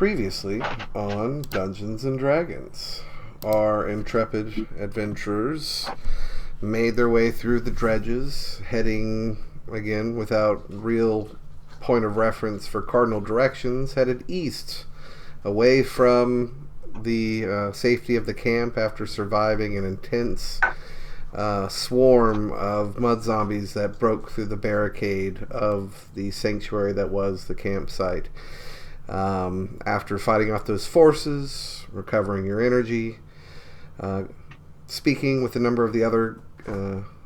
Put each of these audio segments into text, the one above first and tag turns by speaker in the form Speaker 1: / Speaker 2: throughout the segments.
Speaker 1: Previously on Dungeons and Dragons, our intrepid adventurers made their way through the dredges, heading, again, without real point of reference for cardinal directions, headed east, away from the safety of the camp after surviving an intense swarm of mud zombies that broke through the barricade of the sanctuary that was the campsite. After fighting off those forces, recovering your energy, speaking with a number of the other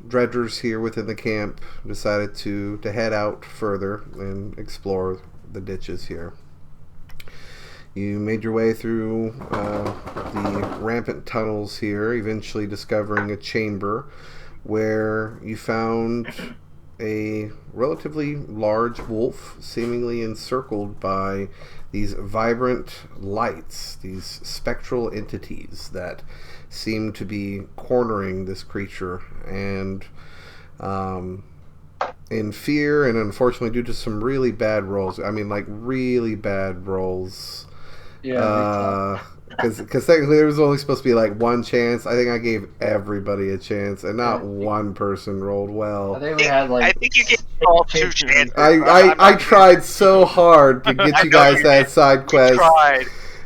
Speaker 1: dredgers here within the camp, decided to head out further and explore the ditches here. You made your way through the rampant tunnels here, eventually discovering a chamber where you found a relatively large wolf, seemingly encircled by these vibrant lights, these spectral entities that seem to be cornering this creature. And in fear, and unfortunately due to some really bad rolls, really bad rolls, because technically there was only supposed to be like one chance. I think I gave everybody a chance, and not one person rolled well.
Speaker 2: I think we had
Speaker 3: I think you gave all 2 chances.
Speaker 1: I tried so hard to get you guys that side quest,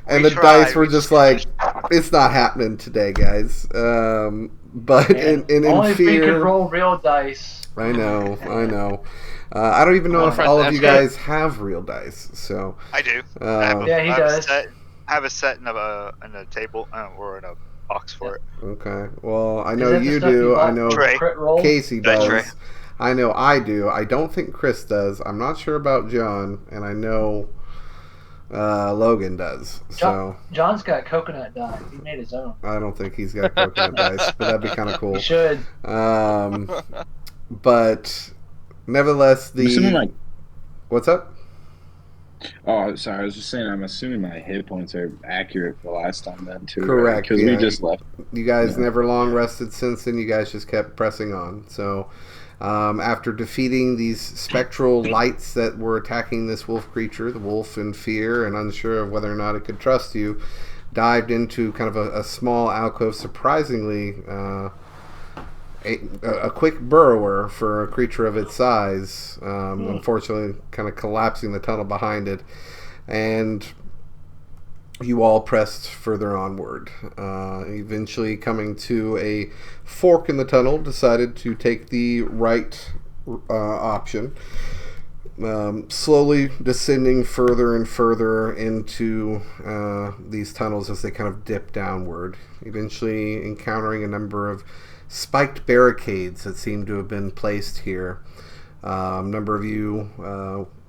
Speaker 1: and the dice were just like, it's not happening today, guys. But in
Speaker 2: only
Speaker 1: fear,
Speaker 2: we could roll real dice.
Speaker 1: I know. I don't even know if all of you guys have real dice. So
Speaker 3: I do.
Speaker 2: Yeah, he does.
Speaker 3: I have a set in a table or in a box for it.
Speaker 1: Okay. Well, I know you do. I know Casey does. I know I do. I don't think Chris does. I'm not sure about John, and I know Logan does. So
Speaker 2: John's got coconut dye. He made his own.
Speaker 1: I don't think he's got coconut dice, but that'd be kind of cool.
Speaker 2: He should.
Speaker 1: But nevertheless, what's up?
Speaker 4: Oh, sorry. I was just saying. I'm assuming my hit points are accurate for last time then too.
Speaker 1: Correct.
Speaker 4: Because we just left.
Speaker 1: You guys never long rested since then. You guys just kept pressing on. So, after defeating these spectral lights that were attacking this wolf creature, the wolf, in fear and unsure of whether or not it could trust you, dived into kind of a small alcove. Surprisingly, a quick burrower for a creature of its size, unfortunately kind of collapsing the tunnel behind it, and you all pressed further onward. Eventually coming to a fork in the tunnel, decided to take the right option, slowly descending further and further into these tunnels as they kind of dip downward, eventually encountering a number of spiked barricades that seem to have been placed here. A number of you,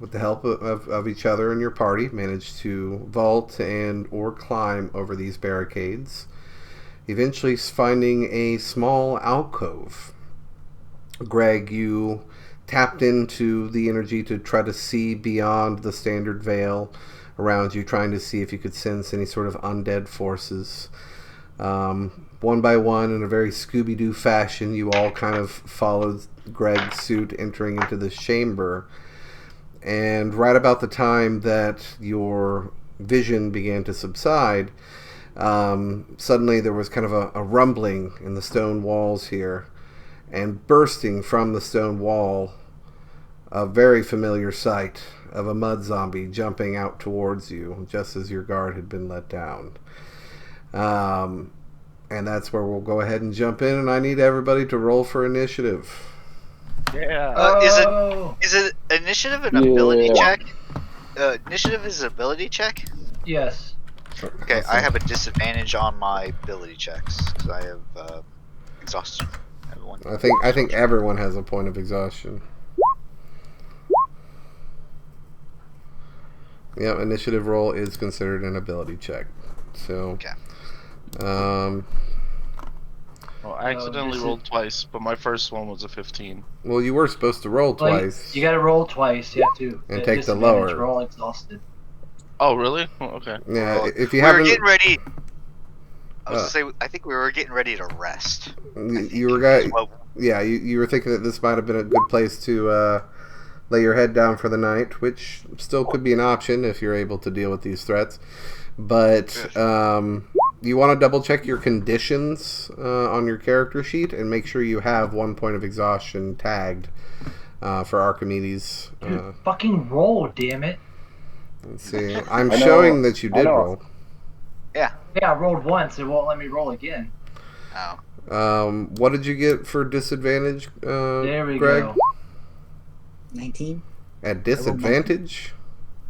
Speaker 1: with the help of each other in your party, managed to vault and or climb over these barricades, eventually finding a small alcove. Greg, you tapped into the energy to try to see beyond the standard veil around you, trying to see if you could sense any sort of undead forces. One by one, in a very Scooby-Doo fashion, you all kind of followed Greg's suit entering into this chamber. And right about the time that your vision began to subside, suddenly there was kind of a rumbling in the stone walls here. And bursting from the stone wall, a very familiar sight of a mud zombie jumping out towards you, just as your guard had been let down. And that's where we'll go ahead and jump in, and I need everybody to roll for initiative.
Speaker 3: Yeah. Is it initiative an ability check? Initiative is an ability check?
Speaker 2: Yes.
Speaker 3: Okay, I have a disadvantage on my ability checks because I have exhaustion. Everyone.
Speaker 1: I think everyone has a point of exhaustion. Yeah, initiative roll is considered an ability check. So.
Speaker 3: Okay.
Speaker 5: Well, I accidentally rolled twice, but my first one was a 15.
Speaker 1: Well, you were supposed to roll twice.
Speaker 2: You gotta roll twice, you have to.
Speaker 1: And take the lower.
Speaker 2: Roll exhausted.
Speaker 5: Oh, really? Oh, okay.
Speaker 1: Yeah,
Speaker 3: well,
Speaker 1: if you haven't...
Speaker 3: We were getting ready... I was gonna say, I think we were getting ready to rest.
Speaker 1: You were thinking that this might have been a good place to lay your head down for the night, which still could be an option if you're able to deal with these threats. But you want to double check your conditions on your character sheet and make sure you have 1 point of exhaustion tagged for Archimedes.
Speaker 2: Dude, fucking roll, damn it.
Speaker 1: Let's see. I'm showing that you did roll.
Speaker 2: Yeah, I rolled once. It won't let me roll again.
Speaker 3: Oh.
Speaker 1: What did you get for disadvantage,
Speaker 2: There we
Speaker 1: Greg?
Speaker 2: go.
Speaker 6: 19.
Speaker 1: At disadvantage?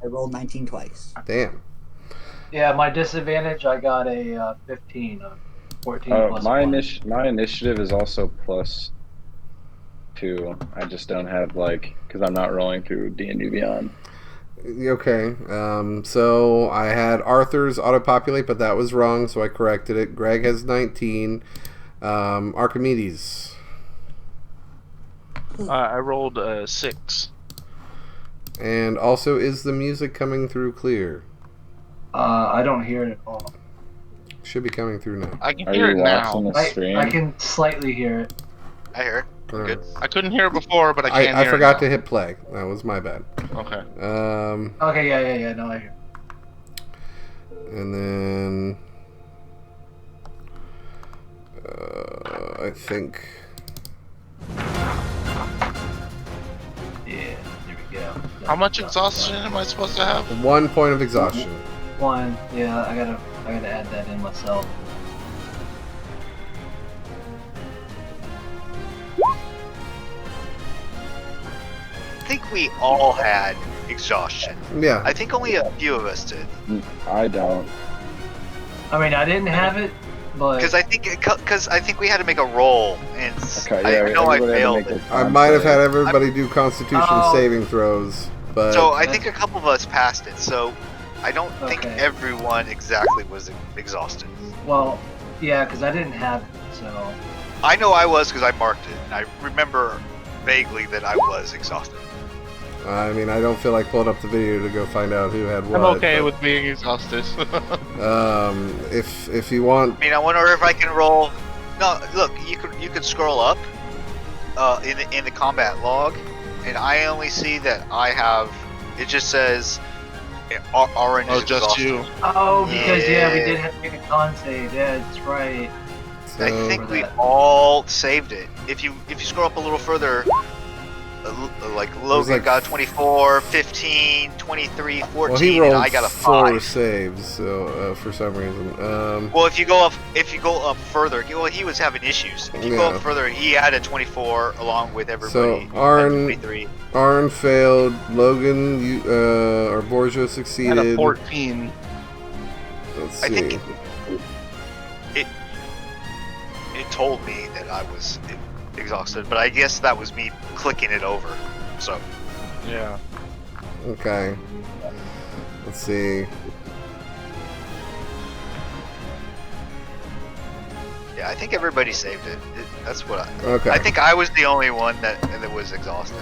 Speaker 6: I rolled 19 twice.
Speaker 1: Damn.
Speaker 2: Yeah, my disadvantage, I got a 15 on 14 plus
Speaker 4: my
Speaker 2: 1.
Speaker 4: my initiative is also +2. I just don't have because I'm not rolling through D&D Beyond.
Speaker 1: Okay. So I had Arthur's auto-populate, but that was wrong, so I corrected it. Greg has 19. Archimedes.
Speaker 5: I rolled a 6.
Speaker 1: And also, is the music coming through clear?
Speaker 2: I don't hear it at all.
Speaker 1: Should be coming through now.
Speaker 5: I can
Speaker 4: Are
Speaker 5: hear
Speaker 4: you
Speaker 5: it now.
Speaker 4: watching the stream?
Speaker 2: I can slightly hear it.
Speaker 3: I hear it. Good.
Speaker 5: I couldn't hear it before, but I can
Speaker 1: I
Speaker 5: hear
Speaker 1: forgot
Speaker 5: it
Speaker 1: to hit play. That was my bad.
Speaker 5: now. Okay.
Speaker 2: Okay, yeah, no, I hear it.
Speaker 1: And then I think
Speaker 2: Yeah, there we go.
Speaker 5: How much exhaustion am I supposed to have?
Speaker 1: 1 point of exhaustion.
Speaker 2: 1. Yeah, I gotta add that in myself.
Speaker 3: I think we all had exhaustion.
Speaker 1: Yeah.
Speaker 3: I think only a few of us did.
Speaker 4: I don't.
Speaker 2: I mean, I didn't have it, but
Speaker 3: Because I think we had to make a roll, and
Speaker 4: Okay, yeah,
Speaker 3: I know I
Speaker 4: everybody had to
Speaker 3: failed
Speaker 4: make
Speaker 3: it.
Speaker 4: a
Speaker 1: I might have had
Speaker 4: con
Speaker 1: everybody do Constitution
Speaker 2: Oh.
Speaker 1: saving throws, but
Speaker 3: So I think a couple of us passed it. So I don't think
Speaker 2: Okay.
Speaker 3: everyone exactly was exhausted.
Speaker 2: well, yeah, because I didn't have it, so
Speaker 3: I know I was because I marked it, and I remember vaguely that I was exhausted.
Speaker 1: I mean, I don't feel like pulling up the video to go find out who had what.
Speaker 5: I'm okay
Speaker 1: but,
Speaker 5: with being exhausted.
Speaker 1: if you want,
Speaker 3: I mean, I wonder if I can roll. No, look, you could scroll up in the combat log, and I only see that I have. It just says orange.
Speaker 5: Oh,
Speaker 3: is
Speaker 5: just
Speaker 3: exhausted.
Speaker 5: you.
Speaker 2: oh, because yeah, we
Speaker 3: Yeah.
Speaker 2: did have to make a con save. Yeah, that's right.
Speaker 1: so,
Speaker 3: I think we all saved it. If you scroll up a little further, like Logan
Speaker 1: like-
Speaker 3: got 24, 15, 23, 14,
Speaker 1: well, he rolled
Speaker 3: and I got a
Speaker 1: 4
Speaker 3: 5.
Speaker 1: saves. So for some reason,
Speaker 3: Well, if you go up further, well, he was having issues. If you go
Speaker 1: Yeah.
Speaker 3: up further, he had a 24 along with everybody.
Speaker 1: So, Arn-
Speaker 3: 23.
Speaker 1: Arn failed. Logan, or Borgia
Speaker 5: I had a
Speaker 1: succeeded.
Speaker 5: 14.
Speaker 1: Let's
Speaker 3: I
Speaker 1: see.
Speaker 3: think it told me that I was exhausted, but I guess that was me clicking it over. So
Speaker 5: Yeah.
Speaker 1: Okay. Let's see.
Speaker 3: yeah, I think everybody saved it. That's what I.
Speaker 1: Okay.
Speaker 3: I think I was the only one that was exhausted.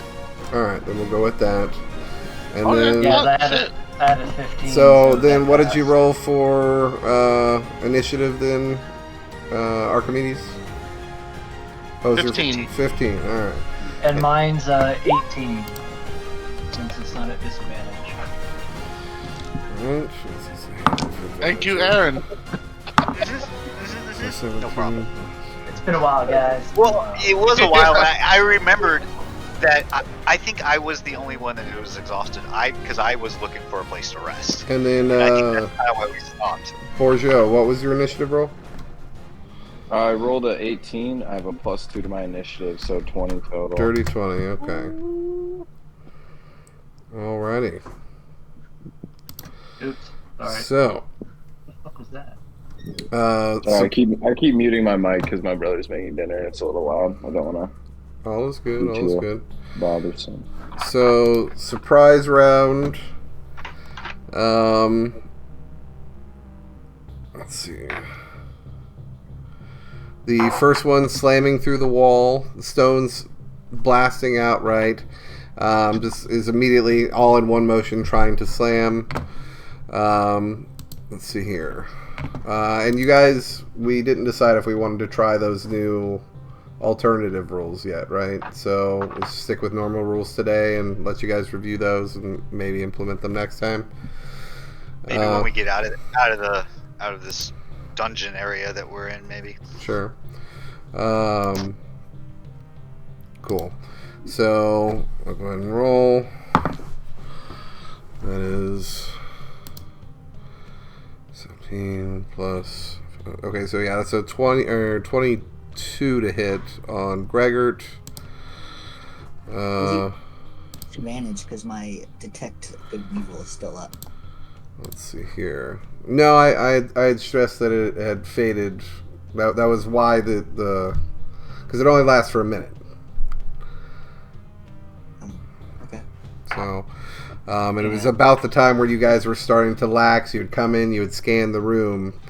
Speaker 1: All right, then we'll go with that. And
Speaker 5: Okay,
Speaker 1: then,
Speaker 2: Yeah,
Speaker 5: Oh,
Speaker 2: I had
Speaker 5: shit.
Speaker 2: I had a 15.
Speaker 1: so then,
Speaker 2: that
Speaker 1: what did you
Speaker 2: passed.
Speaker 1: roll for initiative then, Archimedes? Oh, is your
Speaker 5: 15.
Speaker 1: 15. All right.
Speaker 2: And mine's 18, since it's not at disadvantage.
Speaker 1: All right.
Speaker 5: Thank you, Aaron.
Speaker 3: No problem.
Speaker 2: It's been a while, guys.
Speaker 3: Well, it was a while. And I remembered that I think I was the only one that was exhausted. Because I was looking for a place to rest.
Speaker 1: And then,
Speaker 3: And I think that's how we stopped.
Speaker 1: Borgia, what was your initiative roll?
Speaker 4: I rolled a 18. I have a +2 to my initiative, so 20 total.
Speaker 1: Dirty 20. Okay. Alrighty.
Speaker 2: Oops. Sorry.
Speaker 1: So,
Speaker 2: What the fuck was that?
Speaker 1: so
Speaker 4: I keep muting my mic because my brother's making dinner. It's a little loud. I don't want
Speaker 1: all is good. All is good.
Speaker 4: to bother some.
Speaker 1: So, surprise round. Let's see. The first one slamming through the wall, the stones blasting outright. Just is immediately all in one motion trying to slam. Let's see here. And you guys, we didn't decide if we wanted to try those new alternative rules yet, right? So we'll stick with normal rules today and let you guys review those and maybe implement them next time.
Speaker 3: Maybe when we get out of this dungeon area that we're in, maybe.
Speaker 1: Sure. Cool. So I'll go ahead and roll. That is 17 plus. Okay, so yeah, that's a 20 or 22 to hit on Gregert.
Speaker 6: Advantage because my detect good and evil is still up.
Speaker 1: Let's see here. No, I had stressed that it had faded. That was why the because it only lasts for a minute.
Speaker 6: Okay.
Speaker 1: So, and it was about the time where you guys were starting to lax. You would come in, you would scan the room,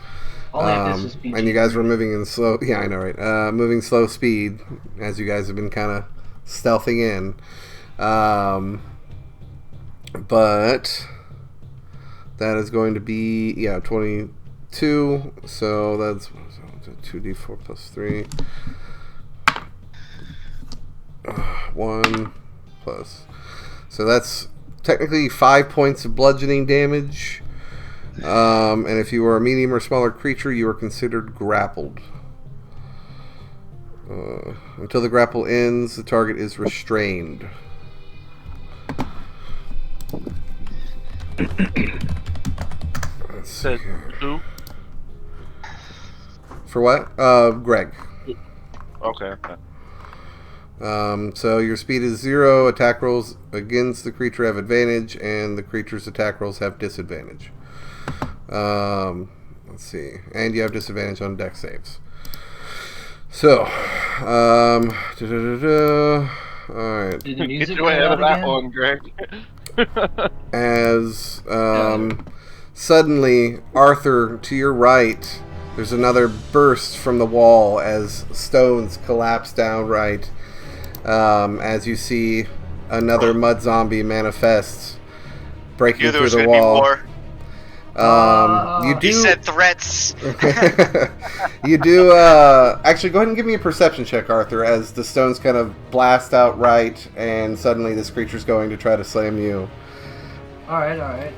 Speaker 2: Only if this was PG.
Speaker 1: and you guys were moving in slow. Yeah, I know, right? Moving slow speed as you guys have been kind of stealthing in. But that is going to be 22. So that's 2d4 plus 3. 1 plus. So that's technically 5 points of bludgeoning damage. And if you are a medium or smaller creature, you are considered grappled. Until the grapple ends, the target is restrained. Let's see here.
Speaker 5: Who?
Speaker 1: For what? Greg.
Speaker 5: Okay.
Speaker 1: So your speed is 0. Attack rolls against the creature have advantage, and the creature's attack rolls have disadvantage. Let's see. And you have disadvantage on dex saves. So, alright.
Speaker 2: Did the
Speaker 5: Get
Speaker 2: music
Speaker 5: your
Speaker 2: play
Speaker 5: head
Speaker 2: out
Speaker 5: of that
Speaker 2: again?
Speaker 5: one, Greg.
Speaker 1: As suddenly, Arthur, to your right, there's another burst from the wall as stones collapse downright. As you see another mud zombie manifest, breaking
Speaker 3: Knew there
Speaker 1: through
Speaker 3: was
Speaker 1: the
Speaker 3: going to be
Speaker 1: wall.
Speaker 3: more.
Speaker 1: You do.
Speaker 3: He said threats.
Speaker 1: You do. Actually, go ahead and give me a perception check, Arthur, as the stones kind of blast out right, and suddenly this creature's going to try to slam you.
Speaker 2: Alright.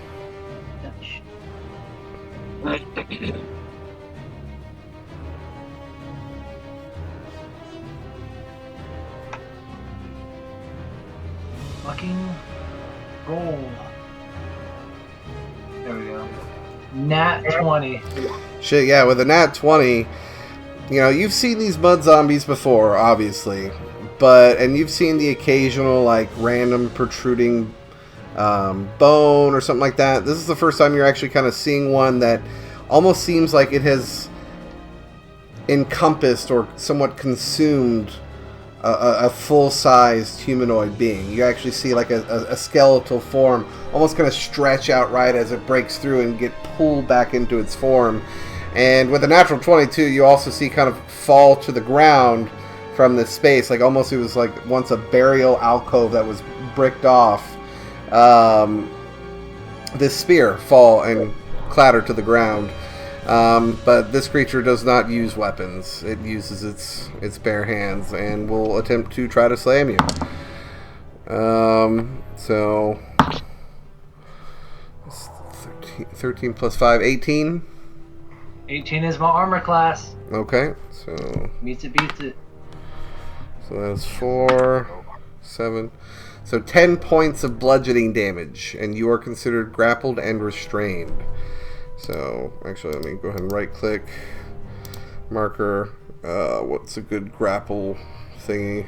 Speaker 2: Fucking roll. There we go. Nat 20.
Speaker 1: Shit, yeah, with a nat 20, you know, you've seen these mud zombies before, obviously. And you've seen the occasional, like, random protruding bone or something like that. This is the first time you're actually kind of seeing one that almost seems like it has encompassed or somewhat consumed a full-sized humanoid being. You actually see like a skeletal form almost kind of stretch out right as it breaks through and get pulled back into its form. And with a natural 22, you also see kind of fall to the ground from this space, like almost it was like once a burial alcove that was bricked off. This spear fall and clatter to the ground. But this creature does not use weapons. It uses its bare hands and will attempt to try to slam you. So 13 plus 5, 18.
Speaker 2: 18 is my armor class.
Speaker 1: Okay, so
Speaker 2: Meets it, beats it.
Speaker 1: that's 4, 7. So 10 points of bludgeoning damage, and you are considered grappled and restrained. So, actually, let me go ahead and right-click. Marker. What's a good grapple thingy?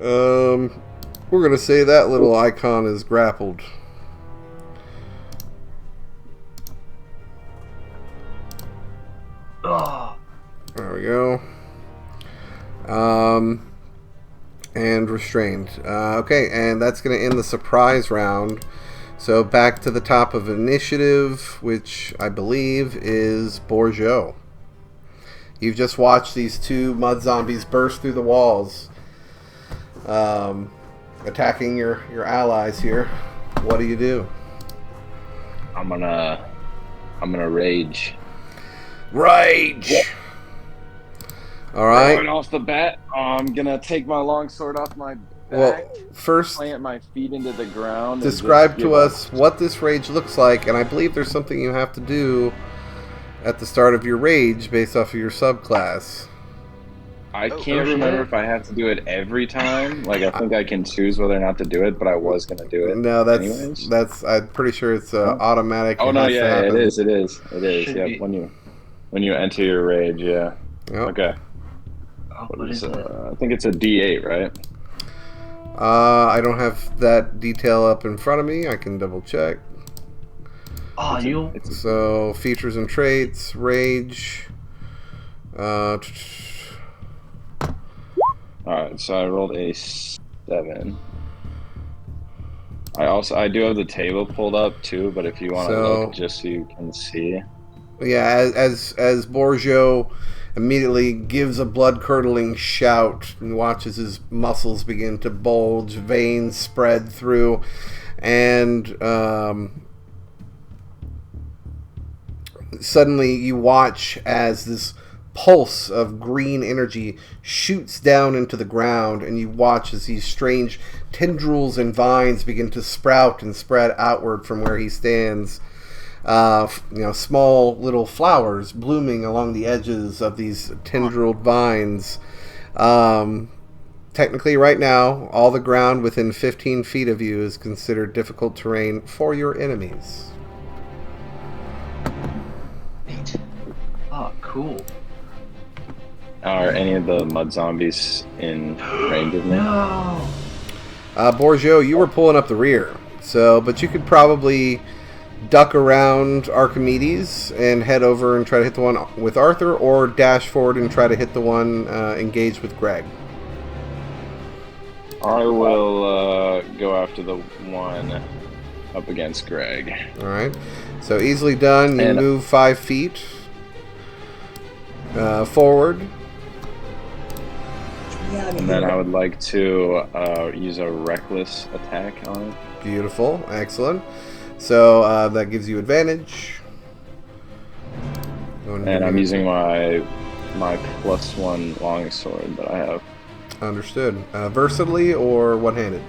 Speaker 1: We're going to say that little icon is grappled.
Speaker 2: Oh,
Speaker 1: There we go. And restrained. Okay, and that's going to end the surprise round. So back to the top of initiative, which I believe is Bourgeot. You've just watched these two mud zombies burst through the walls, attacking your allies here. What do you do?
Speaker 4: I'm gonna rage.
Speaker 1: Rage! All right.
Speaker 4: Right off the bat, I'm gonna take my longsword off my
Speaker 1: Well,
Speaker 4: back,
Speaker 1: first,
Speaker 4: plant my feet into the ground,
Speaker 1: describe
Speaker 4: and just
Speaker 1: to
Speaker 4: give
Speaker 1: us
Speaker 4: up.
Speaker 1: what this rage looks like, and I believe there's something you have to do at the start of your rage based off of your subclass.
Speaker 4: I
Speaker 3: Oh,
Speaker 4: can't
Speaker 2: oh,
Speaker 4: remember
Speaker 2: shit.
Speaker 4: if I have to do it every time. Like, I think I can choose whether or not to do it, but I was gonna do it
Speaker 1: No,
Speaker 4: anyways.
Speaker 1: that's. I'm pretty sure it's
Speaker 4: Oh,
Speaker 1: automatic.
Speaker 4: oh
Speaker 1: It
Speaker 4: no,
Speaker 1: has to
Speaker 4: yeah, it
Speaker 1: happen.
Speaker 4: is. It is. It is.
Speaker 2: Should
Speaker 4: Yep.
Speaker 2: be.
Speaker 4: When you enter your rage, yeah.
Speaker 1: Yep.
Speaker 4: Okay.
Speaker 2: Oh,
Speaker 4: What
Speaker 2: what
Speaker 4: is
Speaker 2: is it?
Speaker 4: I think it's a D8, right?
Speaker 1: I don't have that detail up in front of me. I can double check.
Speaker 2: Oh, you.
Speaker 4: It's a,
Speaker 1: So features and traits, rage.
Speaker 4: all right. So I rolled a 7. I do have the table pulled up too, but if you want to
Speaker 1: So
Speaker 4: look just so you can see.
Speaker 1: yeah, as Borgio immediately gives a blood-curdling shout and watches his muscles begin to bulge, veins spread through, and suddenly you watch as this pulse of green energy shoots down into the ground, and you watch as these strange tendrils and vines begin to sprout and spread outward from where he stands. Small little flowers blooming along the edges of these tendrilled vines. Technically, right now, all the ground within 15 feet of you is considered difficult terrain for your enemies.
Speaker 6: Neat.
Speaker 2: Oh, cool.
Speaker 4: Are any of the mud zombies in range of me?
Speaker 2: No.
Speaker 1: Borgio, you were pulling up the rear, but you could probably duck around Archimedes and head over and try to hit the one with Arthur, or dash forward and try to hit the one engaged with Greg.
Speaker 4: I will go after the one up against Greg.
Speaker 1: All right. So easily done. You
Speaker 4: And-
Speaker 1: move 5 feet forward.
Speaker 6: Yeah, I mean,
Speaker 4: And then I would like to use a reckless attack on it.
Speaker 1: Beautiful. Excellent. So that gives you advantage.
Speaker 4: And I'm using my +1 longsword that I have.
Speaker 1: Understood. Versatility or one-handed?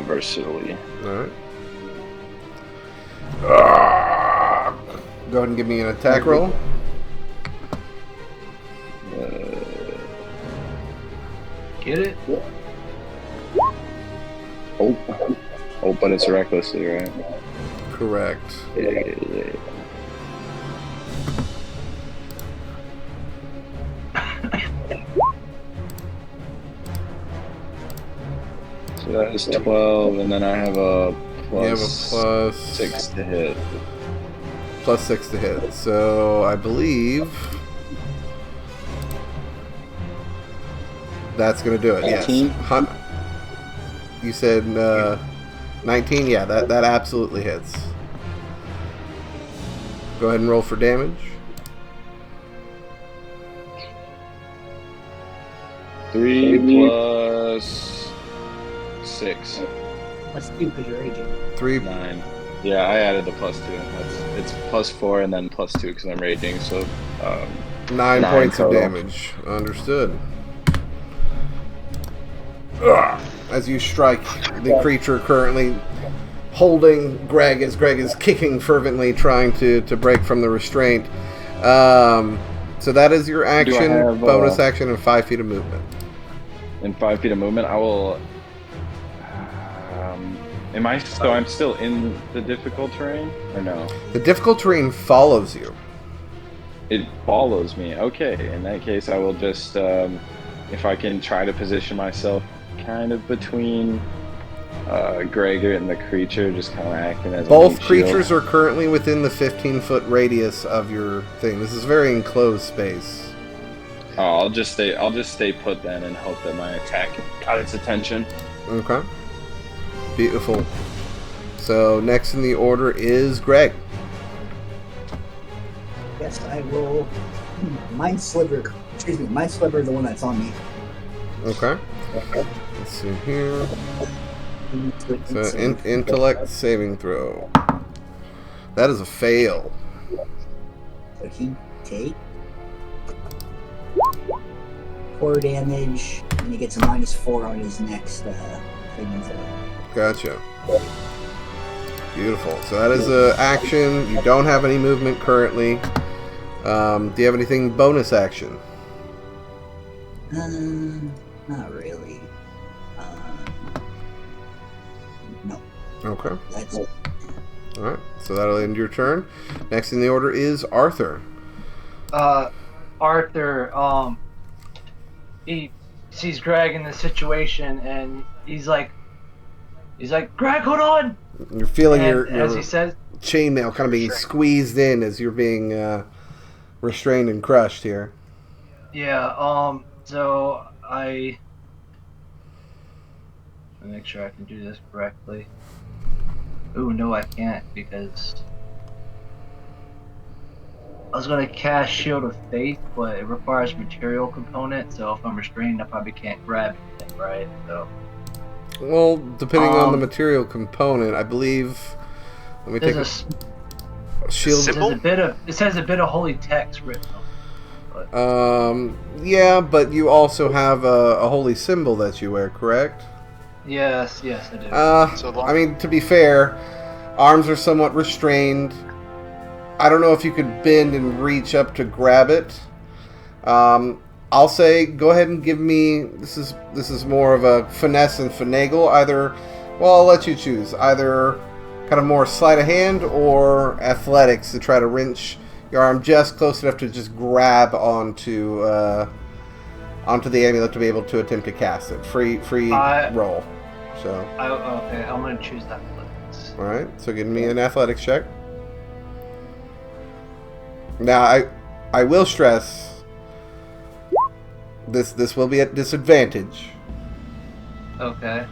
Speaker 4: Versatility.
Speaker 1: All right. Go ahead and give me an attack roll.
Speaker 2: Get it?
Speaker 4: Oh, but it's recklessly, right?
Speaker 1: Correct.
Speaker 4: Yeah. So that is 12, and then I have a
Speaker 1: You have a plus
Speaker 4: 6 to hit.
Speaker 1: plus 6 to hit. So I believe that's going to do it.
Speaker 4: 19?
Speaker 1: Yes. You said 19? Yeah, that absolutely hits. Go ahead and roll for damage.
Speaker 4: 3 plus 6.
Speaker 6: Let's do because you're raging.
Speaker 1: 3.
Speaker 4: 9. Yeah, I added the +2. It's +4 and then +2 because I'm raging. So
Speaker 1: 9
Speaker 4: 9
Speaker 1: points
Speaker 4: total.
Speaker 1: of damage. Understood. As you strike the creature currently holding Greg, as Greg is kicking fervently, trying to break from the restraint. So that is your action,
Speaker 4: have,
Speaker 1: bonus action, and 5 feet of movement.
Speaker 4: in 5 feet of movement, I will. Am I? So I'm still in the difficult terrain, or no?
Speaker 1: The difficult terrain follows you.
Speaker 4: It follows me. Okay, in that case, I will just, if I can try to position myself kind of between Gregor and the creature, just kind of acting as
Speaker 1: Both
Speaker 4: a shield.
Speaker 1: creatures are currently within the 15-foot radius of your thing. This is a very enclosed space.
Speaker 4: Oh, I'll just stay put then and hope that my attack got its attention.
Speaker 1: Okay. Beautiful. So next in the order is Greg.
Speaker 6: Yes, I will. Mind Sliver. Excuse me, Mind Sliver, the one that's on me.
Speaker 1: Okay. Let's see here. So intellect saving throw. That is a fail.
Speaker 6: So he take 4 damage, and he gets a -4 on his next saving throw.
Speaker 1: Gotcha. Beautiful. So that is an action. You don't have any movement currently. Do you have anything bonus action?
Speaker 6: Not really. No.
Speaker 1: Okay.
Speaker 6: That's it.
Speaker 1: Alright. So that'll end your turn. Next in the order is Arthur.
Speaker 2: Arthur, he sees Greg in this situation, and he's like, Greg, hold on!
Speaker 1: You're feeling
Speaker 2: And
Speaker 1: your
Speaker 2: as he says,
Speaker 1: chainmail kind of being squeezed in as you're being restrained and crushed here.
Speaker 2: yeah, so let me make sure I can do this correctly. Ooh, no, I can't, because I was going to cast Shield of Faith, but it requires material component, so if I'm restrained, I probably can't grab anything, right? So,
Speaker 1: Well, depending on the material component, I believe. Let me take
Speaker 2: there's
Speaker 1: a shield.
Speaker 2: it says a bit of holy text written on it.
Speaker 1: Yeah, but you also have a holy symbol that you wear, correct?
Speaker 2: Yes, I do.
Speaker 3: So long-
Speaker 1: I mean, to be fair, arms are somewhat restrained. I don't know if you could bend and reach up to grab it. I'll say, go ahead and give me. This is more of a finesse and finagle. Either, well, I'll let you choose. Either kind of more sleight of hand or athletics to try to wrench your arm just close enough to just grab onto the amulet to be able to attempt to cast it. Free roll. So.
Speaker 2: Okay, I'm gonna choose that.
Speaker 1: All right. So give me an athletics check. Now I will stress this will be at disadvantage.
Speaker 2: Okay.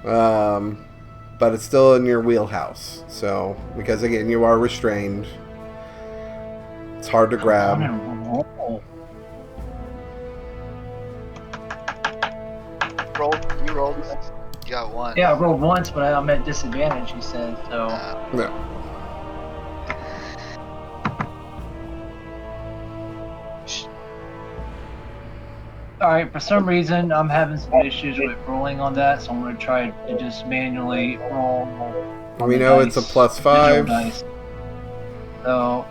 Speaker 1: But it's still in your wheelhouse. So because again you are restrained, it's hard to grab.
Speaker 3: You rolled. You got 1.
Speaker 2: Yeah, I rolled once, but I'm at disadvantage. He said so.
Speaker 1: No.
Speaker 2: Alright, for some reason I'm having some issues with rolling on that, so I'm going to try to just manually roll.
Speaker 1: We know it's a +5.
Speaker 2: Dice. So,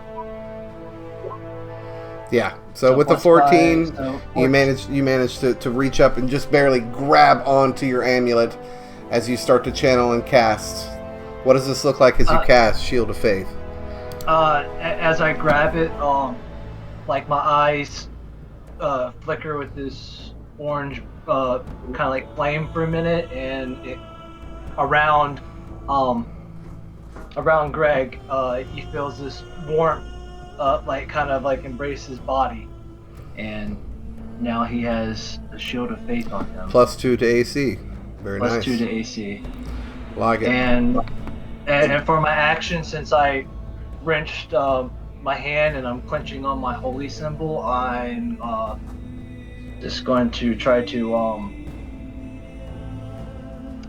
Speaker 1: Yeah. So with the
Speaker 2: +5,
Speaker 1: 14,
Speaker 2: so
Speaker 1: you managed to reach up and just barely grab onto your amulet as you start to channel and cast. What does this look like as you cast Shield of Faith?
Speaker 2: As I grab it, like my eyes flicker with this orange kind of like flame for a minute, and it around Greg, he feels this warmth like kind of like embrace his body, and now he has a Shield of Faith on him.
Speaker 1: +2 to AC. Very nice.
Speaker 2: +2 to AC.
Speaker 1: Like it.
Speaker 2: And for my action, since I wrenched my hand and I'm clenching on my holy symbol, I'm just going to try to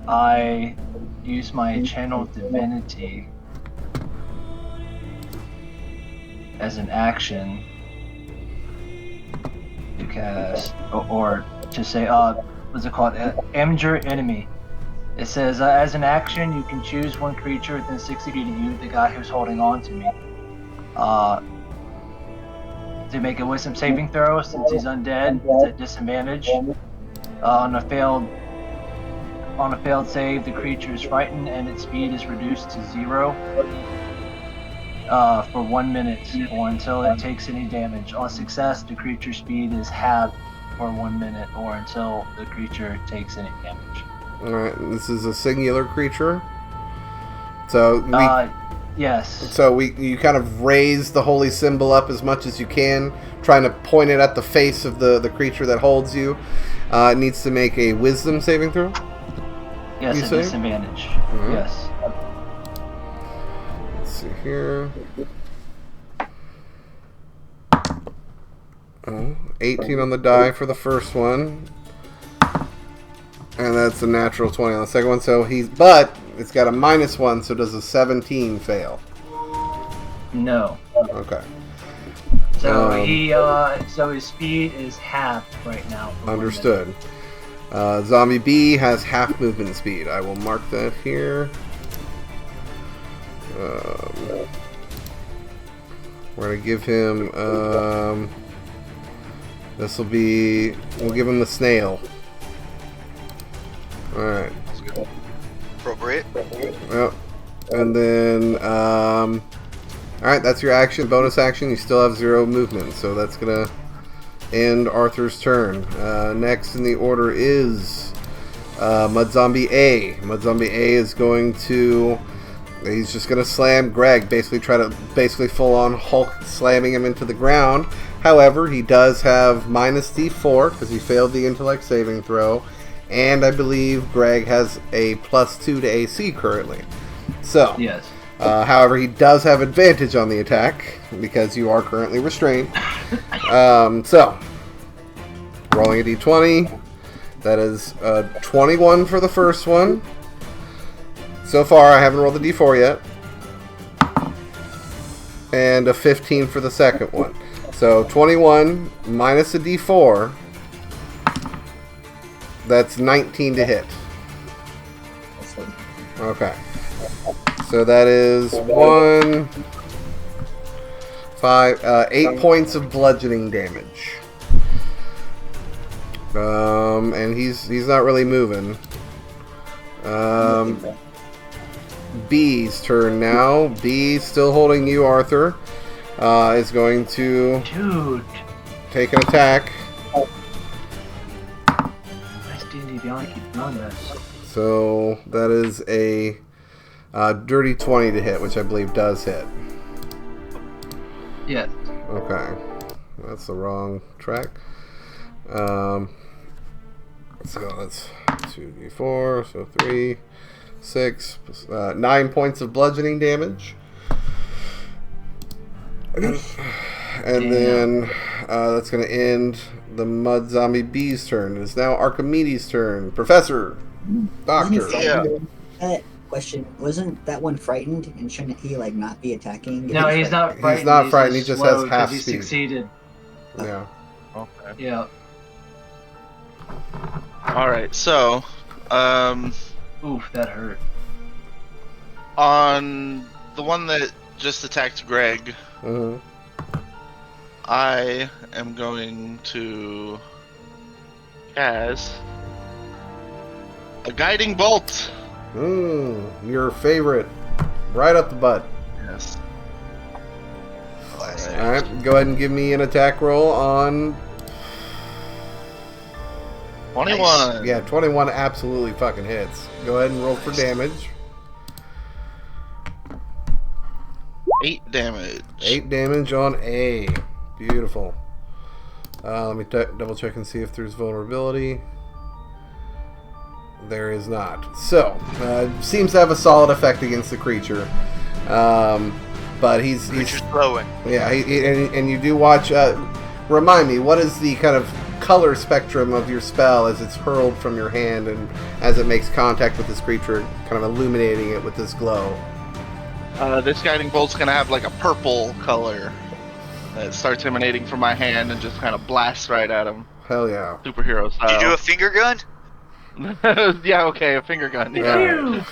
Speaker 2: I use my channel divinity as an action to cast or to say what's it called? Aim your enemy. It says, as an action, you can choose one creature within 60 feet of you, the guy who's holding on to me, to make a wisdom saving throw. Since he's undead, it's at disadvantage. On a failed save, the creature is frightened and its speed is reduced to 0 for 1 minute or until it takes any damage. On success, the creature's speed is halved for 1 minute or until the creature takes any damage.
Speaker 1: Alright, this is a singular creature. So
Speaker 2: yes.
Speaker 1: So you kind of raise the holy symbol up as much as you can, trying to point it at the face of the creature that holds you. It needs to make a wisdom saving throw.
Speaker 2: Yes,
Speaker 1: You
Speaker 2: a
Speaker 1: say?
Speaker 2: disadvantage.
Speaker 1: Mhm.
Speaker 2: Yes.
Speaker 1: Let's see here. 18 on the die for the first one. And that's a natural 20 on the second one. So but it's got a -1, so does a 17 fail?
Speaker 2: No.
Speaker 1: Okay.
Speaker 2: So so his speed is half right now. for 1 minute.
Speaker 1: Understood. Zombie B has half movement speed. I will mark that here. We're gonna give him. This will be. We'll give him the snail. All right.
Speaker 3: Appropriate.
Speaker 1: Yep. And then. All right. That's your action. Bonus action. You still have 0 movement, so that's gonna end Arthur's turn. Next in the order is Mud Zombie A. Mud Zombie A is going to. He's just going to slam Greg, basically full on Hulk slamming him into the ground. However, he does have minus D4 because he failed the intellect saving throw, and I believe Greg has a +2 to AC currently. So,
Speaker 2: Yes.
Speaker 1: However, he does have advantage on the attack because you are currently restrained. So, rolling a D20. That is 21 for the first one. So far, I haven't rolled the D4 yet. And a 15 for the second one. So 21 minus a D4. That's 19 to hit. Okay. So that is 8 points of bludgeoning damage. And he's not really moving. B's turn now. B, still holding you, Arthur, is going to take an attack.
Speaker 2: Nice D&D Beyond keep doing this.
Speaker 1: So that is a dirty 20 to hit, which I believe does hit.
Speaker 2: Yes.
Speaker 1: Okay. That's the wrong track. So that's 2d4, so 3, 6, 9 points of bludgeoning damage. And then that's going to end the Mud Zombie B's turn. It is now Archimedes' turn. Professor, Doctor.
Speaker 6: Question: wasn't that one frightened, and shouldn't he not be attacking?
Speaker 2: No, he's not frightened.
Speaker 1: He's not frightened. He just has
Speaker 2: slow
Speaker 1: half
Speaker 2: 'cause he
Speaker 1: speed.
Speaker 2: succeeded.
Speaker 1: Yeah.
Speaker 5: Okay.
Speaker 2: Yeah.
Speaker 5: Alright, so,
Speaker 2: Oof, that hurt.
Speaker 5: on the one that just attacked Greg,
Speaker 1: Mhm.
Speaker 5: I am going to cast a guiding bolt.
Speaker 1: Your favorite. Right up the butt.
Speaker 5: Yes.
Speaker 1: Alright, go ahead and give me an attack roll on...
Speaker 5: 21.
Speaker 1: Yeah, 21 absolutely fucking hits. Go ahead and roll for damage.
Speaker 5: 8 damage.
Speaker 1: 8 damage on A. Beautiful. Let me double check and see if there's vulnerability. There is not. So, seems to have a solid effect against the creature. But he's
Speaker 3: Creature's glowing.
Speaker 1: yeah, and you do watch. Remind me, what is the kind of color spectrum of your spell as it's hurled from your hand and as it makes contact with this creature, kind of illuminating it with this glow?
Speaker 5: This guiding bolt's gonna have like a purple color that starts emanating from my hand and just kind of blasts right at him.
Speaker 1: Hell yeah.
Speaker 5: Superhero style.
Speaker 3: You do a finger gun?
Speaker 5: Yeah, okay, a finger gun. Yeah.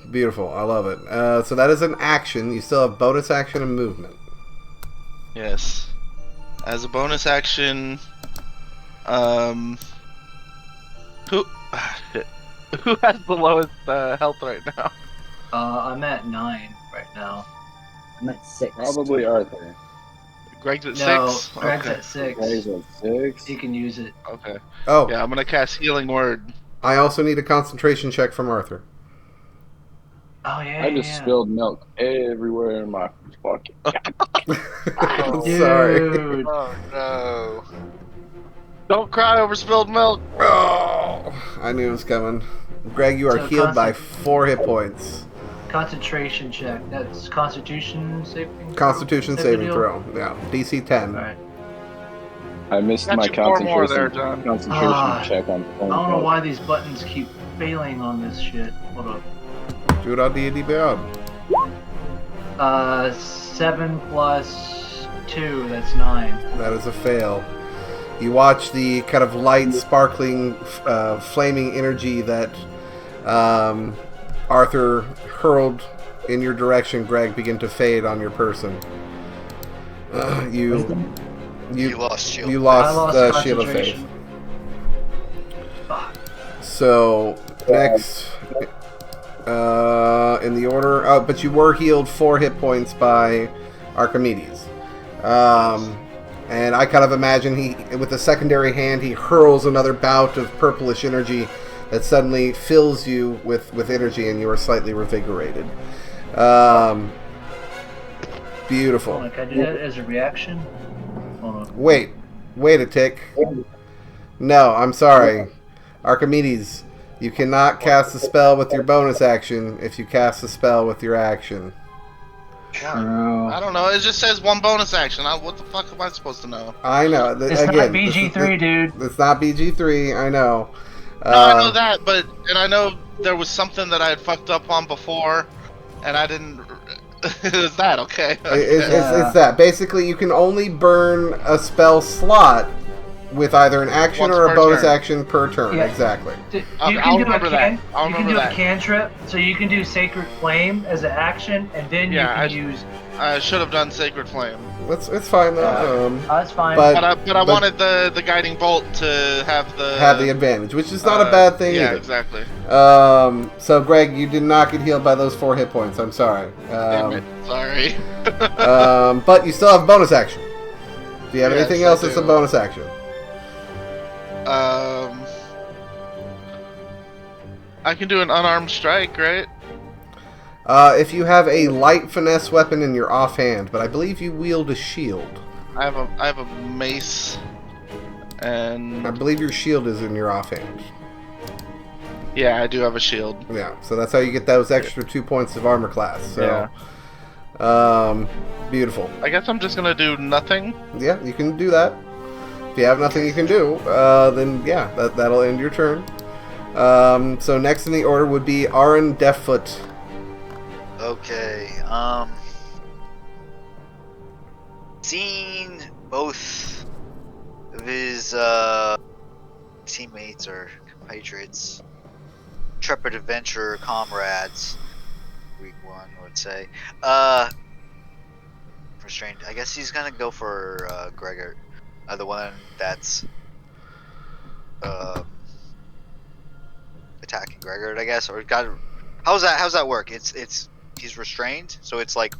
Speaker 1: Beautiful. I love it. So that is an action. You still have bonus action and movement.
Speaker 5: Yes. As a bonus action, who has the lowest health right now?
Speaker 2: I'm at 9 right now.
Speaker 6: I'm at 6.
Speaker 4: Probably Arthur.
Speaker 5: Greg's at
Speaker 2: No,
Speaker 5: 6.
Speaker 2: Greg's
Speaker 5: Okay.
Speaker 2: at 6.
Speaker 4: Greg's at 6.
Speaker 2: He can use it.
Speaker 5: Okay.
Speaker 1: Oh,
Speaker 5: Yeah, I'm gonna cast Healing Word.
Speaker 1: I also need a concentration check from Arthur.
Speaker 2: Oh yeah.
Speaker 4: I just
Speaker 2: yeah.
Speaker 4: spilled milk everywhere in my pocket.
Speaker 1: Sorry.
Speaker 2: Dude.
Speaker 3: Oh no.
Speaker 5: Don't cry over spilled milk.
Speaker 1: Oh, I knew it was coming. Greg, you are
Speaker 2: So
Speaker 1: healed by 4 hit points.
Speaker 2: Concentration check. That's Constitution saving.
Speaker 1: Constitution saving
Speaker 2: deal?
Speaker 1: throw. Yeah, DC 10.
Speaker 2: Alright.
Speaker 4: I missed
Speaker 5: Got
Speaker 4: my
Speaker 5: you 4 more
Speaker 4: concentration,
Speaker 5: there, John.
Speaker 2: Ah,
Speaker 4: check on
Speaker 2: I don't know why these buttons keep failing on this shit. Hold up.
Speaker 1: Do it on D&D Beyond.
Speaker 2: 7 plus 2. That's 9.
Speaker 1: That is a fail. You watch the kind of light, sparkling, flaming energy that Arthur hurled in your direction, Greg, begin to fade on your person. You
Speaker 3: lost shield.
Speaker 1: You
Speaker 2: I
Speaker 1: lost
Speaker 2: lost
Speaker 1: the shield of faith.
Speaker 2: concentration. Fuck.
Speaker 1: So next, in the order. Oh, but you were healed 4 hit points by Archimedes. And I kind of imagine he, with the secondary hand, he hurls another bout of purplish energy that suddenly fills you with energy, and you are slightly revigorated. Beautiful.
Speaker 2: Oh, can I do that as a reaction? Hold on.
Speaker 1: Wait a tick. No, I'm sorry. Archimedes, you cannot cast a spell with your bonus action if you cast a spell with your action.
Speaker 5: I don't know. It just says 1 bonus action. What the fuck am I supposed to know?
Speaker 1: I know.
Speaker 2: It's not BG3, dude.
Speaker 1: It's not BG3, I know.
Speaker 5: No, I know that, and I know there was something that I had fucked up on before, and I didn't. It was that, okay?
Speaker 1: It's that. Basically, you can only burn a spell slot with either an action
Speaker 5: Once
Speaker 1: or a
Speaker 5: per
Speaker 1: bonus
Speaker 5: turn.
Speaker 1: action per turn.
Speaker 2: Yeah.
Speaker 1: Exactly.
Speaker 5: I'll remember that. I'll
Speaker 2: You can
Speaker 5: remember
Speaker 2: do
Speaker 5: that.
Speaker 2: a cantrip, so you can do Sacred Flame as an action, and then
Speaker 5: Yeah,
Speaker 2: you can use.
Speaker 5: I should have done Sacred Flame.
Speaker 1: It's fine though.
Speaker 2: That's fine.
Speaker 1: but-
Speaker 5: But I wanted the Guiding Bolt to have the
Speaker 1: advantage, which is not a bad thing
Speaker 5: yeah,
Speaker 1: either.
Speaker 5: exactly.
Speaker 1: So Greg, you did not get healed by those 4 hit points. I'm sorry.
Speaker 5: Damn it. Sorry.
Speaker 1: But you still have bonus action. Do you have
Speaker 5: Yes,
Speaker 1: anything
Speaker 5: I
Speaker 1: else that's a
Speaker 5: do.
Speaker 1: bonus action?
Speaker 5: I can do an unarmed strike, right?
Speaker 1: If you have a light finesse weapon in your offhand, but I believe you wield a shield.
Speaker 5: I have a mace, and
Speaker 1: I believe your shield is in your offhand.
Speaker 5: yeah, I do have a shield.
Speaker 1: Yeah, so that's how you get those extra 2 points of armor class. So, beautiful.
Speaker 5: I guess I'm just gonna do nothing.
Speaker 1: Yeah, you can do that. If you have nothing you can do, then yeah, that'll end your turn. So next in the order would be Aaron Deaffoot.
Speaker 3: Okay, seeing both of his teammates or compatriots, intrepid adventurer comrades, week 1 would say, restrained. I guess he's gonna go for Gregor, the one that's attacking Gregor, I guess, or got. How's that work? He's restrained, so it's like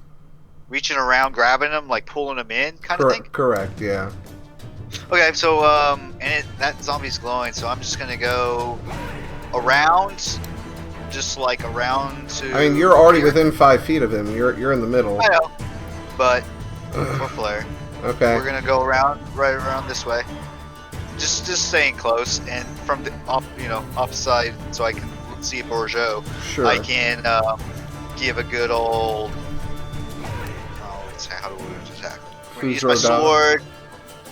Speaker 3: reaching around, grabbing him, like pulling him in, kind of thing.
Speaker 1: Correct. Yeah.
Speaker 3: Okay, so that zombie's glowing, so I'm just gonna go around, just like around to.
Speaker 1: I mean, you're already
Speaker 3: here.
Speaker 1: within 5 feet of him. You're in the middle.
Speaker 3: I know, but for flare,
Speaker 1: Okay.
Speaker 3: we're gonna go right around this way, just staying close, and from the upside, so I can see Bourgeot.
Speaker 1: Sure.
Speaker 3: I can give a good old. Let's say, how do we attack? We're gonna use my
Speaker 1: Who's Rodon?
Speaker 3: sword.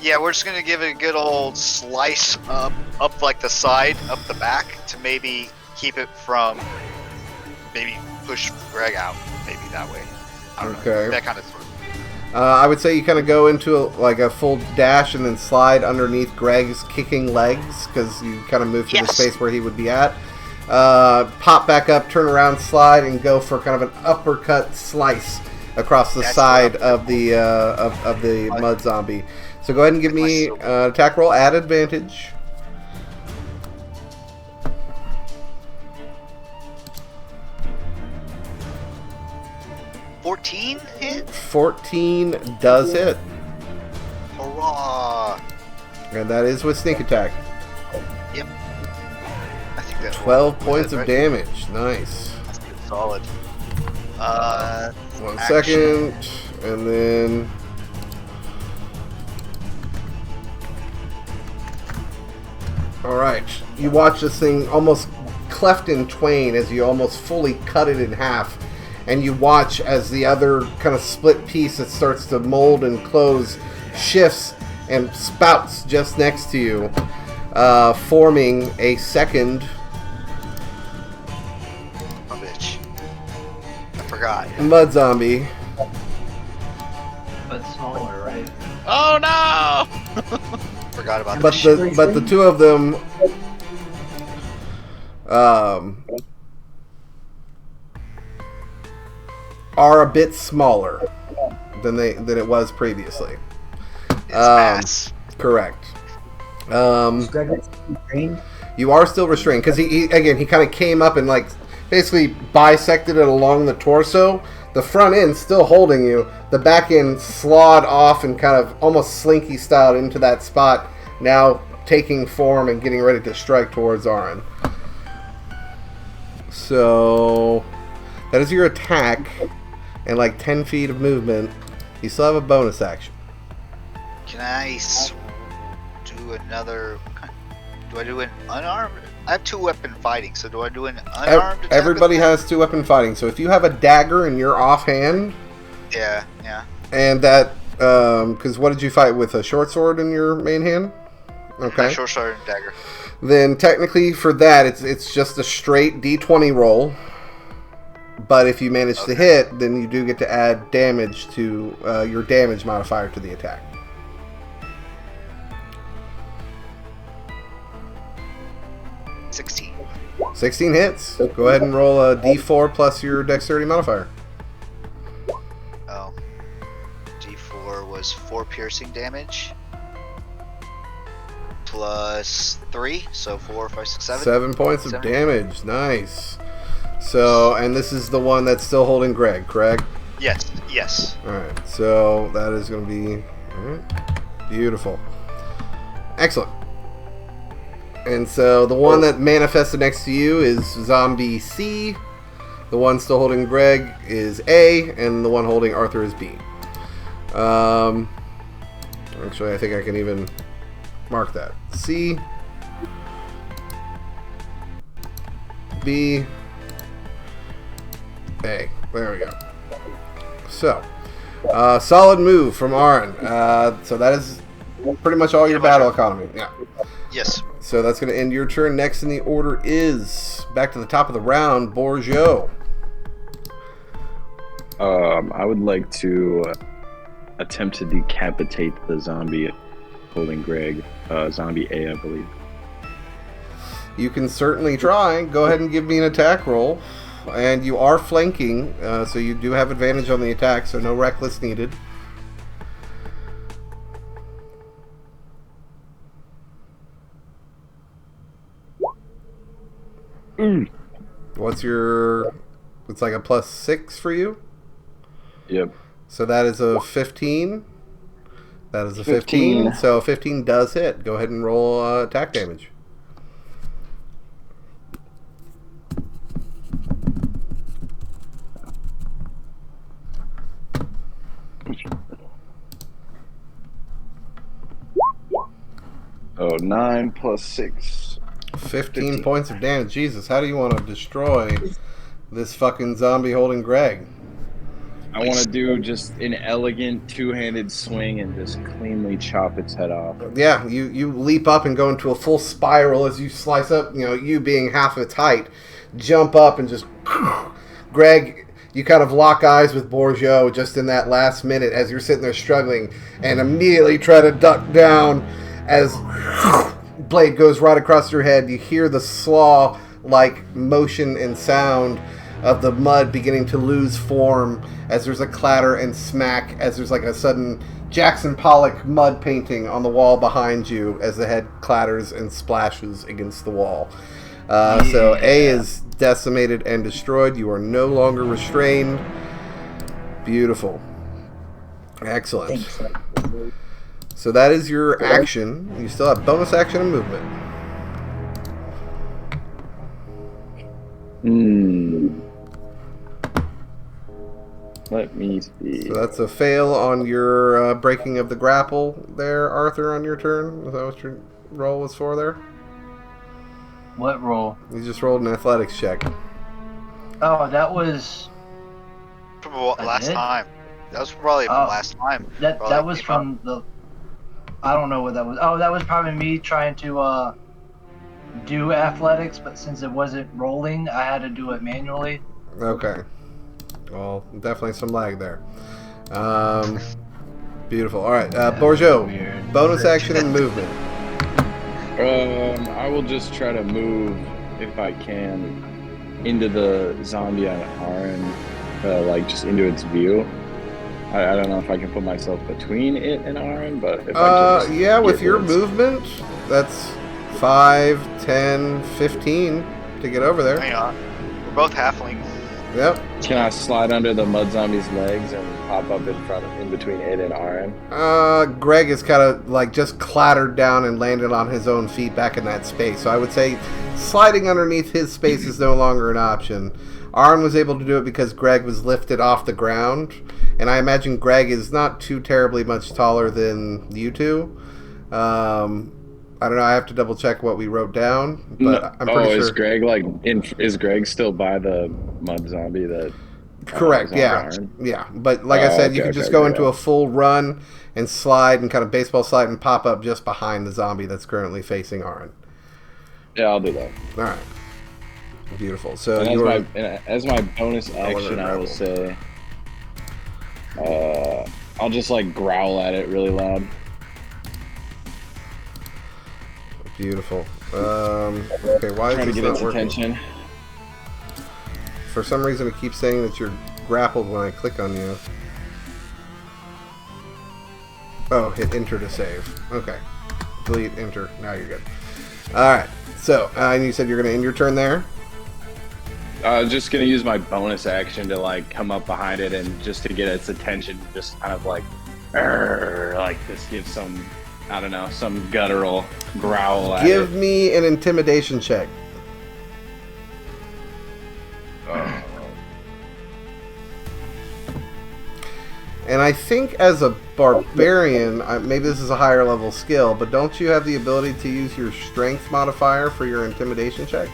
Speaker 3: Yeah, we're just gonna give it a good old slice up like the side, up the back, to maybe keep it from, maybe push Greg out, maybe that way. I don't know.
Speaker 1: Okay.
Speaker 3: That kind of sort.
Speaker 1: I would say you kind of go into a full dash and then slide underneath Greg's kicking legs because you kind of move to the
Speaker 3: Yes.
Speaker 1: space where he would be at. Pop back up, turn around, slide, and go for kind of an uppercut slice across the
Speaker 3: That's
Speaker 1: side
Speaker 3: what
Speaker 1: of the mud zombie. So go ahead and give me an attack roll at advantage.
Speaker 3: $14 hit?
Speaker 1: 14 does hit,
Speaker 3: Hurrah!
Speaker 1: and that is with sneak attack.
Speaker 3: Yep. I think that's
Speaker 1: 12 points of
Speaker 3: right?
Speaker 1: damage. Nice.
Speaker 3: That's good, solid.
Speaker 1: One
Speaker 3: Action.
Speaker 1: second, and then all right. You watch this thing almost cleft in twain as you almost fully cut it in half, and you watch as the other kind of split piece that starts to mold and close shifts and spouts just next to you, forming a second
Speaker 3: Oh, bitch. I forgot.
Speaker 1: mud zombie.
Speaker 2: But smaller, right?
Speaker 5: Oh no!
Speaker 3: Forgot about
Speaker 1: But
Speaker 3: that.
Speaker 1: but the two of them are a bit smaller than it was previously.
Speaker 3: It's mass.
Speaker 1: Correct.
Speaker 6: Is Gregor trained?
Speaker 1: You are still restrained because he kind of came up and like basically bisected it along the torso. The front end still holding you. The back end slawed off and kind of almost slinky styled into that spot. Now taking form and getting ready to strike towards Arin. So that is your attack and like 10 feet of movement. You still have a bonus action.
Speaker 3: Can I do another? Do I do an unarmed? I have 2-weapon fighting, so do I do an unarmed attack?
Speaker 1: Everybody has 2-weapon fighting, so if you have a dagger and you're offhand,
Speaker 3: Yeah.
Speaker 1: and that, because what did you fight with, a short sword in your main hand? Okay.
Speaker 3: Short sword and dagger.
Speaker 1: Then technically for that, it's just a straight D20 roll. But if you manage to hit, then you do get to add damage to your damage modifier to the attack.
Speaker 3: 16.
Speaker 1: 16 hits. Go ahead and roll a D4 plus your dexterity modifier.
Speaker 3: Oh. D4 was 4 piercing damage. Plus 3, so 4, 5, 6, 7.
Speaker 1: 7 points of damage. Nice. So, and this is the one that's still holding Greg, correct?
Speaker 3: Yes.
Speaker 1: Alright, so that is going to be beautiful. Excellent. And so the one that manifested next to you is Zombie C. The one still holding Greg is A, and the one holding Arthur is B. Actually, I think I can even mark that. C, B, A. There we go. So, solid move from Arin. So that is pretty much all your battle economy. Yeah.
Speaker 3: Yes.
Speaker 1: So that's going to end your turn. Next in the order is back to the top of the round, Bourgeot.
Speaker 4: I would like to attempt to decapitate the zombie holding Greg. Zombie A, I believe.
Speaker 1: You can certainly try. Go ahead and give me an attack roll. And you are flanking, so you do have advantage on the attack, so no reckless needed. What's your... It's like a +6 for you?
Speaker 4: Yep.
Speaker 1: So that is a 15. That is a 15. So 15 does hit. Go ahead and roll attack damage.
Speaker 4: Oh, 9 plus 6.
Speaker 1: 15 points of damage. Jesus, how do you want to destroy this fucking zombie holding Greg?
Speaker 4: I want to do just an elegant two-handed swing and just cleanly chop its head off.
Speaker 1: Yeah, you leap up and go into a full spiral as you slice up, you being half its height, jump up and just... Greg, you kind of lock eyes with Bourgeot just in that last minute as you're sitting there struggling and immediately try to duck down as blade goes right across your head. You hear the slaw-like motion and sound of the mud beginning to lose form as there's a clatter and smack as there's like a sudden Jackson Pollock mud painting on the wall behind you as the head clatters and splashes against the wall. So A is decimated and destroyed. You are no longer restrained. Beautiful. Excellent.
Speaker 6: Thanks.
Speaker 1: So that is your action. You still have bonus action and movement.
Speaker 4: Let me see.
Speaker 1: So that's a fail on your breaking of the grapple there, Arthur, on your turn. Is that what your roll was for there?
Speaker 2: What roll?
Speaker 1: You just rolled an athletics check.
Speaker 2: Oh, that was...
Speaker 3: From last time. That was probably from last time.
Speaker 2: That was from the... I don't know what that was. Oh, that was probably me trying to do athletics, but since it wasn't rolling, I had to do it manually.
Speaker 1: Okay. Well, definitely some lag there. Beautiful. All right, Borjo,
Speaker 2: Weird.
Speaker 1: bonus action and movement.
Speaker 4: I will just try to move if I can into the zombie on Aaron, like just into its view. I don't know if I can put myself between it and Aaron, but if I can just
Speaker 1: yeah, with
Speaker 4: get
Speaker 1: your
Speaker 4: its-
Speaker 1: movement, that's 5, 10, 15 to get over there.
Speaker 3: Hang on. We're both halflings.
Speaker 1: Yep.
Speaker 4: Can I slide under the mud zombie's legs and pop up in between it and Aaron?
Speaker 1: Greg is kind of like just clattered down and landed on his own feet back in that space. So I would say sliding underneath his space is no longer an option. Aaron was able to do it because Greg was lifted off the ground. And I imagine Greg is not too terribly much taller than you two. I don't know. I have to double check what we wrote down, but I'm pretty sure.
Speaker 4: Is Greg is Greg still by the mud zombie that?
Speaker 1: Correct.
Speaker 4: is on
Speaker 1: Yeah.
Speaker 4: Aaron?
Speaker 1: Yeah. But like I said, you can just go into a full run and slide and kind of baseball slide and pop up just behind the zombie that's currently facing Aaron.
Speaker 4: Yeah, I'll do that.
Speaker 1: All right. Beautiful. So
Speaker 4: And as my bonus action, I will say, I'll just like growl at it really loud.
Speaker 1: Beautiful. Okay, why
Speaker 4: Try
Speaker 1: is
Speaker 4: to
Speaker 1: this
Speaker 4: get
Speaker 1: not
Speaker 4: its
Speaker 1: working?
Speaker 4: attention.
Speaker 1: For some reason, it keeps saying that you're grappled when I click on you. Oh, hit enter to save. Okay. Delete, enter. Now you're good. Alright. So, and you said you're going to end your turn there?
Speaker 4: Just gonna use my bonus action to like come up behind it and just to get its attention, just kind of like just give some, I don't know, some guttural growl at
Speaker 1: Give
Speaker 4: it.
Speaker 1: me an intimidation check. And I think as a barbarian, maybe this is a higher level skill, but don't you have the ability to use your strength modifier for your intimidation checks?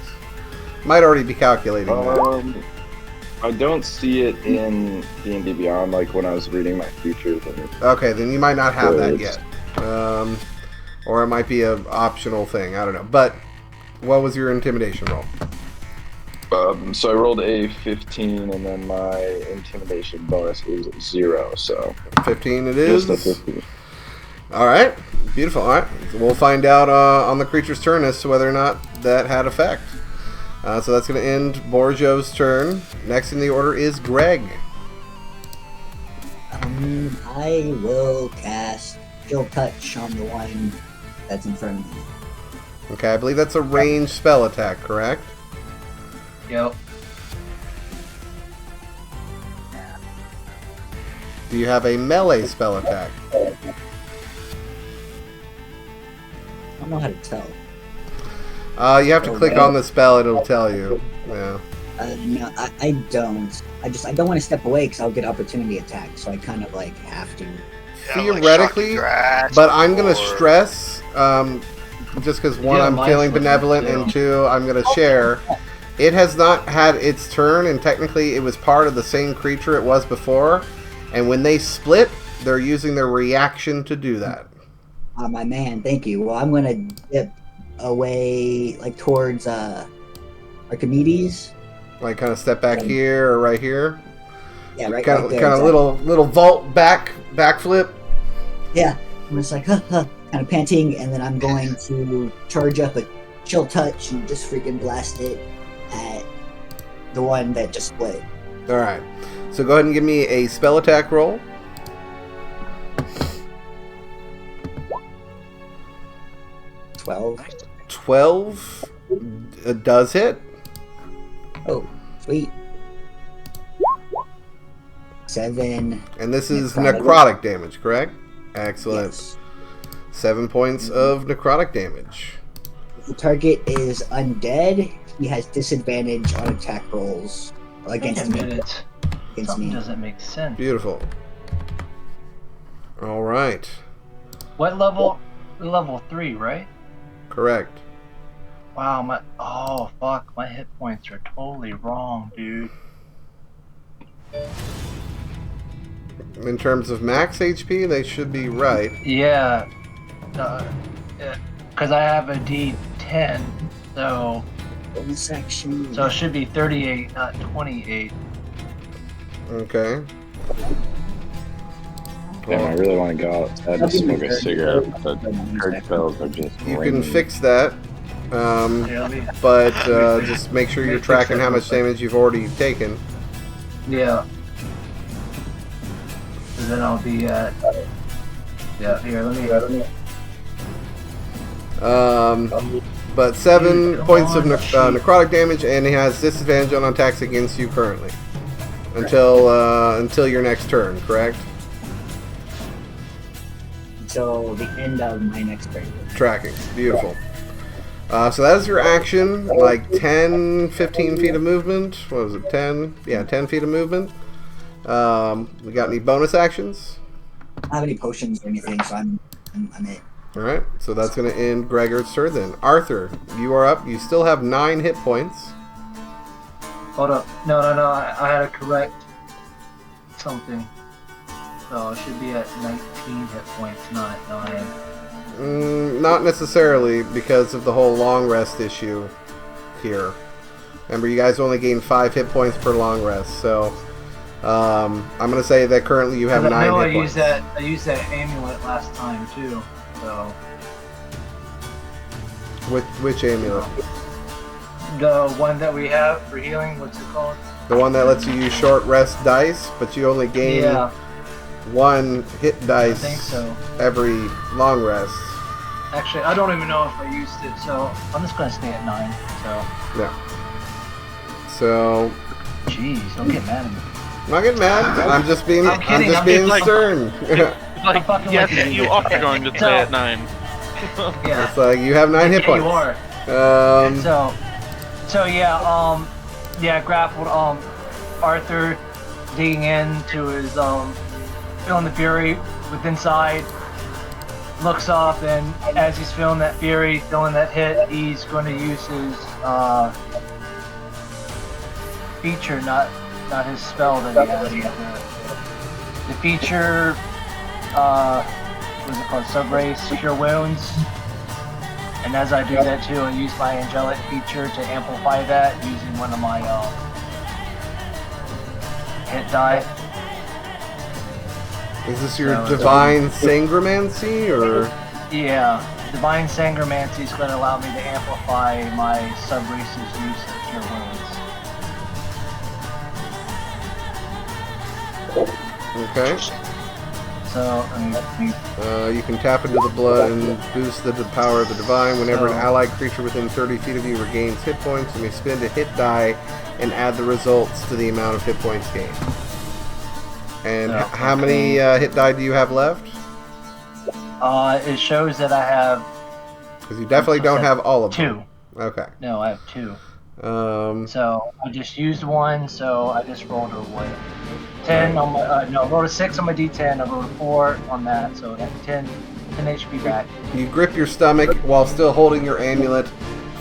Speaker 1: Might already be calculating that.
Speaker 4: I don't see it in D&D Beyond, like when I was reading my features.
Speaker 1: Okay, then you might not have that yet. Or it might be an optional thing. I don't know. But what was your intimidation roll?
Speaker 4: So I rolled a 15, and then my intimidation bonus is 0. So
Speaker 1: 15 it is.
Speaker 4: just a 15.
Speaker 1: All right, beautiful. All right, we'll find out on the creature's turn as to whether or not that had effect. So that's going to end Borjo's turn. Next in the order is Greg.
Speaker 6: I will cast Chill Touch on the one that's in front of me.
Speaker 1: Okay, I believe that's a ranged spell attack, correct?
Speaker 2: Yep.
Speaker 1: Do you have a melee spell attack?
Speaker 6: I don't know how to tell.
Speaker 1: You have to click on the spell and it'll tell you. Yeah.
Speaker 6: No, I don't. I don't want to step away because I'll get opportunity attack. So I kind of like have to.
Speaker 1: Theoretically, but I'm going to stress, just because one,
Speaker 2: Yeah,
Speaker 1: I'm
Speaker 2: mine's
Speaker 1: feeling
Speaker 2: looking
Speaker 1: benevolent,
Speaker 2: too.
Speaker 1: and two, I'm going to share. It has not had its turn, and technically it was part of the same creature it was before. And when they split, they're using their reaction to do that.
Speaker 6: My man, thank you. Well, I'm gonna dip away, like towards Archimedes.
Speaker 1: Like kind of step back here or right here.
Speaker 6: Yeah, right,
Speaker 1: Kind
Speaker 6: right
Speaker 1: of,
Speaker 6: there.
Speaker 1: kind of little vault backflip.
Speaker 6: Yeah, I'm just like, kind of panting, and then I'm going to charge up a Chill Touch and just freaking blast it at the one that just split.
Speaker 1: All right. So go ahead and give me a spell attack roll.
Speaker 6: 12.
Speaker 1: 12 does hit.
Speaker 6: Oh, sweet. 7.
Speaker 1: And this is
Speaker 6: Necrotic.
Speaker 1: necrotic damage, correct? Excellent.
Speaker 6: Yes.
Speaker 1: 7 points of necrotic damage.
Speaker 6: If the target is undead, he has disadvantage on attack rolls against
Speaker 2: Wait a
Speaker 6: me.
Speaker 2: minute.
Speaker 6: Against
Speaker 2: Something
Speaker 6: me.
Speaker 2: doesn't make sense.
Speaker 1: Beautiful. All right.
Speaker 2: What level? Level 3, right?
Speaker 1: Correct.
Speaker 2: Wow, oh fuck, my hit points are totally wrong, dude.
Speaker 1: In terms of max HP, they should be right.
Speaker 2: Yeah, because I have a D10, so
Speaker 6: Bonus action.
Speaker 2: it should be 38, not 28.
Speaker 1: Okay.
Speaker 4: Damn, I really want to go outside to smoke a cigarette, but hurt spells are just
Speaker 1: You
Speaker 4: ringing.
Speaker 1: can fix that,
Speaker 2: Yeah,
Speaker 1: but just make sure you're tracking how much damage you've already taken.
Speaker 2: yeah. And then I'll be at. Yeah, here. Let me.
Speaker 1: But 7
Speaker 2: Come
Speaker 1: points of
Speaker 2: on,
Speaker 1: necrotic damage, and he has disadvantage on attacks against you currently until your next turn. Correct?
Speaker 6: Until the end of my next turn.
Speaker 1: Tracking. Beautiful. So that is your action. Like 10, 15 feet of movement. What was it? 10? Yeah, 10 feet of movement. We got any bonus actions?
Speaker 6: I don't have any potions or anything, so I'm in.
Speaker 1: Alright, so that's going to end Gregor's turn then. Arthur, you are up. You still have 9 hit points.
Speaker 2: Hold up. No. I had to correct something. So I should be at 19 hit points, not 9.
Speaker 1: Not necessarily because of the whole long rest issue here. Remember, you guys only gain 5 hit points per long rest, so I'm going to say that currently you have 9
Speaker 2: I know
Speaker 1: hit points.
Speaker 2: I used that amulet last time too. So
Speaker 1: Which amulet?
Speaker 2: the one that we have for healing, what's it called?
Speaker 1: The one that lets you use short rest dice, but you only gain
Speaker 2: Yeah,
Speaker 1: 1 hit
Speaker 2: I
Speaker 1: dice
Speaker 2: think so.
Speaker 1: every long rest.
Speaker 2: Actually, I don't even know if I used it, so I'm just gonna stay at 9. So,
Speaker 1: Yeah. So,
Speaker 2: jeez, don't get mad at me.
Speaker 1: I'm not getting mad. I'm just being,
Speaker 2: I'm kidding,
Speaker 1: just
Speaker 2: I'm
Speaker 1: being
Speaker 5: just like-
Speaker 1: stern.
Speaker 5: Like,
Speaker 2: fucking
Speaker 5: yes,
Speaker 2: with you.
Speaker 5: you are going to stay at 9.
Speaker 2: Yeah,
Speaker 1: It's like you have 9 hit
Speaker 2: yeah,
Speaker 1: points.
Speaker 2: you are. So yeah, grappled Arthur, digging into his feeling the fury with inside. Looks up, and as he's feeling that fury, feeling that hit, he's going to use his feature, not his spell that he has. The feature, what's it called? Subrace, Cure Wounds. And as I do that too, I use my angelic feature to amplify that using one of my hit die.
Speaker 1: Is this your
Speaker 2: No, it's
Speaker 1: divine sangromancy, or?
Speaker 2: Yeah, Divine Sangromancy is going to allow me to amplify my Subrace's use of Cure Wounds.
Speaker 1: Okay.
Speaker 2: So,
Speaker 1: You can tap into the blood and boost the power of the divine. Whenever an allied creature within 30 feet of you regains hit points, you may spend a hit die and add the results to the amount of hit points gained. And how many hit die do you have left?
Speaker 2: it shows that I have
Speaker 1: Because you definitely don't have all of
Speaker 2: 2.
Speaker 1: them. Okay.
Speaker 2: No, I have 2.
Speaker 1: Um,
Speaker 2: So I just used 1, so I just rolled a what? 10 on my no, I rolled a 6 on my D10. I rolled a 4 on that, so I have 10 HP back.
Speaker 1: You grip your stomach while still holding your amulet.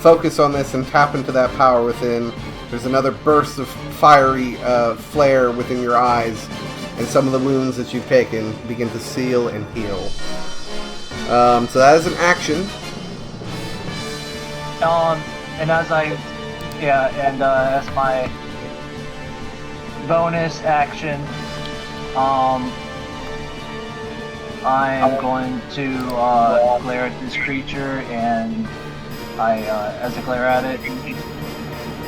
Speaker 1: Focus on this and tap into that power within. There's another burst of fiery flare within your eyes, and some of the wounds that you've taken begin to seal and heal. So that is an action.
Speaker 2: And as my bonus action, I am going to glare at this creature, and as I glare at it,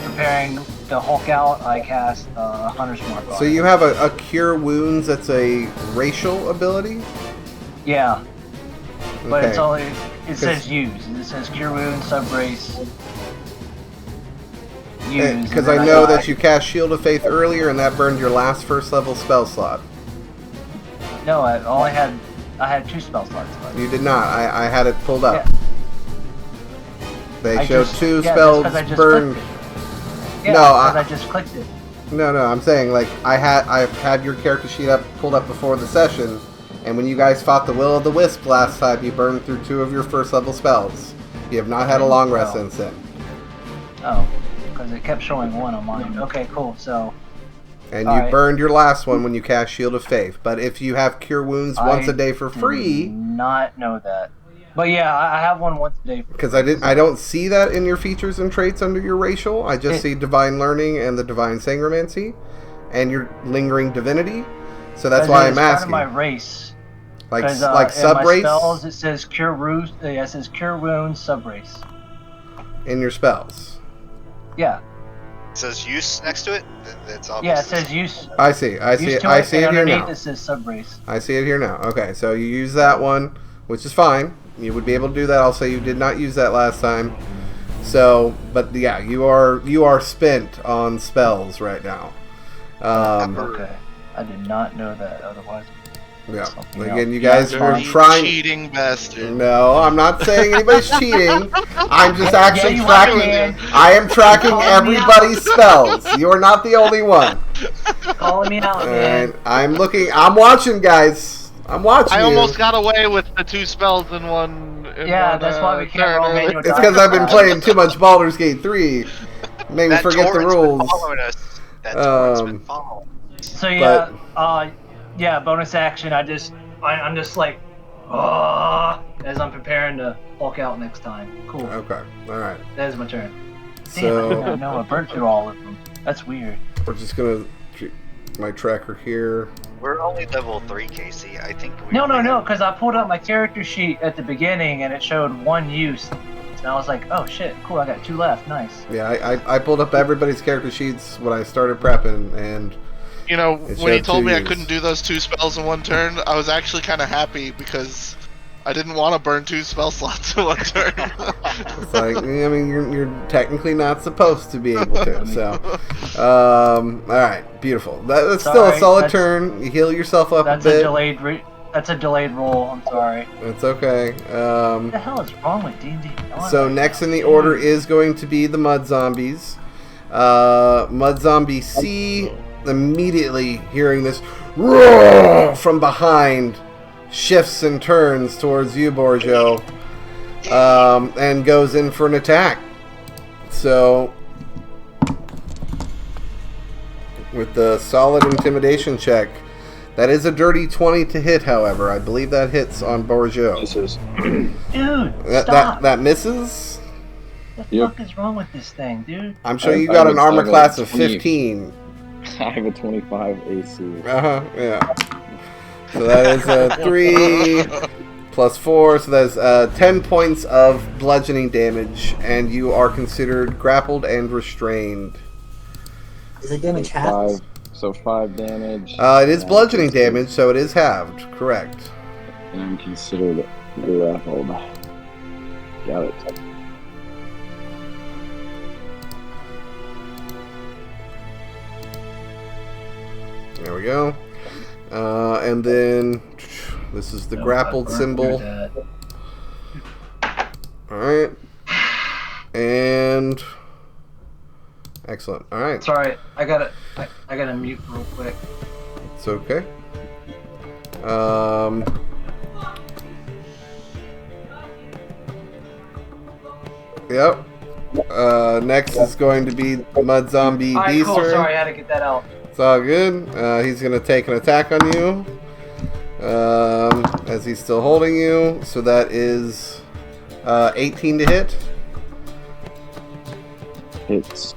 Speaker 2: preparing to Hulk out, I cast Hunter's Mark on
Speaker 1: So
Speaker 2: it.
Speaker 1: you have a Cure Wounds that's a racial ability?
Speaker 2: Yeah, but it's
Speaker 1: Okay.
Speaker 2: only, it says use. It says Cure Wounds, Subrace, use.
Speaker 1: Because
Speaker 2: and
Speaker 1: I
Speaker 2: then
Speaker 1: know that you cast Shield of Faith earlier, and that burned your last first level spell slot.
Speaker 2: No, I had 2 spell slots left.
Speaker 1: You did not. I had it pulled up.
Speaker 2: Yeah.
Speaker 1: They
Speaker 2: I
Speaker 1: showed
Speaker 2: just-
Speaker 1: 2
Speaker 2: yeah, that's
Speaker 1: spells
Speaker 2: 'cause I just
Speaker 1: burned.
Speaker 2: Yeah,
Speaker 1: No,
Speaker 2: because I just clicked it.
Speaker 1: No, I'm saying like I've had your character sheet pulled up before the session, and when you guys fought the Will of the Wisp last time, you burned through 2 of your first level spells. You have not had a long rest since then.
Speaker 2: Oh, because it kept showing 1 on mine. Okay, cool. So
Speaker 1: And you
Speaker 2: Alright.
Speaker 1: burned your last one when you cast Shield of Faith. But if you have Cure Wounds once
Speaker 2: I
Speaker 1: a day for
Speaker 2: did
Speaker 1: free,
Speaker 2: not know that. But yeah, I have one once a day.
Speaker 1: because I don't see that in your features and traits under your racial. I just see Divine Learning and the Divine Sangromancy, and your Lingering Divinity. So that's why I'm
Speaker 2: Part of
Speaker 1: asking.
Speaker 2: my race.
Speaker 1: Like
Speaker 2: Because in
Speaker 1: sub
Speaker 2: my
Speaker 1: race
Speaker 2: spells, it says cure wounds. Yeah, it says cure wounds sub race.
Speaker 1: in your spells.
Speaker 2: Yeah,
Speaker 3: It says use next to it. That's
Speaker 2: yeah,
Speaker 3: obvious.
Speaker 2: it says use.
Speaker 1: I see
Speaker 2: Use
Speaker 1: it.
Speaker 2: to
Speaker 1: I
Speaker 2: it,
Speaker 1: see
Speaker 2: and
Speaker 1: it here
Speaker 2: underneath
Speaker 1: now.
Speaker 2: it says sub race.
Speaker 1: I see it here now. Okay, so you use that one, which is fine. You would be able to do that. I'll say you did not use that last time. So, but yeah, you are spent on spells right now.
Speaker 2: Okay, I did not know that. Otherwise,
Speaker 1: Yeah.
Speaker 2: something
Speaker 1: Again,
Speaker 2: else.
Speaker 1: you guys were
Speaker 5: Dirty,
Speaker 1: trying.
Speaker 5: cheating bastard.
Speaker 1: No, I'm not saying anybody's cheating. I'm just
Speaker 2: Yeah,
Speaker 1: actually
Speaker 2: you are,
Speaker 1: tracking.
Speaker 2: man.
Speaker 1: I am tracking
Speaker 2: You're calling me
Speaker 1: everybody's spells. You're not the only one.
Speaker 2: Calling me out, man.
Speaker 1: And I'm looking. I'm watching, guys. I'm watching.
Speaker 5: I
Speaker 1: you.
Speaker 5: almost got away with the 2 spells in one.
Speaker 2: Yeah, that's why we can't roll manual
Speaker 1: It's because I've been
Speaker 2: dice.
Speaker 1: playing too much Baldur's Gate 3. Made me
Speaker 3: That
Speaker 1: forget the
Speaker 3: torrent's been
Speaker 1: rules.
Speaker 3: following us. That torrent's been following.
Speaker 2: So yeah, yeah, bonus action. I'm just like, as I'm preparing to Hulk out next time. Cool.
Speaker 1: Okay. All right.
Speaker 2: That is my turn. Damn, I
Speaker 1: So
Speaker 2: didn't know I burned through all of them. That's weird.
Speaker 1: we're just gonna treat my tracker here.
Speaker 3: We're only level 3, Casey. I think we
Speaker 2: No,
Speaker 3: only have-
Speaker 2: because I pulled up my character sheet at the beginning and it showed 1 use. And I was like, oh shit, cool, I got 2 left. Nice.
Speaker 1: Yeah, I pulled up everybody's character sheets when I started prepping, and
Speaker 5: You know,
Speaker 1: It
Speaker 5: when he
Speaker 1: showed
Speaker 5: told
Speaker 1: 2
Speaker 5: me I
Speaker 1: use.
Speaker 5: couldn't do those 2 spells in one turn, I was actually kind of happy because I didn't want to burn 2 spell slots in one turn.
Speaker 1: it's like, I mean, you're technically not supposed to be able to. So, all right, beautiful. That's still a
Speaker 2: Sorry,
Speaker 1: solid
Speaker 2: that's-
Speaker 1: turn. You heal yourself up a
Speaker 2: That's a
Speaker 1: bit.
Speaker 2: delayed that's a delayed roll. I'm sorry.
Speaker 1: It's okay.
Speaker 2: What the hell is wrong with D&D?
Speaker 1: So next in the order is going to be the Mud Zombies. Mud Zombie C, immediately hearing this roar from behind, shifts and turns towards you, Borjo, and goes in for an attack. So, with the solid intimidation check, that is a dirty 20 to hit, however. I believe that hits on Borjo.
Speaker 4: Misses.
Speaker 2: Dude,
Speaker 1: That,
Speaker 2: stop.
Speaker 1: that misses?
Speaker 2: What the
Speaker 4: Yep.
Speaker 2: fuck is wrong with this thing, dude?
Speaker 1: I'm sure
Speaker 4: I-
Speaker 1: you
Speaker 4: I
Speaker 1: got
Speaker 4: would-
Speaker 1: an armor
Speaker 4: I would
Speaker 1: class of
Speaker 4: 20.
Speaker 1: 15.
Speaker 4: I have a 25 AC.
Speaker 1: Yeah. So that is 3 plus 4, so that's 10 points of bludgeoning damage, and you are considered grappled and restrained.
Speaker 6: Is the damage half?
Speaker 4: 5 damage.
Speaker 1: It is bludgeoning damage, so it is halved, correct.
Speaker 4: And I'm considered grappled. Got it.
Speaker 1: There we go. And then this is the grappled symbol. Alright. And excellent. Alright.
Speaker 2: Sorry, I gotta mute real quick.
Speaker 1: It's okay. Yep. Next is going to be Mud Zombie
Speaker 2: Alright,
Speaker 1: D's
Speaker 2: cool.
Speaker 1: turn.
Speaker 2: Sorry, I had to get that out.
Speaker 1: It's all good. He's going to take an attack on you. As he's still holding you. So that is 18 to hit.
Speaker 4: Hits.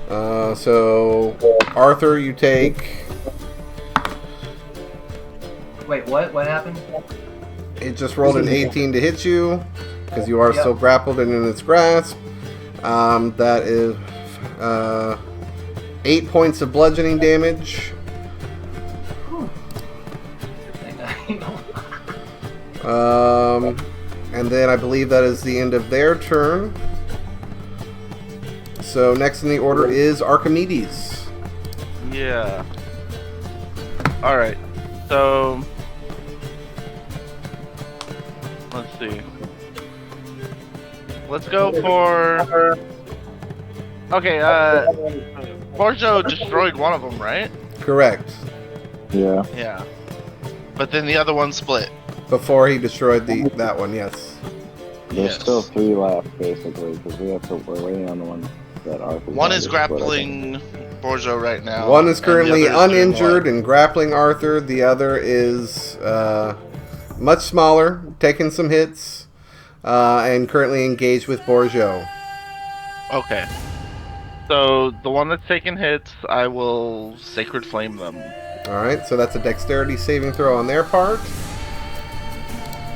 Speaker 1: So Arthur, you take.
Speaker 2: Wait, what? What happened?
Speaker 1: It just rolled an 18 to hit you because you are
Speaker 2: Yep.
Speaker 1: still grappled and in its grasp. That is 8 points of bludgeoning damage. And then I believe that is the end of their turn. So next in the order is Archimedes.
Speaker 5: Yeah. Alright. So. Let's see. Let's go for. Okay, Borjo destroyed one of them, right?
Speaker 1: Correct.
Speaker 4: Yeah.
Speaker 5: Yeah. But then the other one split.
Speaker 1: Before he destroyed that one, yes.
Speaker 4: There's
Speaker 5: Yes.
Speaker 4: still 3 left, basically, because we're waiting on the one that Arthur.
Speaker 5: One is grappling Borjo right now.
Speaker 1: One is
Speaker 5: and the
Speaker 1: currently
Speaker 5: other is doing
Speaker 1: uninjured
Speaker 5: what?
Speaker 1: and grappling Arthur. The other is much smaller, taking some hits, and currently engaged with Borjo.
Speaker 5: Okay. So the one that's taking hits, I will Sacred Flame them.
Speaker 1: Alright, so that's a dexterity saving throw on their part.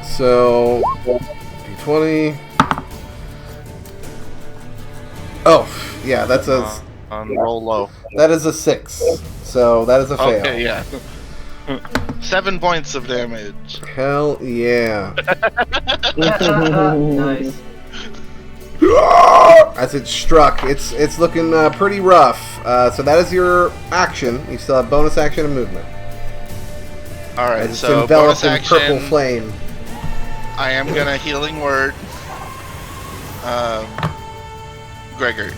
Speaker 1: So, d20. Oh, yeah, that's a...
Speaker 5: roll low.
Speaker 1: That is a 6. So, that is a fail.
Speaker 5: Okay, yeah. 7 points of damage.
Speaker 1: Hell yeah.
Speaker 2: Nice.
Speaker 1: As it struck, it's looking pretty rough. So that is your action. You still have bonus action and movement.
Speaker 5: Alright,
Speaker 1: As it's
Speaker 5: so
Speaker 1: enveloped
Speaker 5: bonus
Speaker 1: in
Speaker 5: action,
Speaker 1: purple flame.
Speaker 5: I am gonna healing word. Gregor.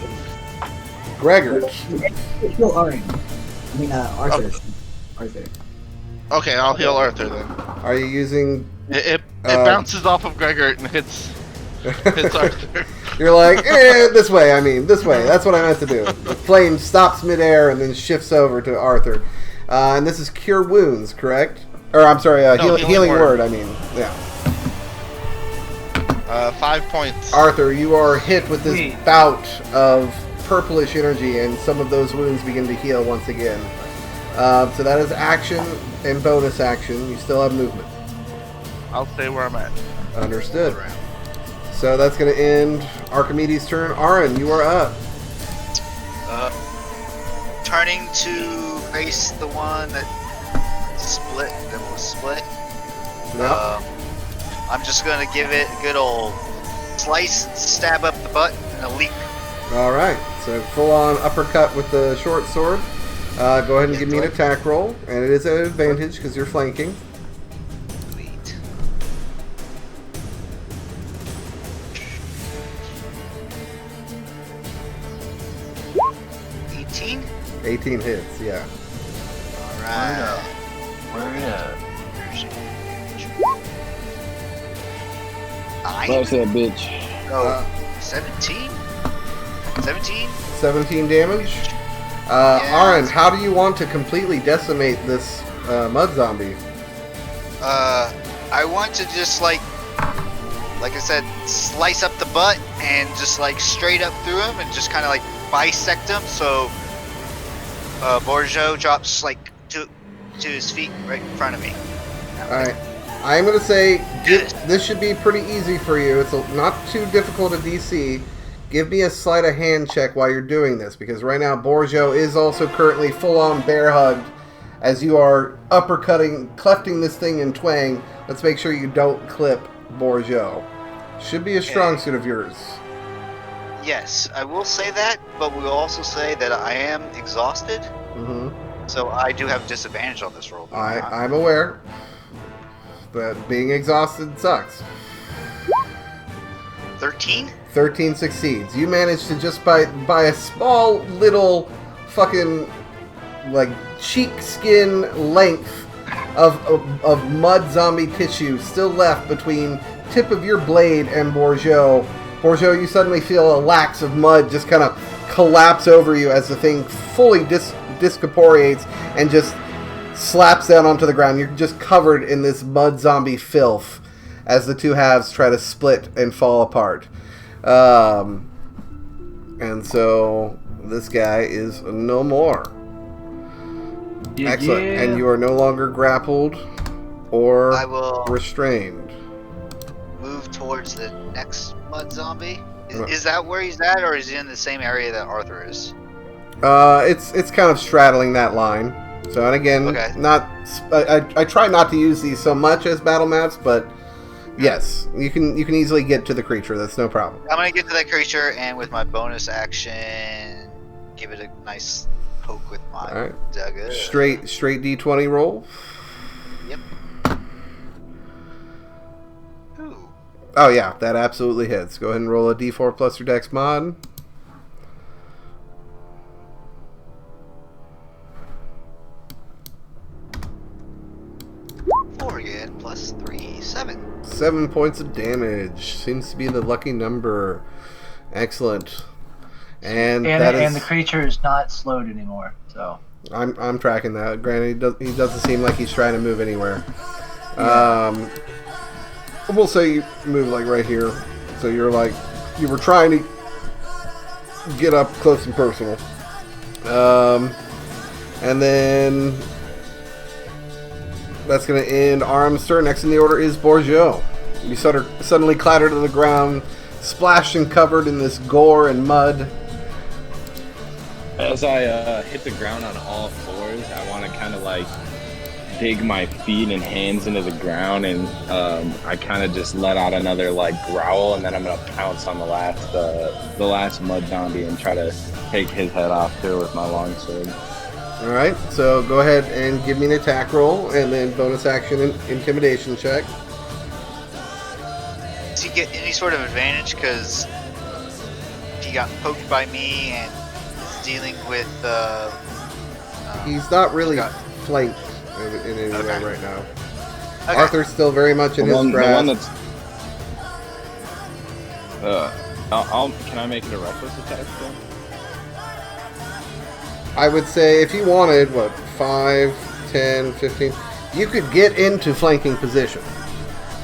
Speaker 1: Gregor.
Speaker 6: Heal Aaron. I mean, Arthur. Arthur.
Speaker 5: Okay, I'll heal Arthur then.
Speaker 1: Are you using...
Speaker 5: It bounces off of Gregor and hits Arthur.
Speaker 1: You're like, this way, this way. That's what I meant to do. The flame stops midair and then shifts over to Arthur. And this is Cure Wounds, correct? Or, I'm sorry,
Speaker 5: No,
Speaker 1: healing word, yeah.
Speaker 5: 5 points.
Speaker 1: Arthur, you are hit with this bout of purplish energy, and some of those wounds begin to heal once again. So that is action and bonus action. You still have movement.
Speaker 5: I'll stay where I'm at.
Speaker 1: Understood. So that's going to end Archimedes' turn. Aaron, you are up.
Speaker 3: Turning to face the one that was split.
Speaker 1: Yeah.
Speaker 3: I'm just gonna give it a good old slice, stab up the butt, and a leap.
Speaker 1: All right. So full-on uppercut with the short sword. Go ahead and give me an attack roll, and it is an advantage because you're flanking.
Speaker 3: Sweet. 18.
Speaker 1: 18 hits. Yeah.
Speaker 3: All right.
Speaker 4: Close that bitch.
Speaker 3: Oh, 17? 17?
Speaker 1: 17 damage.
Speaker 3: Yes.
Speaker 1: Aaron, how do you want to completely decimate this mud zombie?
Speaker 3: I want to just like I said, slice up the butt and just like straight up through him and just kind of like bisect him so Borjo drops like to his feet right in front of me.
Speaker 1: Alright. I'm going to say this should be pretty easy for you. It's not too difficult a DC. Give me a sleight of hand check while you're doing this, because right now Borjo is also currently full-on bear-hugged as you are uppercutting, clefting this thing in twang. Let's make sure you don't clip Borjo. Should be a strong suit of yours.
Speaker 3: Yes, I will say that, but we'll also say that I am exhausted, so I do have disadvantage on this roll.
Speaker 1: I'm aware that being exhausted sucks.
Speaker 3: 13?
Speaker 1: 13 succeeds. You manage to just by a small little fucking like cheek skin length of mud zombie tissue still left between tip of your blade and Borjo. Borjo, you suddenly feel a lax of mud just kind of collapse over you as the thing fully discorporeates and just slaps down onto the ground. You're just covered in this mud zombie filth as the two halves try to split and fall apart. And so this guy is no more.
Speaker 2: Yeah,
Speaker 1: Excellent.
Speaker 2: yeah.
Speaker 1: And you are no longer grappled or
Speaker 3: I will
Speaker 1: restrained.
Speaker 3: move towards the next mud zombie. Is that where he's at, or is he in the same area that Arthur is?
Speaker 1: It's kind of straddling that line. So, and again,
Speaker 3: Okay.
Speaker 1: I try not to use these so much as battle maps, but yes, you can easily get to the creature. That's no problem.
Speaker 3: I'm gonna get to that creature, and with my bonus action, give it a nice poke with my
Speaker 1: All right.
Speaker 3: dagger.
Speaker 1: Straight D20 roll.
Speaker 3: Yep. Ooh.
Speaker 1: Oh yeah, that absolutely hits. Go ahead and roll a D4 plus your Dex mod.
Speaker 3: Four again, plus 3, 7.
Speaker 1: 7 points of damage. Seems to be the lucky number. Excellent. And that is...
Speaker 2: the creature is not slowed anymore. So
Speaker 1: I'm tracking that. Granted, he doesn't seem like he's trying to move anywhere. We'll say you move like right here. So you're like, you were trying to get up close and personal. And then That's going to end Arm's turn. Next in the order is Bourgeot. You suddenly clatter to the ground, splashed and covered in this gore and mud.
Speaker 4: As I hit the ground on all fours, I want to kind of like dig my feet and hands into the ground, and I kind of just let out another like growl, and then I'm gonna pounce on the last mud zombie and try to take his head off too with my longsword.
Speaker 1: All right, so go ahead and give me an attack roll, and then bonus action intimidation check.
Speaker 3: Does he get any sort of advantage because he got poked by me and is dealing with?
Speaker 1: He's not really
Speaker 3: got-
Speaker 1: flanked in any way right now.
Speaker 3: Okay.
Speaker 1: Arthur's still very much in his grasp.
Speaker 4: The one that's. Can I make it a reckless attack then?
Speaker 1: I would say if you wanted, 5, 10, 15, you could get into flanking position.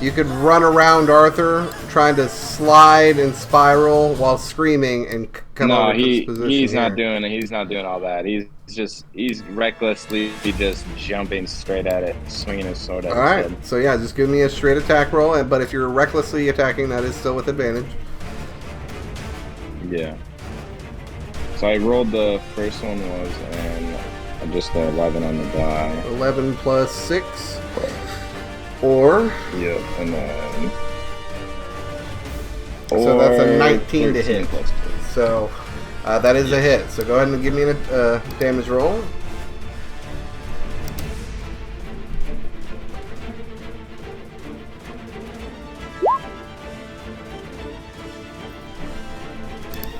Speaker 1: You could run around Arthur, trying to slide and spiral while screaming and come over to this position.
Speaker 4: He's not doing it. He's not doing all that. He's recklessly just jumping straight at it, swinging his sword at it.
Speaker 1: All right, so yeah, just give me a straight attack roll, but if you're recklessly attacking, that is still with advantage.
Speaker 4: Yeah. So I rolled the first one was just 11 on the die.
Speaker 1: 11 plus 6. Or...
Speaker 4: Yep, and then...
Speaker 1: So that's a 19 to hit.
Speaker 4: Plus 2.
Speaker 1: So that is a hit. So go ahead and give me a damage roll.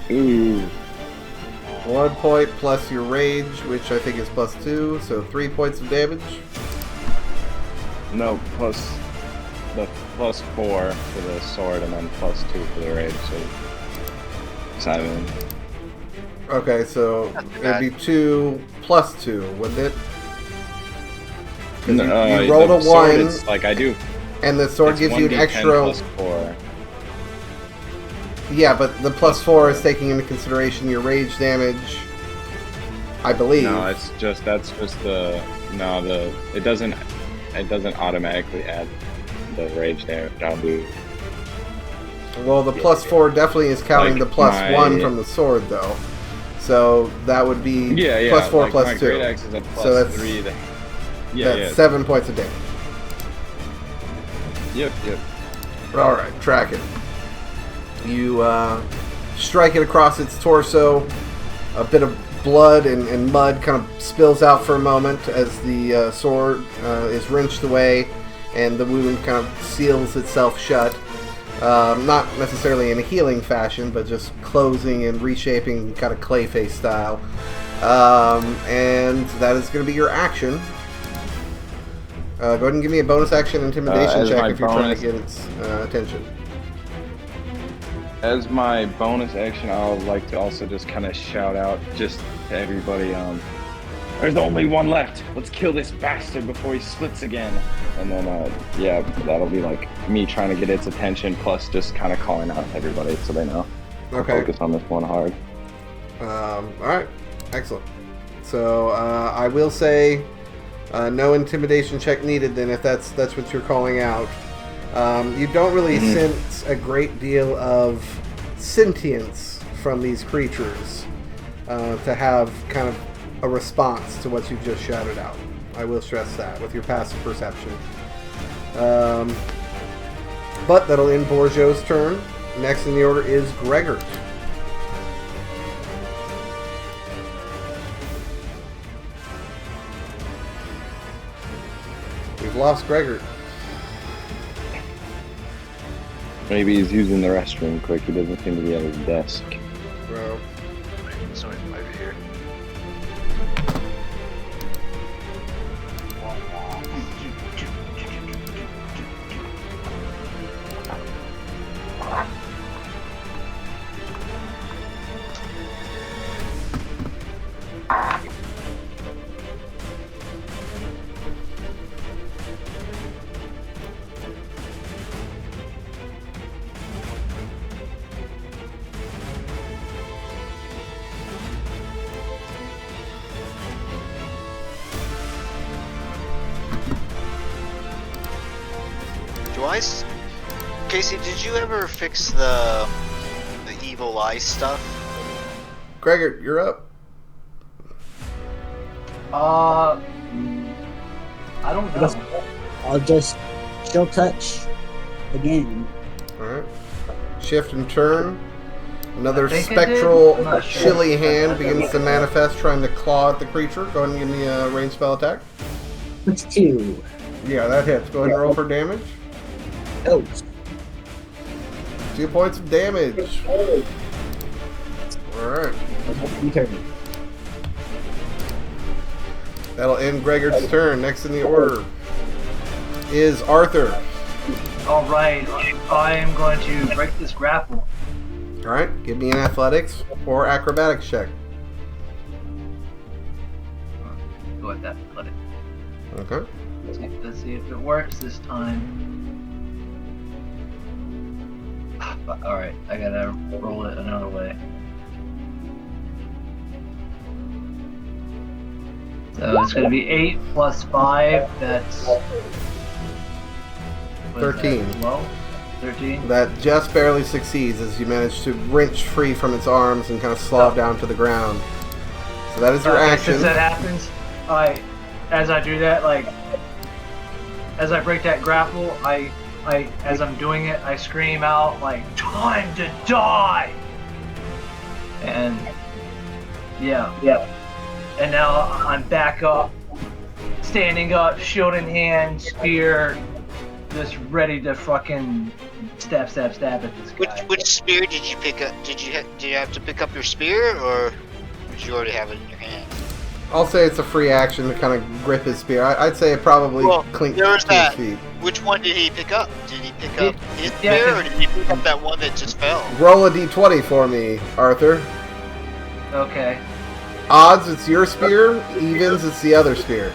Speaker 4: Ooh.
Speaker 1: 1 point plus your rage, which I think is plus 2, so 3 points of damage.
Speaker 4: No, plus 4 for the sword, and then plus 2 for the rage, so 7.
Speaker 1: Okay, so it'd be 2 plus 2, wouldn't it? 'Cause you rolled a 1,
Speaker 4: it's like I do,
Speaker 1: and the sword gives you an
Speaker 4: 1d10
Speaker 1: extra...
Speaker 4: plus 4.
Speaker 1: Yeah, but the plus 4 is taking into consideration your rage damage, I believe.
Speaker 4: No, it doesn't automatically add the rage damage. I'll do.
Speaker 1: Well, the plus 4 definitely is counting the plus 1 from the sword, though. So that would be plus 4
Speaker 4: like
Speaker 1: plus
Speaker 4: my
Speaker 1: 2.
Speaker 4: great axe is a plus
Speaker 1: So that's
Speaker 4: 3.
Speaker 1: That's 7 points of damage.
Speaker 4: Yep.
Speaker 1: Alright, track it. You strike it across its torso. A bit of blood and mud kind of spills out for a moment as the sword is wrenched away and the wound kind of seals itself shut. Not necessarily in a healing fashion, but just closing and reshaping kind of Clayface style. And that is going to be your action. Go ahead and give me a bonus action intimidation check if you're trying to get its attention.
Speaker 4: As my bonus action, I would like to also just kind of shout out just to everybody, there's only one left. Let's kill this bastard before he splits again. And then, that'll be like me trying to get its attention, plus just kind of calling out everybody so they know.
Speaker 1: Okay.
Speaker 4: Focus on this one hard.
Speaker 1: Alright, excellent. So, I will say no intimidation check needed then if that's what you're calling out. You don't really sense a great deal of sentience from these creatures to have kind of a response to what you've just shouted out. I will stress that with your passive perception. But that'll end Bourgeot's turn. Next in the order is Gregor. We've lost Gregor.
Speaker 4: Maybe he's using the restroom quick. He doesn't seem to be at his desk.
Speaker 1: Bro.
Speaker 3: Somebody might be here. Casey, did you ever fix the evil eye stuff?
Speaker 1: Gregor, you're up.
Speaker 2: I don't know.
Speaker 6: I'll just chill touch again.
Speaker 1: Alright. Shift and turn. Another
Speaker 2: I think I did.
Speaker 1: spectral,
Speaker 2: I'm not sure.
Speaker 1: chilly hand begins to manifest, trying to claw at the creature. Go ahead and give me a ranged spell attack.
Speaker 6: What's 2?
Speaker 1: Yeah, that hits. Go ahead and roll for damage.
Speaker 6: Oh.
Speaker 1: 2 points of damage. Alright.
Speaker 6: Return.
Speaker 1: That'll end Gregor's turn. Next in the order is Arthur.
Speaker 2: All right, I am going to break this grapple.
Speaker 1: Alright, give me an athletics or acrobatics check.
Speaker 2: Go with that. Let it.
Speaker 1: Okay.
Speaker 2: Let's see if it works this time. All right, I gotta roll it another way. So it's gonna be 8 plus 5. That's what is
Speaker 1: 13.
Speaker 2: that, 12? 13.
Speaker 1: That just barely succeeds as you manage to wrench free from its arms and kind of slob down to the ground. So that is your action.
Speaker 2: Since that happens, as I do that, like as I break that grapple, as I'm doing it, I scream out like, "Time to die!" And yeah. And now I'm back up, standing up, shield in hand, spear, just ready to fucking stab at this guy.
Speaker 3: Which spear did you pick up? Did you have to pick up your spear, or did you already have it in your hand?
Speaker 1: I'll say it's a free action to kind of grip his spear. I'd say it probably clinks to his feet.
Speaker 3: Which one did he pick up? Did he pick up his spear, or did he pick up that one that just fell?
Speaker 1: Roll a d20 for me, Arthur.
Speaker 2: Okay.
Speaker 1: Odds, it's your spear. Evens, it's the other spear.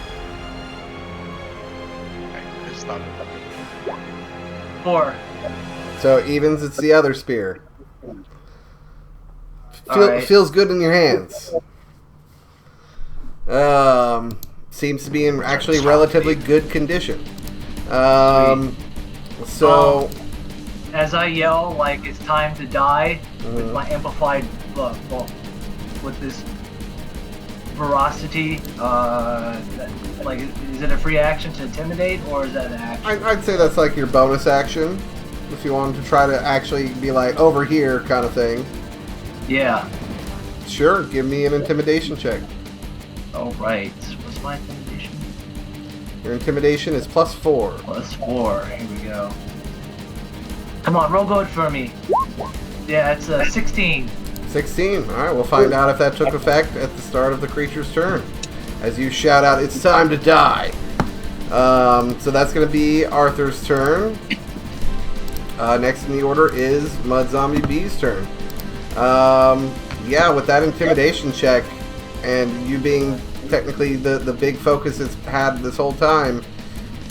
Speaker 5: It's not.
Speaker 2: 4.
Speaker 1: So evens, it's the other spear.
Speaker 2: Alright.
Speaker 1: Feels good in your hands. Seems to be in actually relatively good condition. So
Speaker 2: as I yell like it's time to die with my amplified with this veracity, like is it a free action to intimidate, or is that an action?
Speaker 1: I'd say that's like your bonus action if you wanted to try to actually be like over here kind of thing.
Speaker 2: Yeah.
Speaker 1: Sure, give me an intimidation check.
Speaker 2: All right. What's my intimidation?
Speaker 1: Your intimidation is +4.
Speaker 2: +4. Here we go. Come on, roll good for me. Yeah, it's 16.
Speaker 1: 16. Alright, we'll find out if that took effect at the start of the creature's turn. As you shout out, "It's time to die!" So that's going to be Arthur's turn. Next in the order is Mud Zombie B's turn. Yeah, with that intimidation check, and you being technically the big focus it's had this whole time,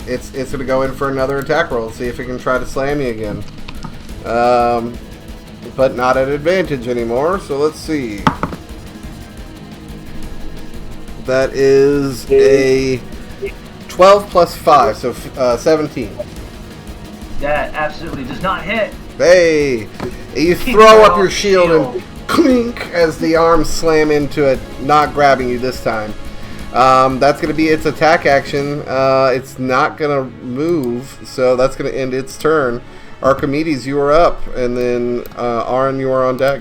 Speaker 1: it's going to go in for another attack roll, see if it can try to slam you again. But not at advantage anymore, so let's see. That is a 12 plus 5, so 17.
Speaker 2: That absolutely does not hit.
Speaker 1: Hey! You throw up your shield and clink as the arms slam into it, not grabbing you this time. That's going to be its attack action. It's not going to move, so that's going to end its turn. Archimedes, you are up, and then Aaron, you are on deck.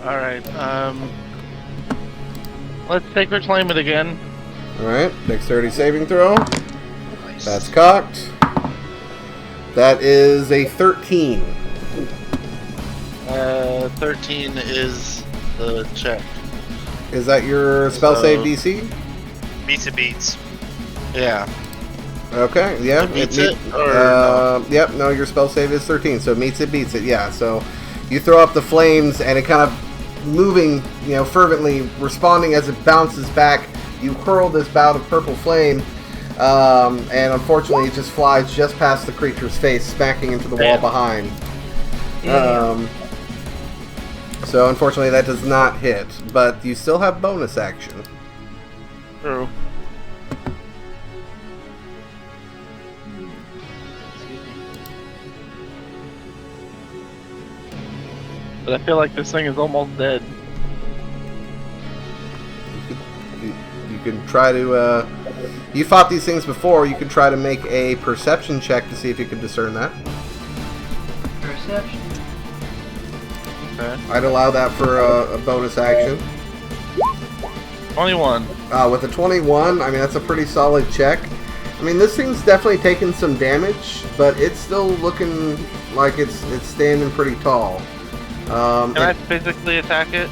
Speaker 5: Alright, let's sacred flame it again.
Speaker 1: Alright, dexterity saving throw.
Speaker 3: Nice.
Speaker 1: That's cocked. That is a 13.
Speaker 5: 13 is the check.
Speaker 1: Is that your spell save DC?
Speaker 3: Beats it beats.
Speaker 5: Yeah.
Speaker 1: Okay, yeah.
Speaker 5: It beats it? Or no?
Speaker 1: Yep, no, your spell save is 13, so meets it, beats it, yeah. So you throw up the flames, and it kind of moving, fervently, responding as it bounces back. You hurl this bout of purple flame, and unfortunately it just flies just past the creature's face, smacking into the wall behind. So unfortunately that does not hit, but you still have bonus action.
Speaker 5: True. But I feel like this thing is almost dead.
Speaker 1: You can try to. You fought these things before. You could try to make a perception check to see if you can discern that.
Speaker 2: Perception.
Speaker 5: Okay.
Speaker 1: I'd allow that for a bonus action.
Speaker 5: 21.
Speaker 1: With a 21, I mean, that's a pretty solid check. I mean, this thing's definitely taken some damage, but it's still looking like it's standing pretty tall.
Speaker 5: Can I physically attack it?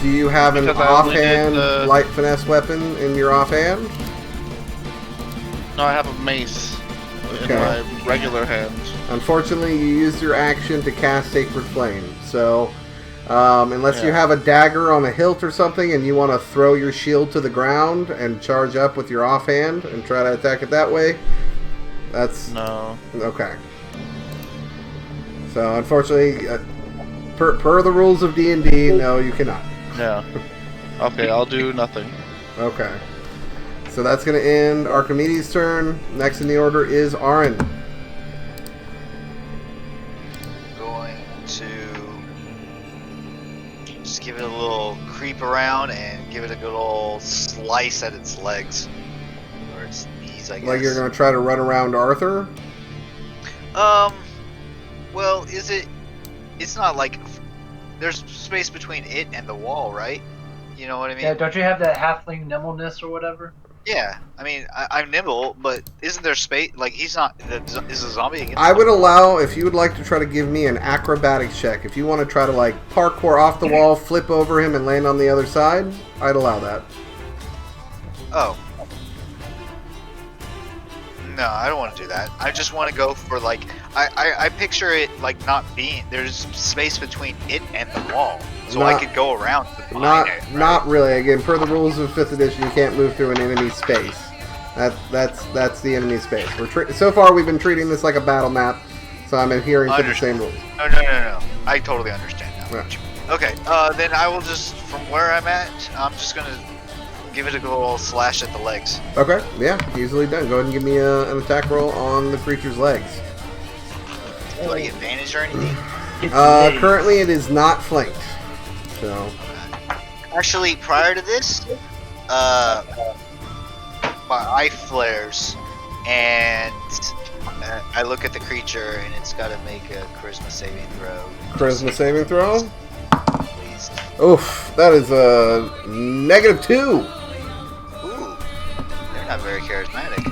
Speaker 1: Do you have an
Speaker 5: Because I only did
Speaker 1: offhand light finesse weapon in your offhand?
Speaker 5: No, I have a mace in
Speaker 1: Okay.
Speaker 5: my regular hand.
Speaker 1: Unfortunately, you used your action to cast Sacred Flame, so unless you
Speaker 5: Yeah.
Speaker 1: have a dagger on a hilt or something and you want to throw your shield to the ground and charge up with your offhand and try to attack it that way, that's...
Speaker 5: No.
Speaker 1: Okay. So, unfortunately, per the rules of D&D, no, you cannot.
Speaker 5: Yeah. Okay, I'll do nothing.
Speaker 1: Okay. So that's going to end Archimedes' turn. Next in the order is Arin.
Speaker 3: Going to just give it a little creep around and give it a good old slice at its legs. Or its knees, I guess.
Speaker 1: Like you're going to try to run around Arthur?
Speaker 3: Well, is it... It's not like... There's space between it and the wall, right? You know what I mean?
Speaker 2: Yeah, don't you have that halfling nimbleness or whatever?
Speaker 3: Yeah, I mean, I'm nimble, but isn't there space? Like, he's not... Is a zombie against
Speaker 1: I would
Speaker 3: him?
Speaker 1: allow, if you would like to try to give me an acrobatics check, if you want to try to, like, parkour off the wall, flip over him, and land on the other side, I'd allow that.
Speaker 3: Oh. No, I don't want to do that. I just want to go for, like... I picture it, like, not being... There's space between it and the wall. So I
Speaker 1: Not-
Speaker 3: could go around to find
Speaker 1: Not,
Speaker 3: it, right?
Speaker 1: not really. Again, per the rules of 5th edition, you can't move through an enemy space. That's the enemy space. So far, we've been treating this like a battle map, so I'm adhering to the same rules.
Speaker 3: No. I totally understand now.
Speaker 1: Yeah.
Speaker 3: Okay, then I will just... From where I'm at, I'm just gonna... Give it a good old slash at the legs.
Speaker 1: Okay, yeah, easily done. Go ahead and give me an attack roll on the creature's legs.
Speaker 3: Do I get advantage or anything?
Speaker 1: Currently, it is not flanked. So,
Speaker 3: Actually, prior to this, my eye flares, and I look at the creature, and it's got to make a charisma saving throw.
Speaker 1: charisma saving throw.
Speaker 3: Please.
Speaker 1: Oof, that is a -2.
Speaker 3: Ooh, they're not very charismatic.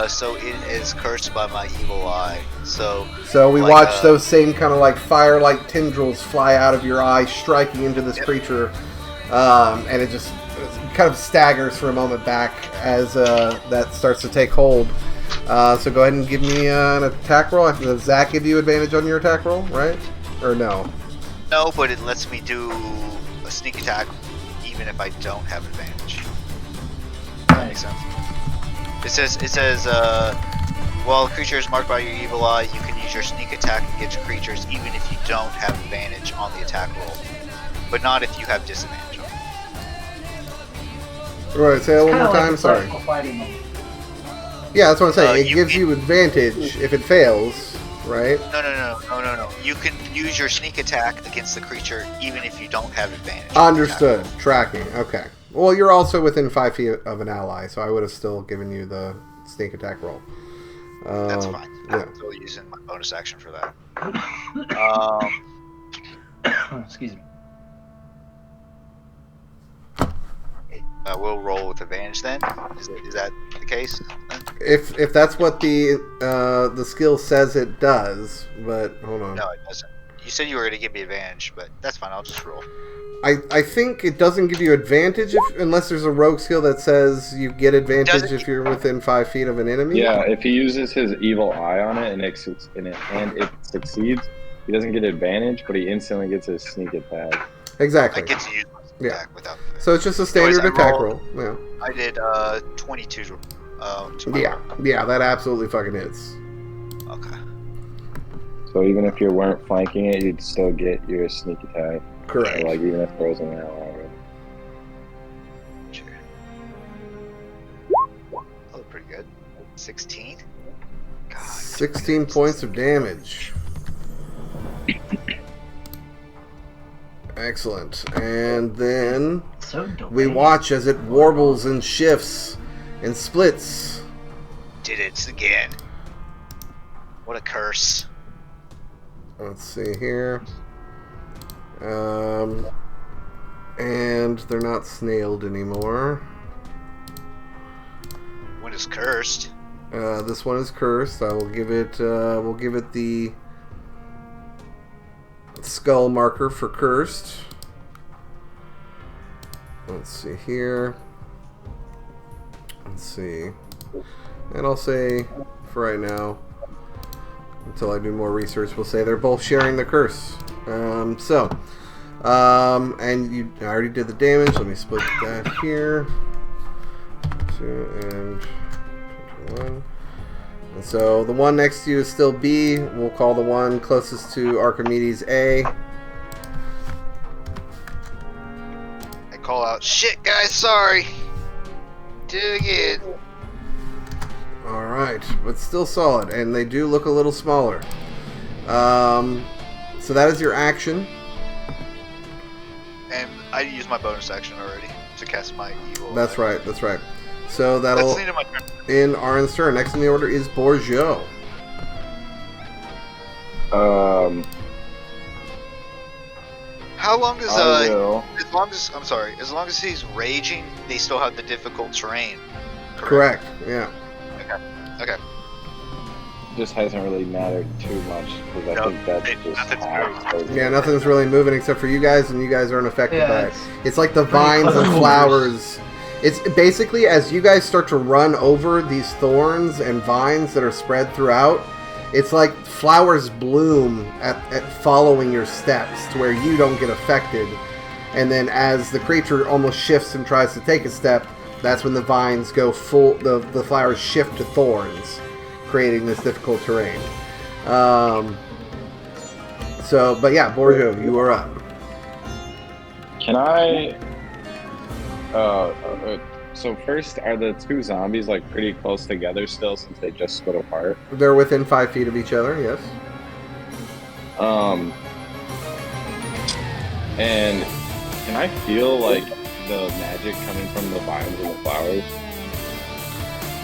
Speaker 3: So it is cursed by my evil eye. So
Speaker 1: We
Speaker 3: like,
Speaker 1: watch those same kind of like firelight tendrils fly out of your eye, striking into this creature, and it just kind of staggers for a moment back as that starts to take hold. So go ahead and give me an attack roll. Does Zach give you advantage on your attack roll, right? Or no?
Speaker 3: no, but it lets me do a sneak attack even if I don't have advantage. That makes sense. It says, while a creature is marked by your evil eye, you can use your sneak attack against creatures even if you don't have advantage on the attack roll, but not if you have disadvantage on it.
Speaker 1: Right, say that one
Speaker 2: Kinda
Speaker 1: more
Speaker 2: like
Speaker 1: time,
Speaker 2: the
Speaker 1: sorry.
Speaker 2: classical fighting mode.
Speaker 1: Yeah, that's what I'm saying. It
Speaker 3: you
Speaker 1: gives
Speaker 3: can-
Speaker 1: you advantage if it fails, right?
Speaker 3: No. You can use your sneak attack against the creature even if you don't have advantage. on the
Speaker 1: Understood. Tracking. Okay. Well, you're also within 5 feet of an ally, so I would have still given you the sneak attack roll.
Speaker 3: attack. That's fine.
Speaker 1: Yeah.
Speaker 3: I'm still using my bonus action for that.
Speaker 2: Excuse me.
Speaker 3: We'll roll with advantage then. Is that the case?
Speaker 1: If that's what the skill says it does, but hold on.
Speaker 3: No, it doesn't. You said you were going to give me advantage, but that's fine. I'll just roll.
Speaker 1: I think it doesn't give you advantage unless there's a rogue skill that says you get advantage
Speaker 3: Doesn't-
Speaker 1: if you're within 5 feet of an enemy.
Speaker 4: Yeah, if he uses his evil eye on it and it succeeds, he doesn't get advantage, but he instantly gets his sneak attack.
Speaker 1: Exactly.
Speaker 3: I get to use my sneak attack without.
Speaker 1: So it's just a standard
Speaker 3: Anyways, I
Speaker 1: attack
Speaker 3: rolled-
Speaker 1: roll. Yeah.
Speaker 3: I did 22. To my
Speaker 1: Yeah. Yeah, that absolutely fucking hits.
Speaker 3: roll. Okay.
Speaker 4: So even if you weren't flanking it, you'd still get your sneak attack.
Speaker 1: Correct.
Speaker 4: Like even if there was an ally already.
Speaker 3: Sure. Oh, pretty good. 16. God,
Speaker 1: 16 points of damage. Excellent. And then
Speaker 2: So
Speaker 1: we
Speaker 2: delayed.
Speaker 1: watch as it warbles and shifts and splits.
Speaker 3: Did it again. What a curse.
Speaker 1: Let's see here. And they're not snailed anymore.
Speaker 3: When is cursed?
Speaker 1: This one is cursed. I will give it. We'll give it the skull marker for cursed. Let's see here. Let's see. And I'll say, for right now, until I do more research, we'll say they're both sharing the curse. And I already did the damage. Let me split that here. 2 and 21. And so the one next to you is still B. We'll call the one closest to Archimedes A.
Speaker 3: I call out, shit guys, sorry. Did it again.
Speaker 1: Alright, but still solid, and they do look a little smaller. So that is your action.
Speaker 3: And I used my bonus action already to cast my evil.
Speaker 1: That's right, that's right. So that'll
Speaker 3: That's the end of my turn.
Speaker 1: end Arin's turn. Next in the order is Bourgeot.
Speaker 3: How long is
Speaker 4: I will.
Speaker 3: as long as he's raging, they still have the difficult terrain.
Speaker 1: Correct, yeah.
Speaker 3: Okay.
Speaker 4: Just hasn't really mattered too much because I
Speaker 3: No,
Speaker 4: think that's
Speaker 3: it-
Speaker 4: just
Speaker 3: nothing's
Speaker 4: half.
Speaker 1: Yeah, nothing's really moving except for you guys, and you guys aren't affected
Speaker 2: Yeah,
Speaker 1: by it.
Speaker 2: it's
Speaker 1: It's like the
Speaker 2: pretty
Speaker 1: vines and
Speaker 2: close.
Speaker 1: flowers. It's basically as you guys start to run over these thorns and vines that are spread throughout, it's like flowers bloom at following your steps to where you don't get affected. And then as the creature almost shifts and tries to take a step, that's when the vines go full, the flowers shift to thorns, creating this difficult terrain. But yeah, Bourgeot, you are up.
Speaker 4: Can I? So first, are the two zombies like pretty close together still since they just split apart?
Speaker 1: They're within 5 feet of each other, yes.
Speaker 4: And can I feel like the magic coming from the vines and the flowers?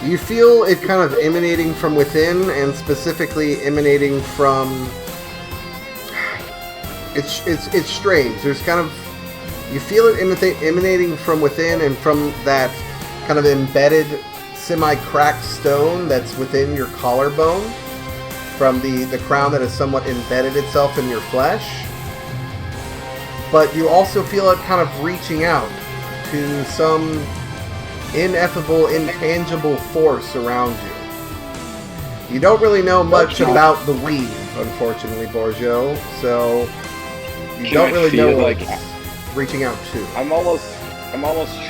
Speaker 1: You feel it kind of emanating from within, and specifically emanating from. It's strange. There's kind of you feel it emanating from within and from that kind of embedded, semi-cracked stone that's within your collarbone, from the crown that has somewhat embedded itself in your flesh. But you also feel it kind of reaching out to some ineffable, intangible force around you. You don't really know much about the weave, unfortunately, Bourgeot, so you don't really know what it's reaching out to.
Speaker 4: I'm almost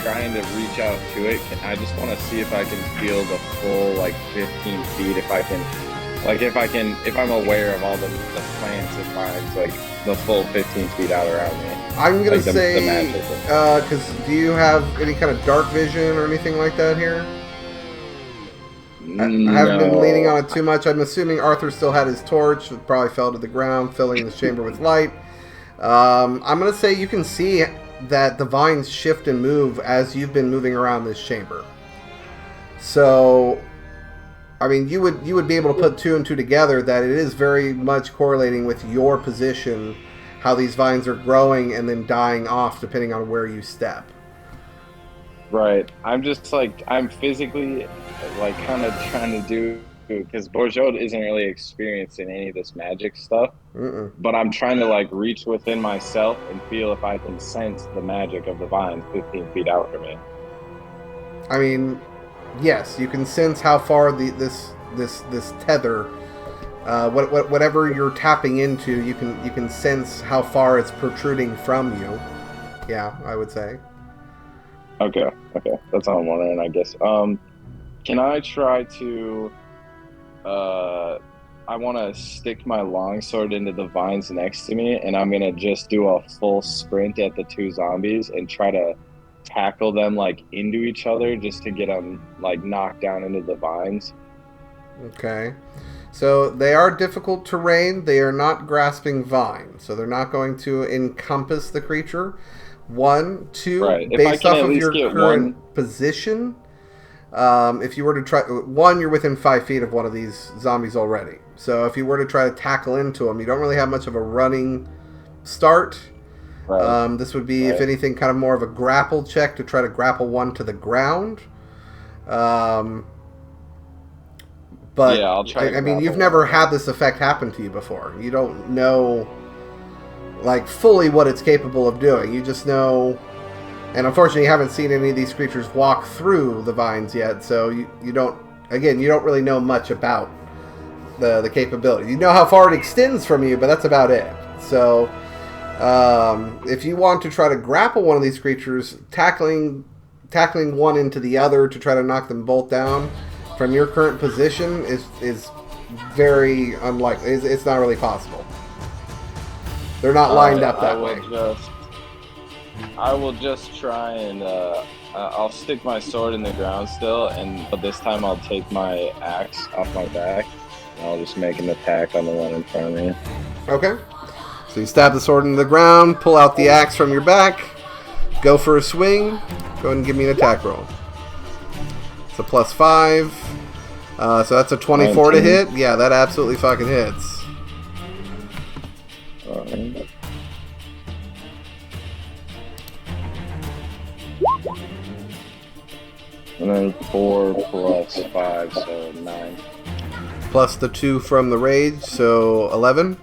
Speaker 4: trying to reach out to it. I just want to see if I can feel the full like 15 feet. If I'm aware of all the plants and vines, like the full 15 feet out around me.
Speaker 1: I'm gonna
Speaker 4: Like the
Speaker 1: say,
Speaker 4: magic.
Speaker 1: because do you have any kind of dark vision or anything like that here? I haven't been leaning on it too much. I'm assuming Arthur still had his torch. It probably fell to the ground, filling this chamber with light. I'm going to say you can see that the vines shift and move as you've been moving around this chamber. So, I mean, you would be able to put 2 and 2 together that it is very much correlating with your position, how these vines are growing and then dying off depending on where you step.
Speaker 4: Right. I'm just like, I'm physically like kind of trying to do, because Bourgeot isn't really experienced in any of this magic stuff.
Speaker 1: Mm-mm.
Speaker 4: But I'm trying to like reach within myself and feel if I can sense the magic of the vines 15 feet out from me.
Speaker 1: I mean, yes, you can sense how far this tether, whatever you're tapping into, you can sense how far it's protruding from you. Yeah, I would say.
Speaker 4: Okay, that's all I'm wondering, I guess. Can I try to? I want to stick my longsword into the vines next to me, and I'm gonna just do a full sprint at the 2 zombies and try to tackle them like into each other, just to get them like knocked down into the vines.
Speaker 1: Okay. So they are difficult terrain. They are not grasping vine, so they're not going to encompass the creature. 1, 2,
Speaker 4: Right. If I
Speaker 1: based
Speaker 4: can
Speaker 1: off
Speaker 4: at
Speaker 1: of
Speaker 4: least
Speaker 1: your
Speaker 4: get
Speaker 1: current
Speaker 4: one.
Speaker 1: position, if you were to try, 1, you're within 5 feet of one of these zombies already. So if you were to try to tackle into them, you don't really have much of a running start.
Speaker 4: Right.
Speaker 1: This would be, if
Speaker 4: Right.
Speaker 1: anything, kind of more of a grapple check to try to grapple one to the ground. But
Speaker 4: Yeah, I'll try to
Speaker 1: I mean,
Speaker 4: grapple
Speaker 1: you've never
Speaker 4: one.
Speaker 1: had this effect happen to you before. You don't know, like, fully what it's capable of doing. You just know, and unfortunately, you haven't seen any of these creatures walk through the vines yet. So you don't, again, you don't really know much about the capability. You know how far it extends from you, but that's about it. So if you want to try to grapple one of these creatures, tackling one into the other to try to knock them both down from your current position is very unlikely. It's not really possible. They're not lined up that way.
Speaker 4: I will just try and I'll stick my sword in the ground still, but this time I'll take my axe off my back and I'll just make an attack on the one in front of me.
Speaker 1: Okay. So you stab the sword into the ground, pull out the axe from your back, go for a swing. Go ahead and give me an attack roll. It's a +5. So that's a 24 to
Speaker 4: 19.
Speaker 1: hit. Yeah, that absolutely fucking hits.
Speaker 4: Alright. And then 4 plus 5, so 9.
Speaker 1: Plus the 2 from the rage, so 11.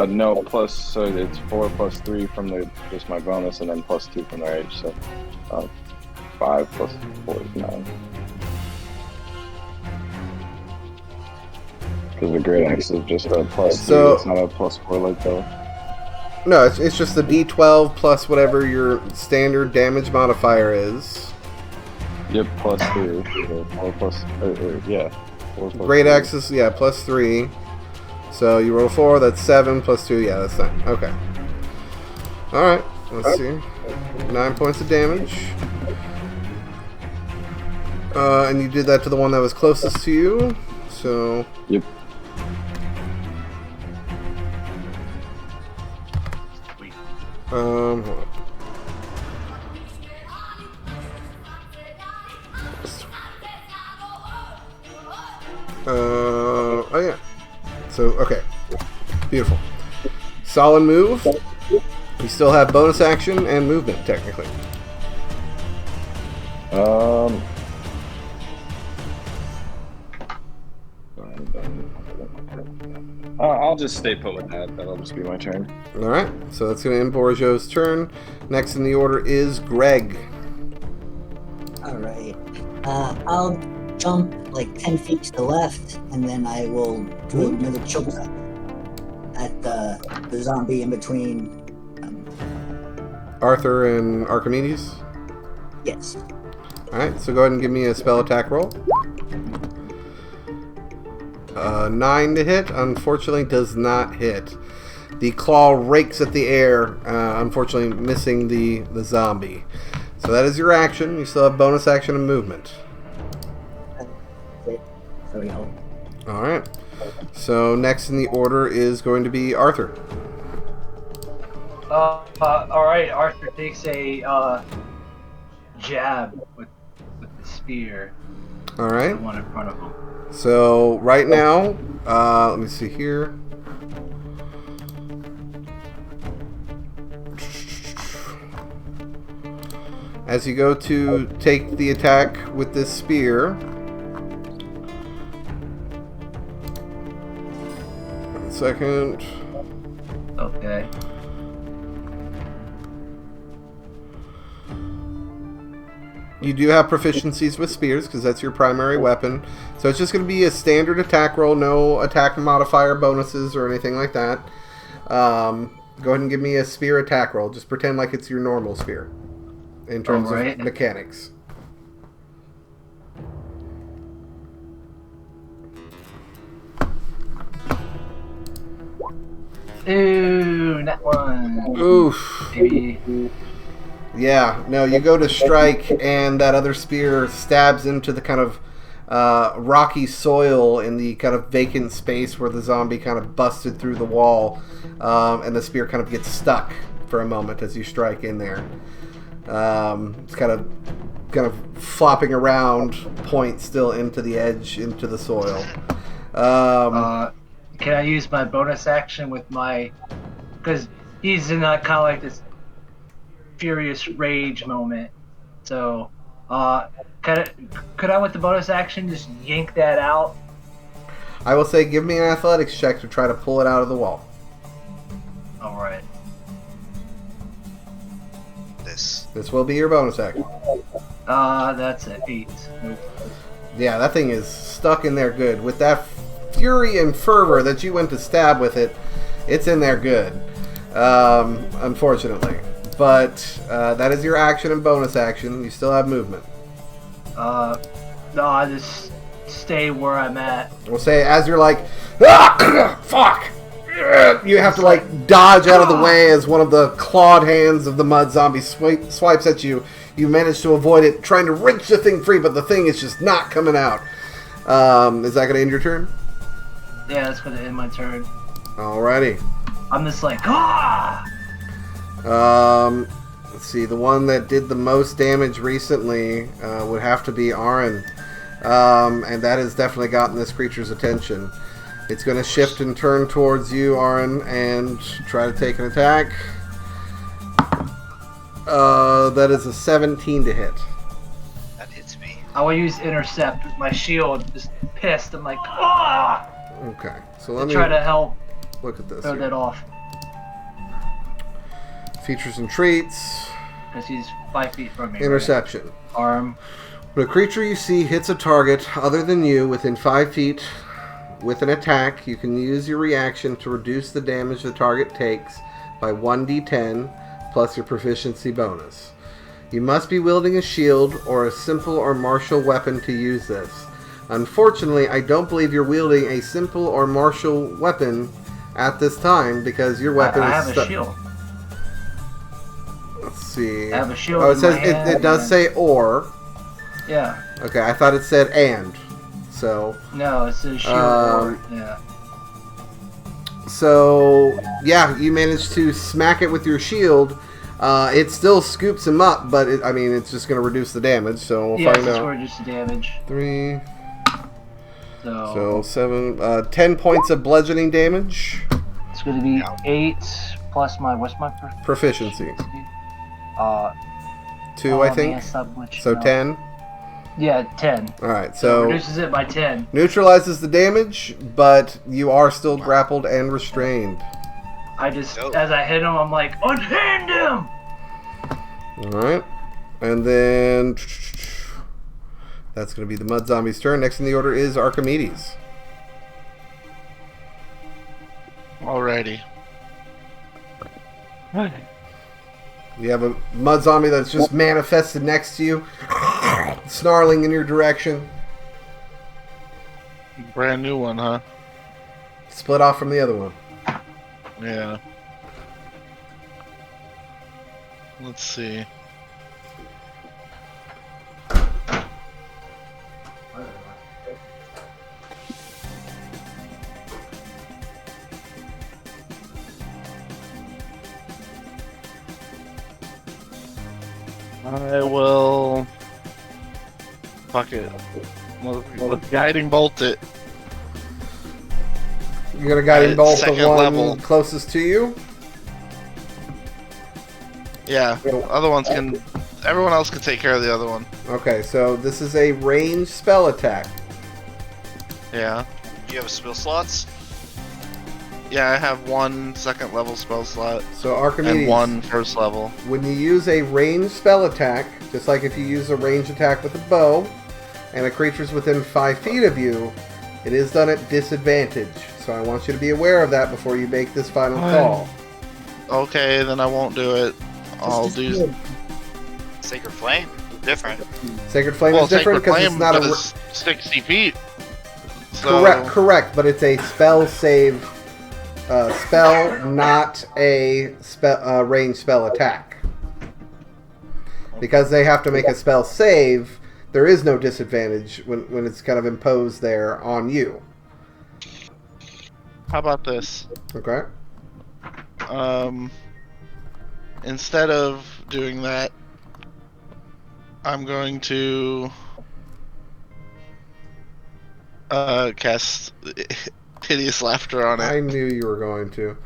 Speaker 4: No, so it's 4 plus 3 from just my bonus, and then plus 2 from the rage, so 5 plus 4 is 9. Because the great axe is just a plus 3, it's not a plus 4 like that.
Speaker 1: No, it's just the D12 plus whatever your standard damage modifier is.
Speaker 4: Yep, plus 3. So 4 plus, yeah. 4 plus
Speaker 1: Great
Speaker 4: 3.
Speaker 1: axe is, yeah, plus 3. So you roll 4, that's 7, plus 2, yeah, that's 9. Okay. Alright, let's see. 9 points of damage. And you did that to the one that was closest to you. So.
Speaker 4: Yep.
Speaker 1: Hold on. Oh yeah. So, okay. Beautiful. Solid move. You still have bonus action and movement, technically.
Speaker 4: I'll just stay put with that. That'll just be my turn.
Speaker 1: Alright, so that's going to end Borjo's turn. Next in the order is Greg.
Speaker 6: Alright. I'll jump like 10 feet to the left, and then I will do another choke cut at the zombie in between.
Speaker 1: Arthur and Archimedes.
Speaker 6: Yes.
Speaker 1: Alright, so go ahead and give me a spell attack roll. 9 to hit, unfortunately does not hit. The claw rakes at the air, unfortunately missing the zombie. So that is your action. You still have bonus action and movement.
Speaker 6: There we go.
Speaker 1: Alright. So next in the order is going to be Arthur.
Speaker 2: Alright, Arthur takes a jab with the spear.
Speaker 1: Alright.
Speaker 2: The one in front of him.
Speaker 1: So right now, let me see here. As you go to take the attack with this spear, 1 second.
Speaker 2: Okay.
Speaker 1: You do have proficiencies with spears because that's your primary weapon. So it's just going to be a standard attack roll, no attack modifier bonuses or anything like that. Go ahead and give me a spear attack roll. Just pretend like it's your normal spear in terms of mechanics.
Speaker 2: Ooh, that one.
Speaker 1: Oof.
Speaker 2: Maybe.
Speaker 1: Yeah, no, you go to strike, and that other spear stabs into the kind of rocky soil in the kind of vacant space where the zombie kind of busted through the wall, and the spear kind of gets stuck for a moment as you strike in there. It's kind of flopping around, point still into the edge, into the soil.
Speaker 2: Can I use my bonus action with my... Because he's in that kind of like this furious rage moment. So, could I with the bonus action just yank that out?
Speaker 1: I will say give me an athletics check to try to pull it out of the wall.
Speaker 2: Alright.
Speaker 3: This
Speaker 1: will be your bonus action.
Speaker 2: That's an 8. Nope.
Speaker 1: Yeah, that thing is stuck in there good. With that fury and fervor that you went to stab with it, it's in there good. Unfortunately. But that is your action and bonus action. You still have movement.
Speaker 2: No, I just stay where I'm at.
Speaker 1: We'll say as you're like, ah, fuck! You have to like dodge out of the way as one of the clawed hands of the mud zombie swipes at you. You manage to avoid it, trying to wrench the thing free, but the thing is just not coming out. Is that going to end your turn?
Speaker 2: Yeah, that's going to end my turn.
Speaker 1: Alrighty.
Speaker 2: I'm just like, ah!
Speaker 1: Let's see. The one that did the most damage recently would have to be Aaron. And that has definitely gotten this creature's attention. It's going to shift and turn towards you, Aaron, and try to take an attack. That is a 17 to hit.
Speaker 3: that hits me.
Speaker 2: I will use intercept with my shield. Just pissed. I'm like, ah!
Speaker 1: Okay, so let me
Speaker 2: Try to help
Speaker 1: look at this.
Speaker 2: throw
Speaker 1: Here.
Speaker 2: that off.
Speaker 1: Features and traits.
Speaker 2: Because he's 5 feet from me.
Speaker 1: Interception.
Speaker 2: Right? Arm.
Speaker 1: When a creature you see hits a target other than you within 5 feet with an attack, you can use your reaction to reduce the damage the target takes by 1d10 plus your proficiency bonus. You must be wielding a shield or a simple or martial weapon to use this. Unfortunately, I don't believe you're wielding a simple or martial weapon at this time because your weapon
Speaker 2: I
Speaker 1: is
Speaker 2: have a shield.
Speaker 1: Let's see.
Speaker 2: I have a shield
Speaker 1: Oh, it
Speaker 2: in
Speaker 1: says
Speaker 2: my hand,
Speaker 1: it does say or.
Speaker 2: Yeah.
Speaker 1: Okay, I thought it said and. So.
Speaker 2: No, it says shield or... Yeah.
Speaker 1: So, yeah, you managed to smack it with your shield. It still scoops him up, but it's just going to reduce the damage. So we'll find
Speaker 2: it's
Speaker 1: out.
Speaker 2: going to reduce the damage.
Speaker 1: 3.
Speaker 2: So
Speaker 1: 7. 10 points of bludgeoning damage.
Speaker 2: it's going to be 8 plus my what's my
Speaker 1: Proficiency. 2,
Speaker 2: oh,
Speaker 1: I think.
Speaker 2: man, stop glitching
Speaker 1: So
Speaker 2: out.
Speaker 1: 10.
Speaker 2: Yeah, 10.
Speaker 1: All right.
Speaker 2: So
Speaker 1: So
Speaker 2: reduces it by 10.
Speaker 1: neutralizes the damage, but you are still grappled and restrained.
Speaker 2: I just,
Speaker 3: Nope.
Speaker 2: as I hit him, I'm like, unhand him!
Speaker 1: All right, and then that's going to be the mud zombie's turn. Next in the order is Archimedes.
Speaker 5: Alrighty.
Speaker 1: You have a mud zombie that's just manifested next to you, snarling in your direction.
Speaker 5: Brand new one, huh?
Speaker 1: Split off from the other one.
Speaker 5: Yeah. Let's see. I will. Fuck it. Let's guiding bolt it.
Speaker 1: You're going to guiding bolt the
Speaker 5: second
Speaker 1: one
Speaker 5: level.
Speaker 1: closest to you.
Speaker 5: Yeah. Other ones can. Everyone else can take care of the other one.
Speaker 1: Okay, so this is a ranged spell attack.
Speaker 5: Yeah.
Speaker 3: You have spell slots?
Speaker 5: Yeah, I have 1 second level spell slot
Speaker 1: So Archimedes,
Speaker 5: and 1 first level.
Speaker 1: when you use a ranged spell attack, just like if you use a ranged attack with a bow, and a creature's within 5 feet of you, it is done at disadvantage. So I want you to be aware of that before you make this final call.
Speaker 5: Okay, then I won't do it. I'll
Speaker 6: Just
Speaker 5: do.
Speaker 3: Sacred Flame? Different.
Speaker 1: Sacred Flame
Speaker 5: Well,
Speaker 1: is different
Speaker 5: Sacred
Speaker 1: because it's
Speaker 5: Flame
Speaker 1: not a...
Speaker 5: is 60 feet. So,
Speaker 1: Correct, but it's a spell save spell, not a ranged spell attack. Because they have to make a spell save, there is no disadvantage when it's kind of imposed there on you.
Speaker 5: How about this?
Speaker 1: Okay.
Speaker 5: Instead of doing that, I'm going to cast hideous laughter on
Speaker 1: I
Speaker 5: it.
Speaker 1: knew you were going to.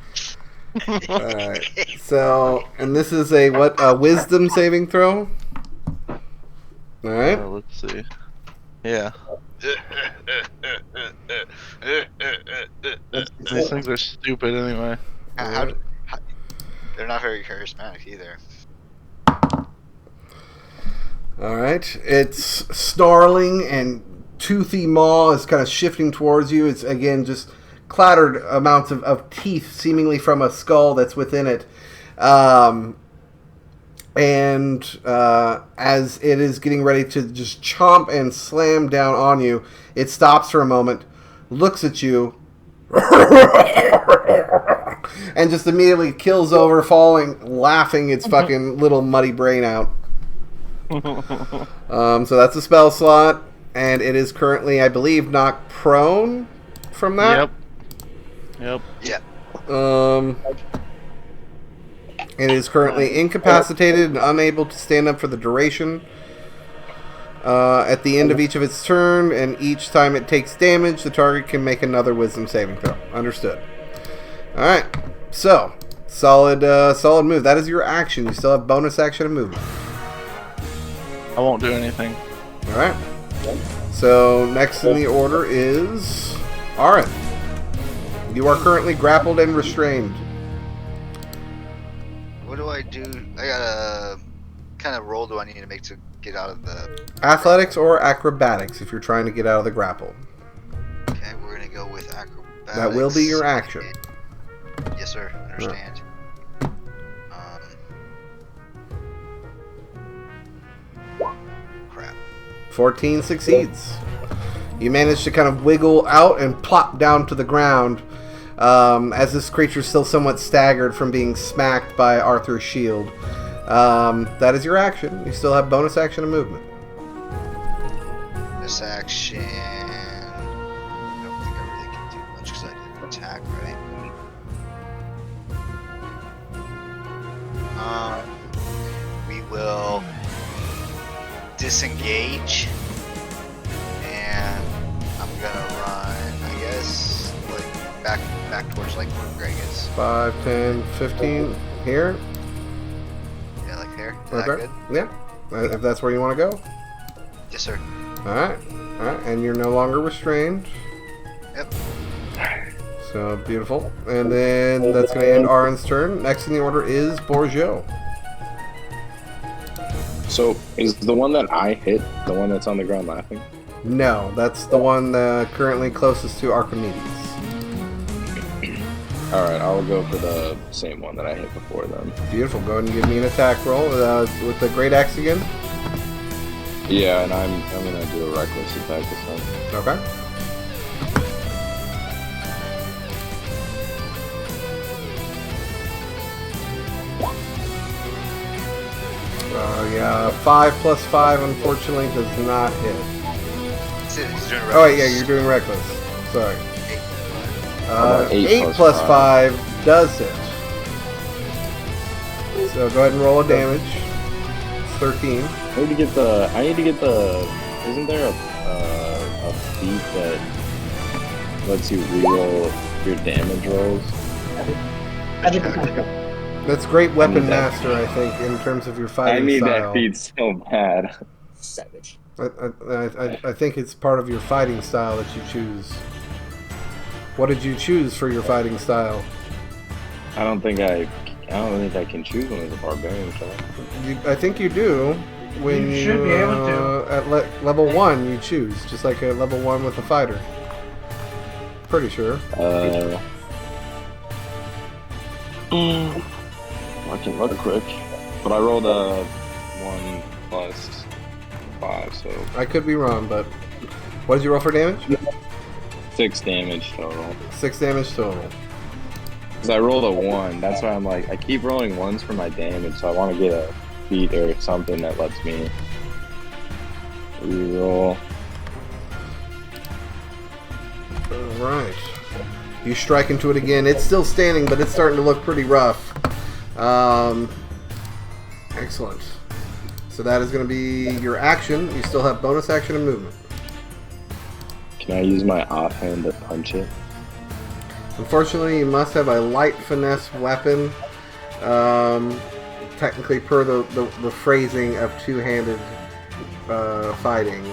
Speaker 1: Alright. So, and this is a wisdom saving throw? Alright.
Speaker 5: Let's see. Yeah. These things are stupid anyway.
Speaker 3: They're not very charismatic either.
Speaker 1: Alright. It's snarling and toothy maw is kind of shifting towards you. It's, again, just clattered amounts of teeth seemingly from a skull that's within it. As it is getting ready to just chomp and slam down on you, it stops for a moment, looks at you, and just immediately kills over, falling, laughing its fucking little muddy brain out. So that's a spell slot, and it is currently, I believe, knocked prone from that.
Speaker 5: Yep.
Speaker 1: It is currently incapacitated and unable to stand up for the duration. At the end of each of its turn, and each time it takes damage, the target can make another wisdom saving throw. Understood. Alright. So, solid move. That is your action. You still have bonus action and movement.
Speaker 5: I won't do anything.
Speaker 1: Alright. So, next in the order is Arin. You are currently grappled and restrained.
Speaker 3: What do I do? I gotta kind of roll do I need to make to get out of the
Speaker 1: Athletics or acrobatics if you're trying to get out of the grapple.
Speaker 3: Okay, we're gonna go with acrobatics.
Speaker 1: That will be your action.
Speaker 3: Yes, sir. Understand. Crap.
Speaker 1: 14 succeeds. You manage to kind of wiggle out and plop down to the ground as this creature is still somewhat staggered from being smacked by Arthur's shield. That is your action. You still have bonus action and movement.
Speaker 3: This action. I don't think I really can do much because I didn't attack, right? We will disengage, and I'm gonna run, I guess, like back towards like where Greg is.
Speaker 1: 5, 10, 15 here.
Speaker 3: Yeah, like there. Is
Speaker 1: Okay.
Speaker 3: that good?
Speaker 1: Yeah. If that's where you want to go.
Speaker 3: Yes, sir.
Speaker 1: Alright. Alright. And you're no longer restrained.
Speaker 3: Yep.
Speaker 1: So beautiful. And then that's going to end Arin's turn. Next in the order is Bourgeot.
Speaker 4: So, is the one that I hit the one that's on the ground laughing?
Speaker 1: No, that's the one currently closest to Archimedes.
Speaker 4: Alright, I'll go for the same one that I hit before then.
Speaker 1: Beautiful. Go ahead and give me an attack roll with the Great Axe again.
Speaker 4: Yeah, and I'm gonna do a reckless attack this time.
Speaker 1: Okay. Yeah, 5 plus 5 unfortunately does not hit.
Speaker 3: He's doing
Speaker 1: Oh, wait, yeah, you're doing reckless. Sorry. 8 plus 5 does hit. So go ahead and roll a damage. It's 13.
Speaker 4: I need to get the. Isn't there a feat that lets you reroll your damage rolls?
Speaker 1: That's Great Weapon Master, I think, in terms of your fighting
Speaker 4: I need
Speaker 1: style.
Speaker 4: that feat so bad.
Speaker 6: Savage.
Speaker 1: I think it's part of your fighting style that you choose. What did you choose for your fighting style?
Speaker 4: I don't think I can choose one as a barbarian.
Speaker 1: I think you do. When
Speaker 2: You should be able to.
Speaker 1: At level 1, you choose, just like a level 1 with a fighter. Pretty sure.
Speaker 4: I can look quick, but I rolled a 1 plus 5, so
Speaker 1: I could be wrong, but what did you roll for damage?
Speaker 4: 6 damage total.
Speaker 1: 6 damage total.
Speaker 4: Because I rolled a 1, that's why I'm like, I keep rolling 1s for my damage, so I want to get a feat or something that lets me Reroll.
Speaker 1: Alright. You strike into it again. It's still standing, but it's starting to look pretty rough. Excellent. So that is going to be your action. You still have bonus action and movement.
Speaker 4: Can I use my offhand to punch it?
Speaker 1: Unfortunately, you must have a light finesse weapon. Technically, per the phrasing of two-handed fighting.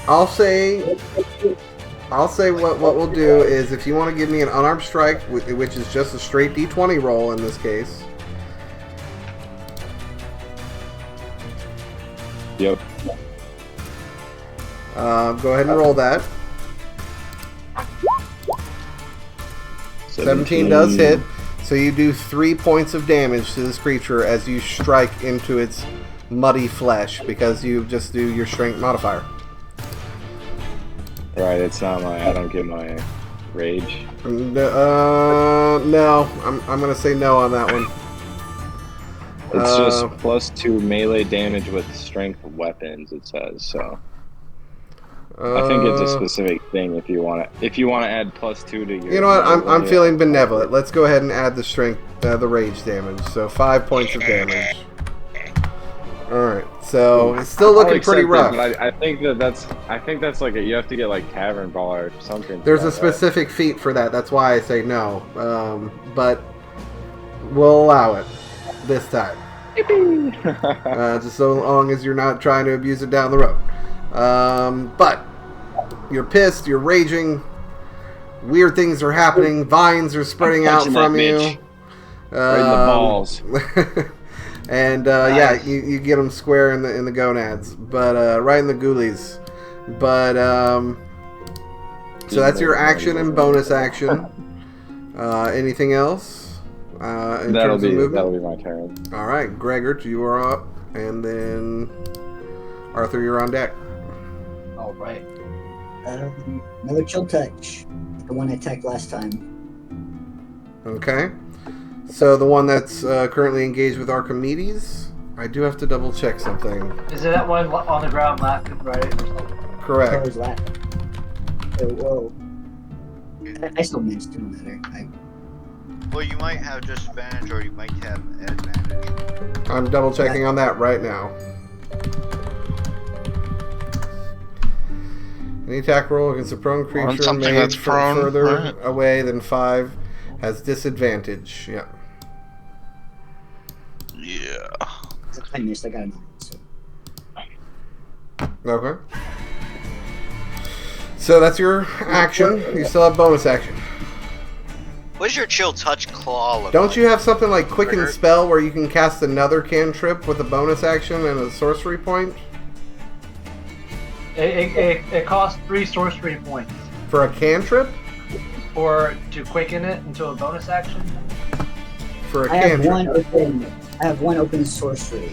Speaker 1: I'll say what we'll do is, if you want to give me an unarmed strike, which is just a straight D20 roll in this case.
Speaker 4: Yep.
Speaker 1: Go ahead and roll that. 17 does hit. So you do 3 points of damage to this creature as you strike into its muddy flesh, because you just do your strength modifier.
Speaker 4: Right, it's not my. I don't get my rage.
Speaker 1: No. I'm gonna say no on that one.
Speaker 4: It's just +2 melee damage with strength weapons. It says so. I think it's a specific thing. If you want to add +2 to your.
Speaker 1: You know what? I'm feeling benevolent. Let's go ahead and add the strength, the rage damage. So 5 points of damage. All right. So it's still looking pretty rough.
Speaker 4: But I think that's like you have to get like Tavern Ball or something.
Speaker 1: There's a specific feat for that. That's why I say no. But we'll allow it this time. Just so long as you're not trying to abuse it down the road. But you're pissed. You're raging. Weird things are happening. Vines are spreading out from you.
Speaker 4: Right in the balls.
Speaker 1: And yeah, you get them square in the gonads, but right in the ghoulies. But so that's your action and bonus action. Anything else?
Speaker 4: That'll be my turn.
Speaker 1: All right, Gregor, you are up, and then Arthur, you're on deck.
Speaker 2: All right.
Speaker 6: Another chill touch, the one I attacked last time.
Speaker 1: Okay. So the one that's currently engaged with Archimedes, I do have to double check something.
Speaker 2: Is it that one on the ground laughing, right?
Speaker 1: Correct.
Speaker 6: Was that? Oh, whoa. I still missed. It don't matter.
Speaker 3: Well, you might have disadvantage, or you might have advantage.
Speaker 1: I'm double checking on that right now. Any attack roll against a prone creature
Speaker 5: something
Speaker 1: made
Speaker 5: that's prone,
Speaker 1: further
Speaker 5: right?
Speaker 1: away than 5 has disadvantage. Yeah.
Speaker 5: Yeah.
Speaker 6: I missed. I got another. So.
Speaker 1: Okay. So that's your action. You still have bonus action.
Speaker 3: What does your chill touch claw look
Speaker 1: Don't
Speaker 3: like?
Speaker 1: you have something like Quicken
Speaker 3: Trigger?
Speaker 1: Spell where you can cast another cantrip with a bonus action and a sorcery point?
Speaker 2: It costs 3 sorcery points.
Speaker 1: For a cantrip?
Speaker 2: Or to quicken it into a bonus action.
Speaker 1: For a
Speaker 6: I have
Speaker 1: cantrip.
Speaker 6: one open sorcery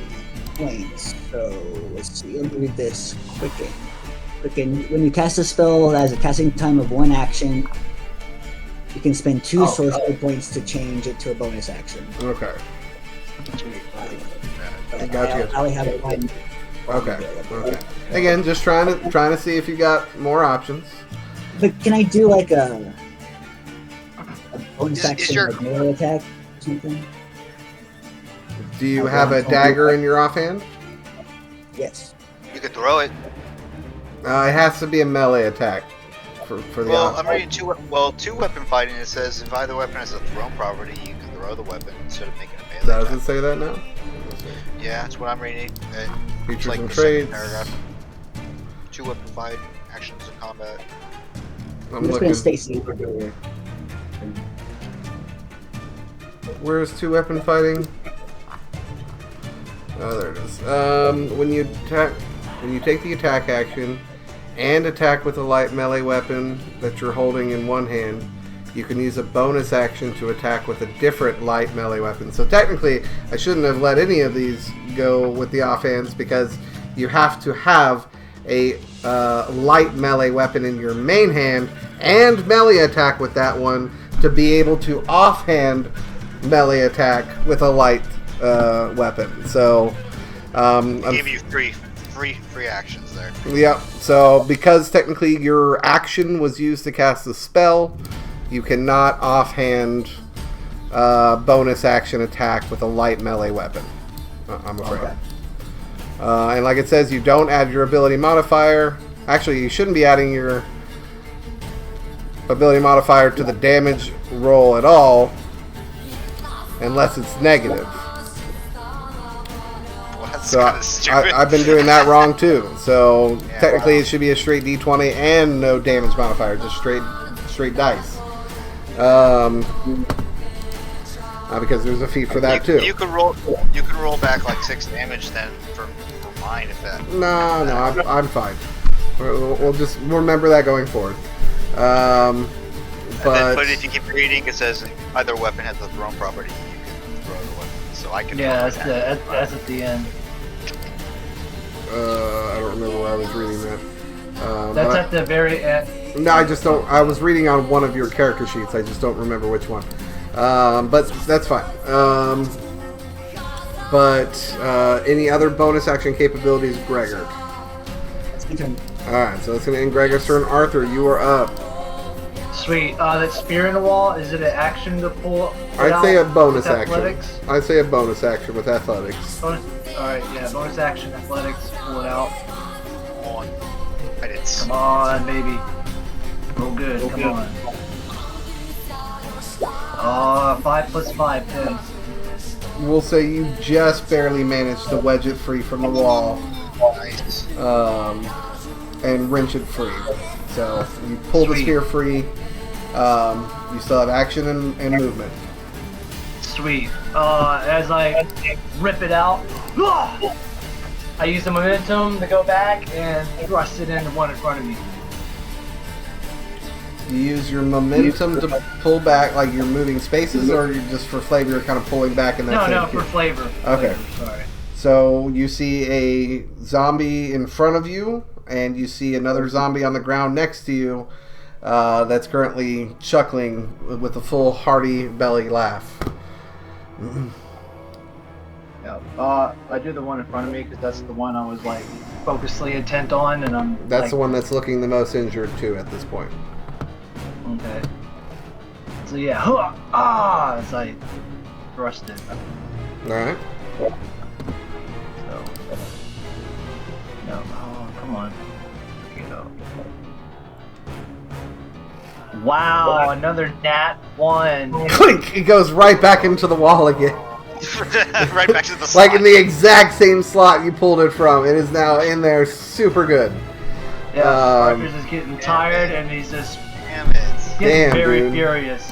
Speaker 6: point. So let's see. Let me read this. Quicken. When you cast a spell that has a casting time of 1 action, you can spend 2 sorcery points to change it to a bonus action.
Speaker 1: Okay. Gotcha.
Speaker 6: I only have one.
Speaker 1: Okay. Again, just trying to see if you got more options.
Speaker 6: But can I do like a bonus
Speaker 3: Is
Speaker 6: action
Speaker 3: your-
Speaker 6: like melee attack or something?
Speaker 1: Do you have a dagger in your offhand?
Speaker 6: Yes.
Speaker 3: You could throw it.
Speaker 1: It has to be a melee attack for the
Speaker 3: Well,
Speaker 1: off.
Speaker 3: I'm reading two weapon fighting. It says if either weapon has a thrown property, you can throw the weapon instead of making a melee
Speaker 1: Does
Speaker 3: attack.
Speaker 1: it say that now?
Speaker 3: Yeah, that's what I'm reading. It's
Speaker 1: Features
Speaker 3: like
Speaker 1: and
Speaker 3: the second
Speaker 1: traits.
Speaker 3: paragraph. 2 weapon fight actions in combat.
Speaker 1: I'm
Speaker 6: I'm just
Speaker 1: looking.
Speaker 6: gonna stay safe over here.
Speaker 1: Where's 2 weapon fighting? Oh, there it is. When you take the attack action and attack with a light melee weapon that you're holding in one hand, you can use a bonus action to attack with a different light melee weapon. So technically, I shouldn't have let any of these go with the offhands, because you have to have a light melee weapon in your main hand and melee attack with that one to be able to offhand melee attack with a light weapon. So
Speaker 3: It gave you free actions there.
Speaker 1: Yep. So because technically your action was used to cast the spell, you cannot offhand bonus action attack with a light melee weapon. I'm afraid.
Speaker 6: Okay.
Speaker 1: And like it says, you don't add your ability modifier. Actually, you shouldn't be adding your ability modifier to the damage roll at all, unless it's negative.
Speaker 3: Well, that's
Speaker 1: So
Speaker 3: kind of stupid.
Speaker 1: I've been doing that wrong too. So
Speaker 3: Yeah,
Speaker 1: technically,
Speaker 3: wow.
Speaker 1: it should be a straight D20 and no damage modifier, just straight dice. Because there's a feat for that too.
Speaker 3: You could roll back like 6 damage then for mine if that.
Speaker 1: No, I'm fine. We'll just remember that going forward.
Speaker 3: But
Speaker 1: But
Speaker 3: if you keep reading, it says either weapon has the thrown property. You can throw the weapon, so I can.
Speaker 2: Yeah,
Speaker 3: throw
Speaker 2: that's at the end.
Speaker 1: I don't remember where I was reading that.
Speaker 2: That's
Speaker 1: but
Speaker 2: at the very end.
Speaker 1: no, I just don't. I was reading on one of your character sheets. I just don't remember which one. But that's fine. But any other bonus action capabilities, Gregor?
Speaker 6: That's my turn.
Speaker 1: Alright, so that's going to end Gregor's turn. Arthur, you are up.
Speaker 2: Sweet. That spear in the wall, is it an action to pull?
Speaker 1: I'd say a bonus
Speaker 2: with
Speaker 1: action.
Speaker 2: athletics?
Speaker 1: I'd say a bonus action with athletics.
Speaker 2: Alright, yeah, bonus action, athletics, pull it out.
Speaker 3: Come on. I did.
Speaker 2: Come on, baby. Roll good, come on. 5 plus 5, 10.
Speaker 1: We'll say you just barely managed to wedge it free from the wall.
Speaker 3: Nice.
Speaker 1: And wrench it free. So you pull the
Speaker 2: Sweet.
Speaker 1: spear free. You still have action and movement.
Speaker 2: Sweet. As I rip it out, I use the momentum to go back and thrust it into one in front of me.
Speaker 1: You use your momentum to pull back, like you're moving spaces, or you're just for flavor, you're kind of pulling back in that
Speaker 2: No,
Speaker 1: same
Speaker 2: no,
Speaker 1: cube?
Speaker 2: for flavor.
Speaker 1: Okay.
Speaker 2: Flavor, sorry.
Speaker 1: So you see a zombie in front of you, and you see another zombie on the ground next to you that's currently chuckling with a full hearty belly laugh.
Speaker 2: Yeah. I do the one in front of me because that's the one I was like focusedly intent on, and I'm.
Speaker 1: That's
Speaker 2: like,
Speaker 1: the one that's looking the most injured too at this point.
Speaker 2: Okay. So yeah, as I thrust it.
Speaker 1: All right.
Speaker 2: So. No, come on. You know. Wow, another nat 1.
Speaker 1: Clink! It goes right back into the wall again.
Speaker 3: Right back to the slot.
Speaker 1: Like in the exact same slot you pulled it from. It is now in there, super good.
Speaker 2: Yeah, Arthur's is getting tired and he's just
Speaker 3: Damn it.
Speaker 2: getting
Speaker 1: Damn,
Speaker 2: very
Speaker 1: dude.
Speaker 2: furious.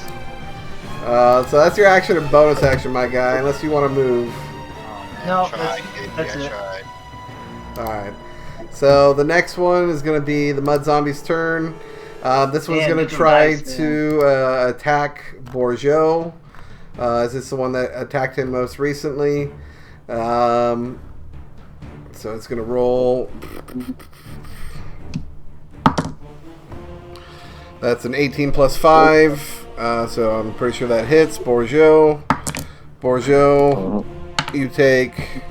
Speaker 1: So that's your action and bonus action, my guy, unless you want to move.
Speaker 2: No,
Speaker 3: Tried,
Speaker 2: that's
Speaker 3: I
Speaker 2: it.
Speaker 3: tried.
Speaker 1: Alright. So the next one is going to be the Mud Zombie's turn. This one's
Speaker 2: Man,
Speaker 1: going to
Speaker 2: these are
Speaker 1: try
Speaker 2: nice,
Speaker 1: to attack Bourgeot. Is this the one that attacked him most recently? So it's going to roll. That's an 18 plus 5. So I'm pretty sure that hits. Bourgeot. You take...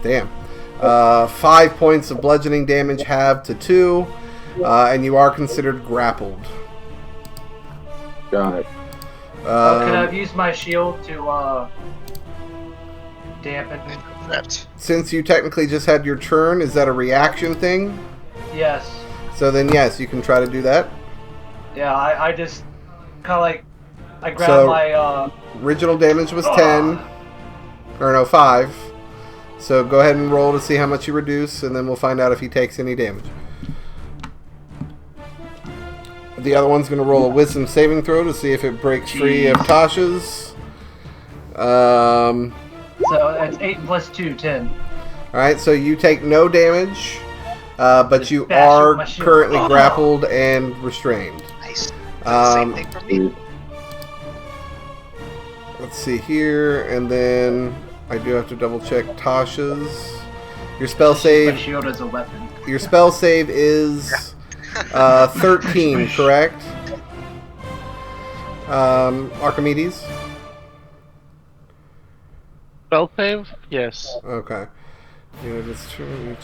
Speaker 1: Damn. 5 points of bludgeoning damage, halved to 2. And you are considered grappled.
Speaker 4: Got it.
Speaker 2: Could I have used my shield to dampen?
Speaker 3: Prepped.
Speaker 1: Since you technically just had your turn, is that a reaction thing?
Speaker 2: Yes.
Speaker 1: So then yes, you can try to do that.
Speaker 2: Yeah, I just kind of like I grabbed
Speaker 1: So-
Speaker 2: my
Speaker 1: Original damage was 10. Or no, 5. So go ahead and roll to see how much you reduce, and then we'll find out if he takes any damage. The other one's going to roll a wisdom saving throw to see if it breaks free of Tasha's.
Speaker 2: so it's 8 plus 2, 10.
Speaker 1: Alright, so you take no damage, but
Speaker 2: Just
Speaker 1: you
Speaker 2: bash it with
Speaker 1: are
Speaker 2: my shield.
Speaker 1: currently
Speaker 2: Oh.
Speaker 1: grappled and restrained.
Speaker 3: Nice. Same thing for me.
Speaker 4: Sweet.
Speaker 1: Let's see here, and then I do have to double check Tasha's. Your spell
Speaker 2: My
Speaker 1: save.
Speaker 2: shield as a weapon.
Speaker 1: Your spell save is 13, correct? Archimedes.
Speaker 5: Spell save? Yes.
Speaker 1: Okay. Unit is turned.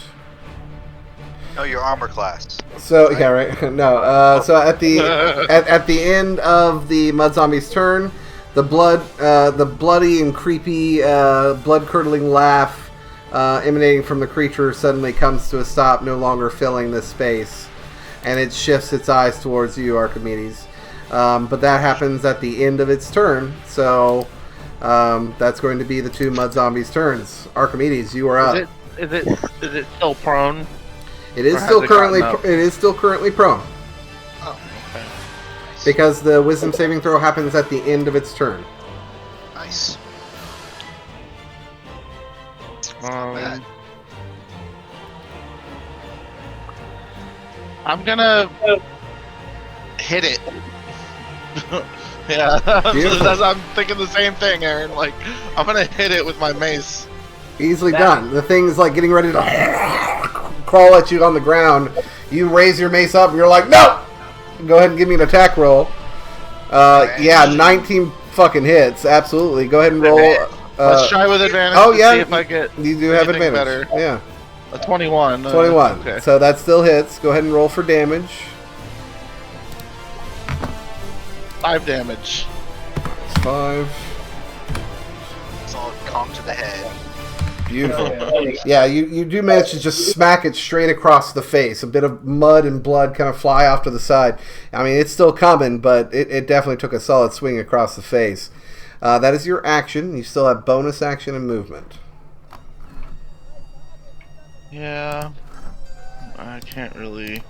Speaker 3: No, your armor class.
Speaker 1: So
Speaker 3: Right.
Speaker 1: yeah, right. No. So at the end of the mud zombie's turn, the bloody and creepy, blood curdling laugh emanating from the creature suddenly comes to a stop, no longer filling this space, and it shifts its eyes towards you, Archimedes. But that happens at the end of its turn, so that's going to be the two mud zombies' turns. Archimedes, you are up.
Speaker 5: Is it still prone?
Speaker 1: It is
Speaker 5: Or has
Speaker 1: still
Speaker 5: it
Speaker 1: currently
Speaker 5: gotten up?
Speaker 1: it is still currently prone
Speaker 5: Oh, okay.
Speaker 1: because the wisdom saving throw happens at the end of its turn.
Speaker 3: Nice. Not bad.
Speaker 5: I'm gonna hit it. Yeah,
Speaker 1: Beautiful.
Speaker 5: I'm thinking the same thing, Aaron. Like, I'm gonna hit it with my mace.
Speaker 1: Easily done. The thing's like getting ready to crawl at you on the ground. You raise your mace up and you're like, no! Go ahead and give me an attack roll. Yeah, 19 fucking hits. Absolutely. Go ahead and roll.
Speaker 5: Let's try with advantage
Speaker 1: oh,
Speaker 5: to
Speaker 1: yeah.
Speaker 5: see if I get
Speaker 1: You do have
Speaker 5: anything
Speaker 1: advantage.
Speaker 5: better.
Speaker 1: Yeah.
Speaker 5: A 21.
Speaker 1: 21.
Speaker 5: Okay.
Speaker 1: So that still hits. Go ahead and roll for damage.
Speaker 5: 5 damage.
Speaker 1: 5.
Speaker 3: It's all conk to the head.
Speaker 1: Beautiful. Yeah, you do manage to just smack it straight across the face. A bit of mud and blood kind of fly off to the side. I mean, it's still coming, but it definitely took a solid swing across the face. That is your action. You still have bonus action and movement.
Speaker 5: Yeah. I can't really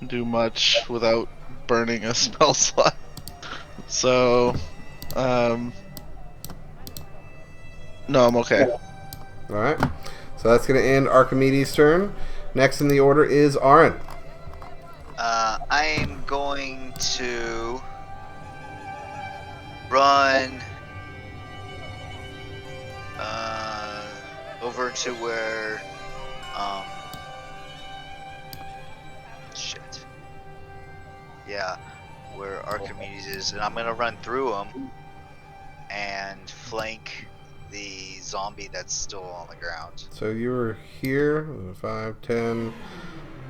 Speaker 5: do much without burning a spell slot. So, no, I'm okay.
Speaker 1: All right. So that's going to end Archimedes' turn. Next in the order is Aaron.
Speaker 3: I'm going to run over to where shit. Yeah, where Archimedes is, and I'm gonna run through him and flank the zombie that's still on the ground.
Speaker 1: So you were here. 5, 10,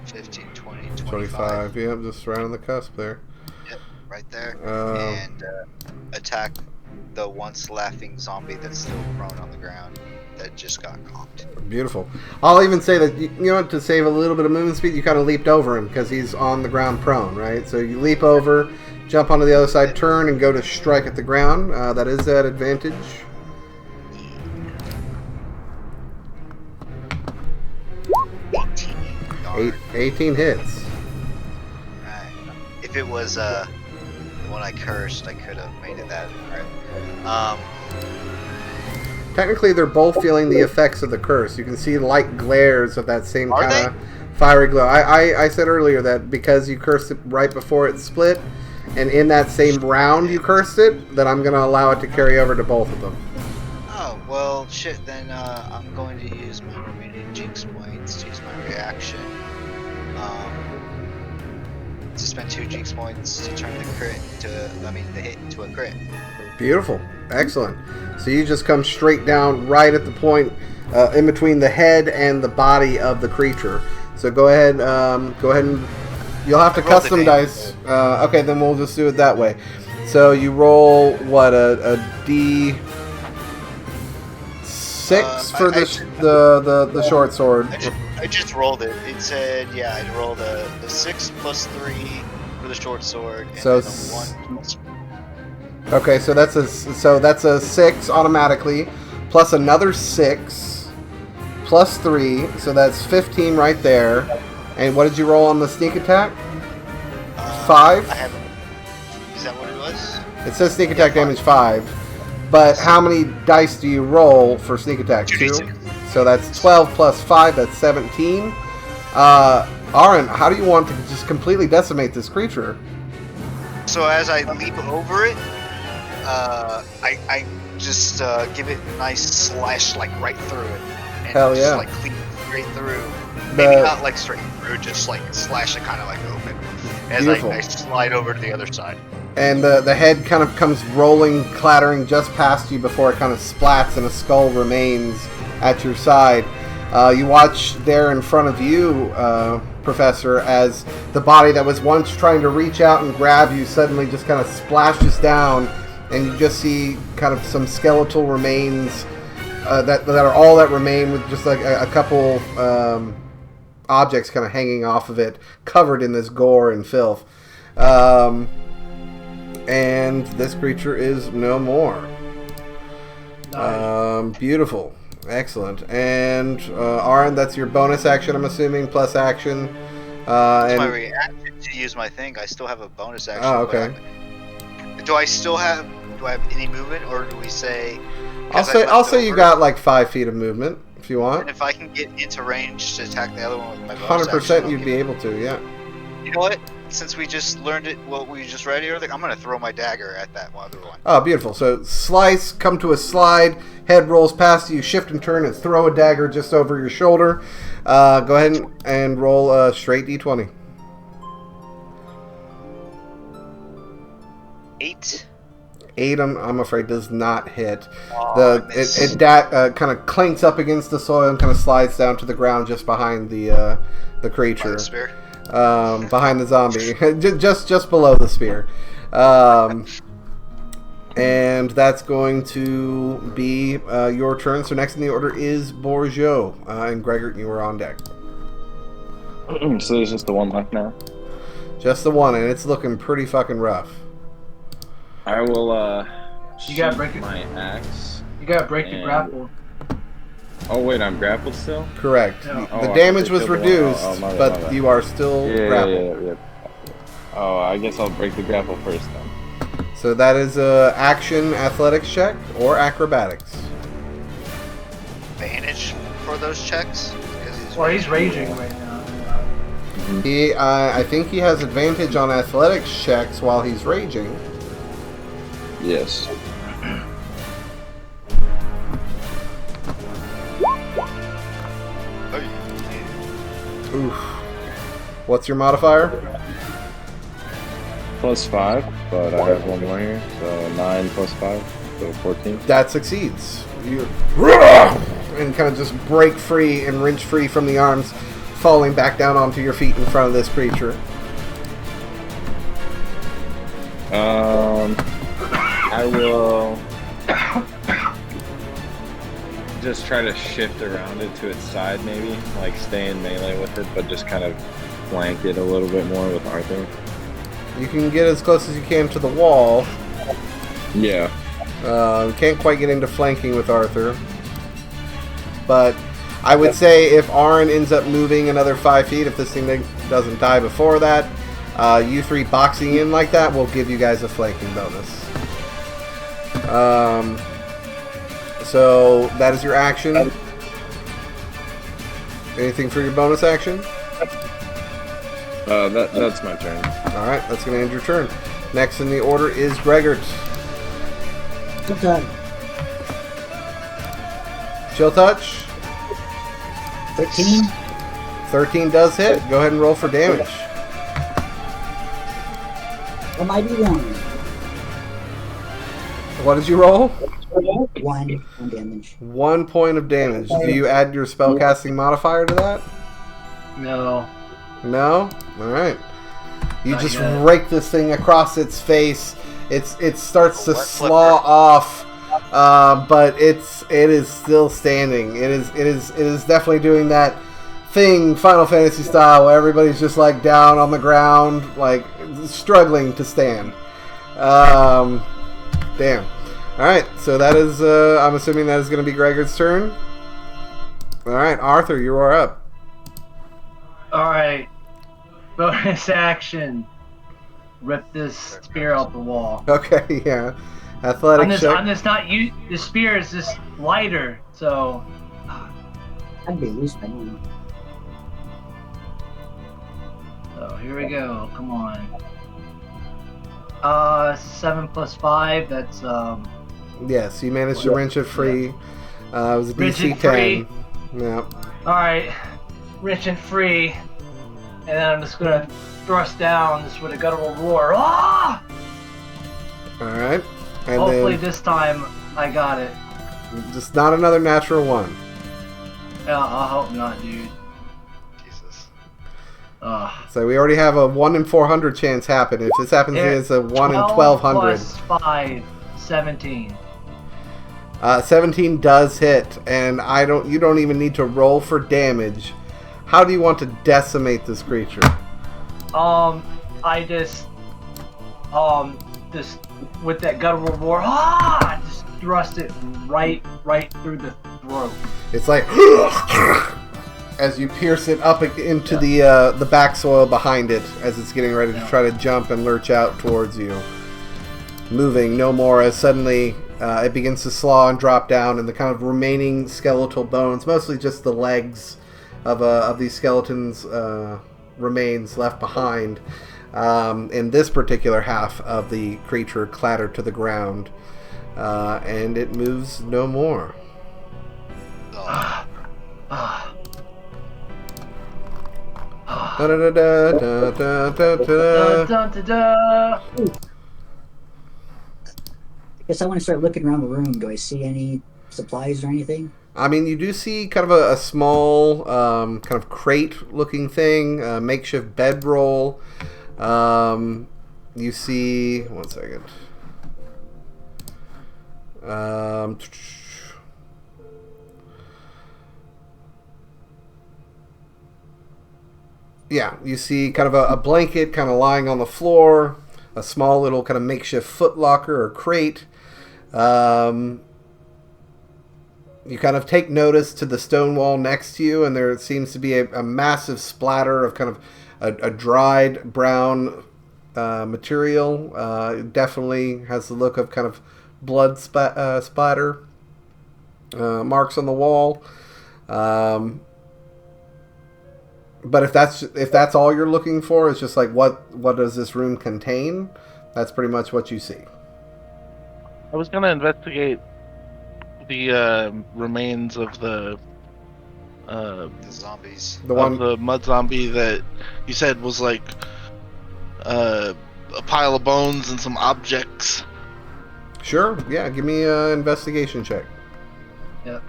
Speaker 3: 15, 20, 25.
Speaker 1: 25. Yep, just right on the cusp there.
Speaker 3: Yep, right there.
Speaker 1: Um,
Speaker 3: And attack the once laughing zombie that's still prone on the ground that just got conked.
Speaker 1: Beautiful. I'll even say that, you know, to save a little bit of movement speed, you kind of leaped over him because he's on the ground prone, right? So you leap over, jump onto the other side, turn, and go to strike at the ground. That is at advantage.
Speaker 3: 18. Darn.
Speaker 1: 18 hits.
Speaker 3: Right. If it was the one I cursed, I could have made it that. Right.
Speaker 1: Technically, they're both feeling the effects of the curse. You can see light glares of that same
Speaker 3: Are
Speaker 1: kind of fiery glow. I said earlier that because you cursed it right before it split, and in that same round you cursed it, that I'm going to allow it to carry over to both of them.
Speaker 3: Oh, well, shit, then I'm going to use my remaining jinx points to use my reaction. To spend 2 jinx points to turn the hit into a crit.
Speaker 1: Beautiful. Excellent. So you just come straight down right at the point in between the head and the body of the creature. So go ahead and you'll have to
Speaker 3: I rolled
Speaker 1: custom
Speaker 3: the
Speaker 1: dice. Okay, then we'll just do it that way. So you roll what a D6 for the short sword.
Speaker 3: I just rolled it. It said, yeah, I rolled the 6 plus 3 for the short sword, and
Speaker 1: So
Speaker 3: then the 1 plus.
Speaker 1: Okay, so that's a 6 automatically, plus another 6, plus 3, so that's 15 right there. And what did you roll on the sneak attack? 5?
Speaker 3: Is that what it was?
Speaker 1: It says sneak attack damage 5, but how many dice do you roll for sneak attack? 2?
Speaker 3: 2d6.
Speaker 1: So that's 12 plus 5, that's 17. Aaron, how do you want to just completely decimate this creature?
Speaker 3: So as I leap over it, I just give it a nice slash like right through it. And
Speaker 1: Hell
Speaker 3: just
Speaker 1: yeah.
Speaker 3: like clean straight through. Maybe not like straight through, just like slash it kind of like open. As
Speaker 1: Beautiful.
Speaker 3: I slide over to the other side.
Speaker 1: and the head kind of comes rolling, clattering just past you before it kind of splats and a skull remains at your side. You watch there in front of you, Professor, as the body that was once trying to reach out and grab you suddenly just kind of splashes down, and you just see kind of some skeletal remains that are all that remain, with just like a couple objects kind of hanging off of it, covered in this gore and filth. And this creature is no more.
Speaker 2: Nice.
Speaker 1: Beautiful. Excellent. And Aaron, that's your bonus action, I'm assuming, plus action.
Speaker 3: That's
Speaker 1: And
Speaker 3: my reaction to use my thing. I still have a bonus action.
Speaker 1: Oh, okay.
Speaker 3: but do I have any movement, or do we say?
Speaker 1: I'll say you got like 5 feet of movement if you want.
Speaker 3: And if I can get into range to attack the other one with my bonus
Speaker 1: 100%
Speaker 3: action,
Speaker 1: you'd be able to, yeah.
Speaker 3: You know what? Since we just learned it, what we just read earlier, I'm gonna throw my dagger at that other one.
Speaker 1: Oh, beautiful. So slice, come to a slide, head rolls past you, shift and turn, and throw a dagger just over your shoulder. Go ahead and roll a straight d20.
Speaker 3: 8.
Speaker 1: 8, I'm afraid, does not hit.
Speaker 3: Oh, I missed.
Speaker 1: It kind of clinks up against the soil and kind of slides down to the ground just behind the creature.
Speaker 3: By the spear.
Speaker 1: Behind the zombie, just below the spear, and that's going to be your turn. So next in the order is Bourgeot, and Gregor, you are on deck.
Speaker 4: So there's just the one left now.
Speaker 1: Just the one, and it's looking pretty fucking rough.
Speaker 4: I will
Speaker 2: You gotta
Speaker 4: shoot
Speaker 2: break it.
Speaker 4: my axe.
Speaker 2: You gotta break the
Speaker 4: And-
Speaker 2: grapple.
Speaker 4: Oh wait, I'm grappled still.
Speaker 1: Correct.
Speaker 2: No.
Speaker 4: Oh,
Speaker 1: The
Speaker 4: I
Speaker 1: damage
Speaker 4: thought they
Speaker 1: was
Speaker 4: killed the one.
Speaker 1: reduced,
Speaker 4: Oh, my bad,
Speaker 1: but
Speaker 4: my bad.
Speaker 1: you are still grappled.
Speaker 4: Yeah. Oh, I guess I'll break the grapple first then.
Speaker 1: So that is a action athletics check or acrobatics.
Speaker 3: Advantage for those checks. 'Cause
Speaker 2: He's raging right now.
Speaker 1: He, I think he has advantage on athletics checks while he's raging.
Speaker 4: Yes.
Speaker 3: Oh, yeah.
Speaker 1: Oof. What's your modifier?
Speaker 4: +5, but I have one more here, so 9 + 5, so 14.
Speaker 1: That succeeds. You and kind of just break free and wrench free from the arms, falling back down onto your feet in front of this creature.
Speaker 4: I will just try to shift around it to its side, maybe, like stay in melee with it, but just kind of flank it a little bit more with Arthur.
Speaker 1: You can get as close as you can to the wall.
Speaker 4: Yeah.
Speaker 1: Can't quite get into flanking with Arthur. But I would say if Arn ends up moving another 5 feet, if this thing doesn't die before that, you three boxing in like that will give you guys a flanking bonus. So that is your action. Anything for your bonus action?
Speaker 4: That's my turn.
Speaker 1: Alright, that's going to end your turn. Next in the order is Gregor.
Speaker 6: Good time.
Speaker 1: Chill touch.
Speaker 6: 13.
Speaker 1: 13 does hit. Go ahead and roll for damage.
Speaker 6: A mighty 1.
Speaker 1: What did you roll?
Speaker 6: 1 damage.
Speaker 1: 1 point of damage. Do you add your spellcasting modifier to that?
Speaker 2: No.
Speaker 1: No? Alright. You
Speaker 2: Not
Speaker 1: just
Speaker 2: yet.
Speaker 1: rake this thing across its face. It starts to
Speaker 3: Wet
Speaker 1: slaw
Speaker 3: flipper.
Speaker 1: off, but it is still standing. It is definitely doing that thing Final Fantasy style where everybody's just like down on the ground, like struggling to stand. Damn. Alright, so that is I'm assuming that is gonna be Gregor's turn. Alright, Arthur, you are up.
Speaker 2: Alright. Bonus action. Rip this spear out the wall.
Speaker 1: Okay, yeah. Athletic check.
Speaker 2: I'm just not you. The spear is just lighter, so.
Speaker 6: I'd be used by now.
Speaker 2: So here we go. Come on. 7 + 5. That's
Speaker 1: Yes, you managed to wrench it free. It was a
Speaker 2: Wrench
Speaker 1: DC
Speaker 2: it free.
Speaker 1: 10. Yeah.
Speaker 2: all right. Rich and free, and then I'm just gonna thrust down just with a guttural roar. Ah!
Speaker 1: All right. And
Speaker 2: Hopefully
Speaker 1: then
Speaker 2: this time I got it.
Speaker 1: just not another natural one.
Speaker 2: Yeah, I hope not, dude.
Speaker 3: Jesus.
Speaker 1: So we already have a 1 in 400 chance happen. If this happens, it's a 1 in 1200.
Speaker 2: Plus 5, 17.
Speaker 1: 17 does hit, and you don't even need to roll for damage. How do you want to decimate this creature?
Speaker 2: I just with that guttural roar, just thrust it right through the throat.
Speaker 1: It's like as you pierce it up into the back soil behind it as it's getting ready to try to jump and lurch out towards you. Moving no more as suddenly it begins to slaw and drop down, and the kind of remaining skeletal bones, mostly just the legs of these skeletons, remains left behind. In this particular half of the creature clatter to the ground, and it moves no more.
Speaker 6: I guess I want to start looking around the room. Do I see any supplies or anything?
Speaker 1: I mean, you do see kind of a small kind of crate-looking thing, makeshift bedroll. You see... One second. Yeah, you see kind of a blanket kind of lying on the floor, a small little kind of makeshift footlocker or crate. You kind of take notice to the stone wall next to you, and there seems to be a massive splatter of kind of a dried brown material. It definitely has the look of kind of blood splatter marks on the wall. But if that's all you're looking for, it's just like what does this room contain? That's pretty much what you see.
Speaker 5: I was gonna investigate the remains of the
Speaker 3: zombies.
Speaker 5: The mud zombie that you said was like a pile of bones and some objects.
Speaker 1: Sure. Yeah. Give me an investigation check.
Speaker 2: Yep.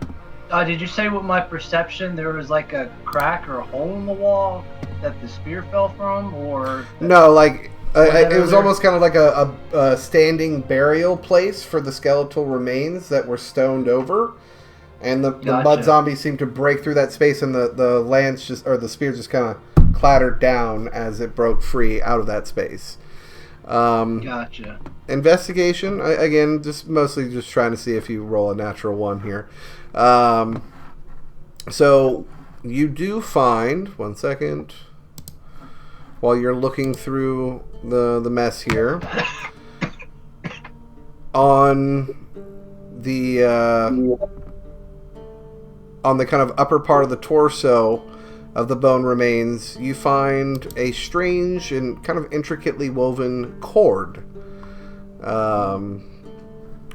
Speaker 2: Did you say with my perception there was like a crack or a hole in the wall that the spear fell from, or
Speaker 1: no? Like it was almost kind of like a standing burial place for the skeletal remains that were stoned over, and the mud zombie seemed to break through that space, and the lance the spear just kind of clattered down as it broke free out of that space.
Speaker 2: Gotcha.
Speaker 1: Investigation again, just mostly just trying to see if you roll a natural one here. So you do find, one second, while you're looking through the mess here, on the kind of upper part of the torso of the bone remains, you find a strange and kind of intricately woven cord.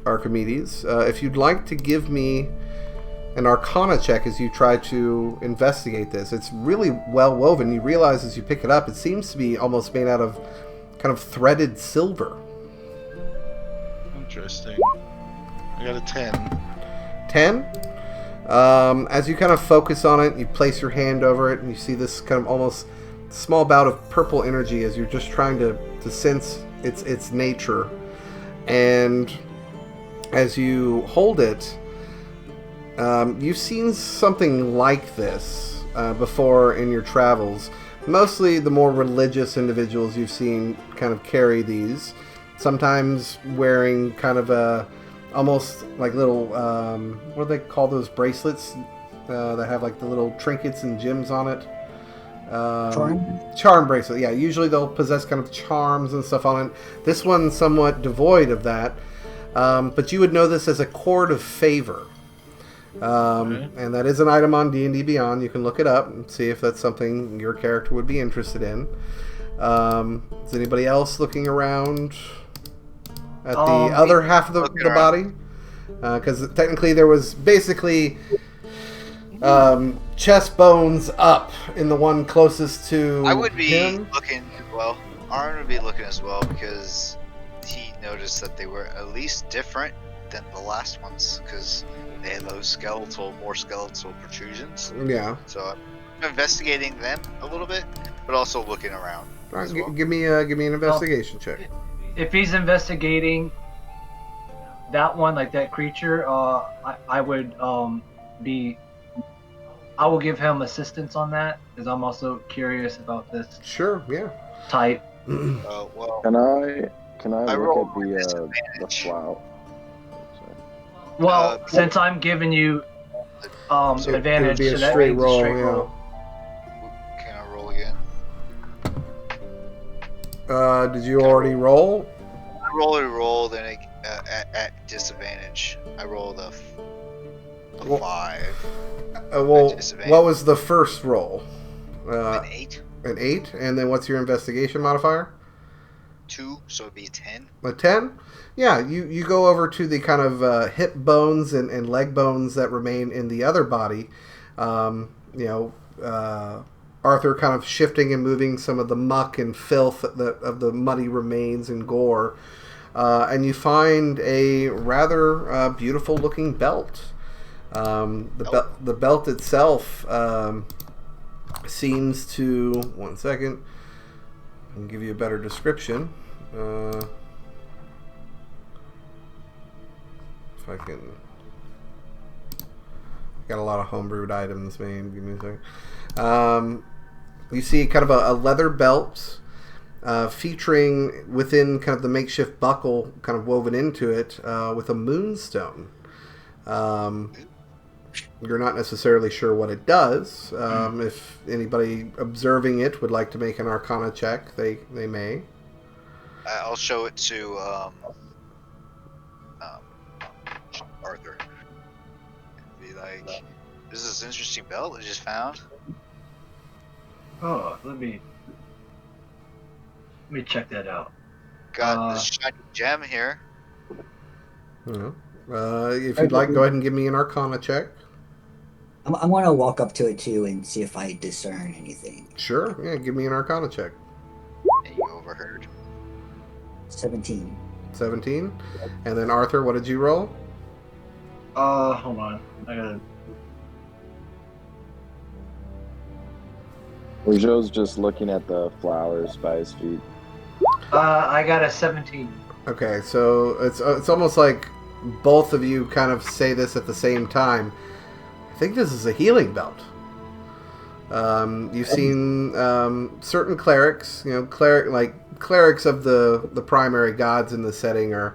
Speaker 1: Archimedes, if you'd like to give me an Arcana check as you try to investigate this. It's really well woven. You realize as you pick it up, it seems to be almost made out of kind of threaded silver.
Speaker 5: Interesting. I got a 10.
Speaker 1: 10? As you kind of focus on it, you place your hand over it, and you see this kind of almost small bout of purple energy as you're just trying to sense its nature. And as you hold it, you've seen something like this before in your travels. Mostly the more religious individuals you've seen kind of carry these, sometimes wearing kind of almost like little, what do they call those bracelets that have like the little trinkets and gems on it? Charm bracelet, yeah. Usually they'll possess kind of charms and stuff on it. This one's somewhat devoid of that, but you would know this as a cord of favor. And that is an item on D&D Beyond. You can look it up and see if that's something your character would be interested in. Is anybody else looking around at the other half of the body? Because technically there was basically chest bones up in the one closest to
Speaker 3: I would be
Speaker 1: him.
Speaker 3: looking as well. Arn would be looking as well because he noticed that they were at least different than the last ones because they had those more skeletal protrusions.
Speaker 1: Yeah.
Speaker 3: So I'm investigating them a little bit, but also looking around.
Speaker 1: All right,
Speaker 3: as well.
Speaker 1: give me an investigation check.
Speaker 2: If he's investigating that one, like that creature, I would I will give him assistance on that because I'm also curious about this
Speaker 1: Sure. Yeah.
Speaker 2: type.
Speaker 3: Well,
Speaker 4: Can I
Speaker 3: I
Speaker 4: look
Speaker 3: roll
Speaker 4: at
Speaker 3: with
Speaker 4: the
Speaker 3: disadvantage.
Speaker 4: flower? Sorry.
Speaker 2: Well, since I'm giving you
Speaker 1: It
Speaker 2: advantage,
Speaker 1: would be a
Speaker 2: so that
Speaker 1: straight
Speaker 2: means
Speaker 1: roll.
Speaker 2: a straight
Speaker 1: Yeah.
Speaker 2: roll.
Speaker 3: Can I roll again?
Speaker 1: Did you already roll?
Speaker 3: I rolled and at disadvantage. I rolled a
Speaker 1: Well,
Speaker 3: 5.
Speaker 1: Well,
Speaker 3: disadvantage.
Speaker 1: what was the first roll?
Speaker 3: An 8.
Speaker 1: An 8, and then what's your investigation modifier?
Speaker 3: 2, so it'd be 10.
Speaker 1: A 10? Yeah, you go over to the kind of hip bones and leg bones that remain in the other body. Arthur kind of shifting and moving some of the muck and filth of the muddy remains and gore. And you find a rather beautiful looking belt. The belt itself seems to... One second. I can give you a better description. If I can... Got a lot of homebrewed items, man. Give me a second. You see kind of a leather belt featuring within kind of the makeshift buckle kind of woven into it with a moonstone. You're not necessarily sure what it does. If anybody observing it would like to make an Arcana check, they may.
Speaker 3: I'll show it to Arthur. Be like, this is an interesting belt I just found.
Speaker 2: Oh, let me check that out.
Speaker 3: Got this shiny gem here.
Speaker 1: If you'd like, go ahead and give me an Arcana check.
Speaker 6: I'm gonna walk up to it too and see if I discern anything.
Speaker 1: Sure, yeah, give me an Arcana check.
Speaker 3: And you overheard.
Speaker 6: 17.
Speaker 1: 17. And then Arthur, what did you roll?
Speaker 2: Hold on. I gotta.
Speaker 4: Joe's just looking at the flowers by his feet.
Speaker 2: I got a 17.
Speaker 1: Okay, so it's almost like both of you kind of say this at the same time. I think this is a healing belt. You've seen certain clerics, clerics of the primary gods in the setting are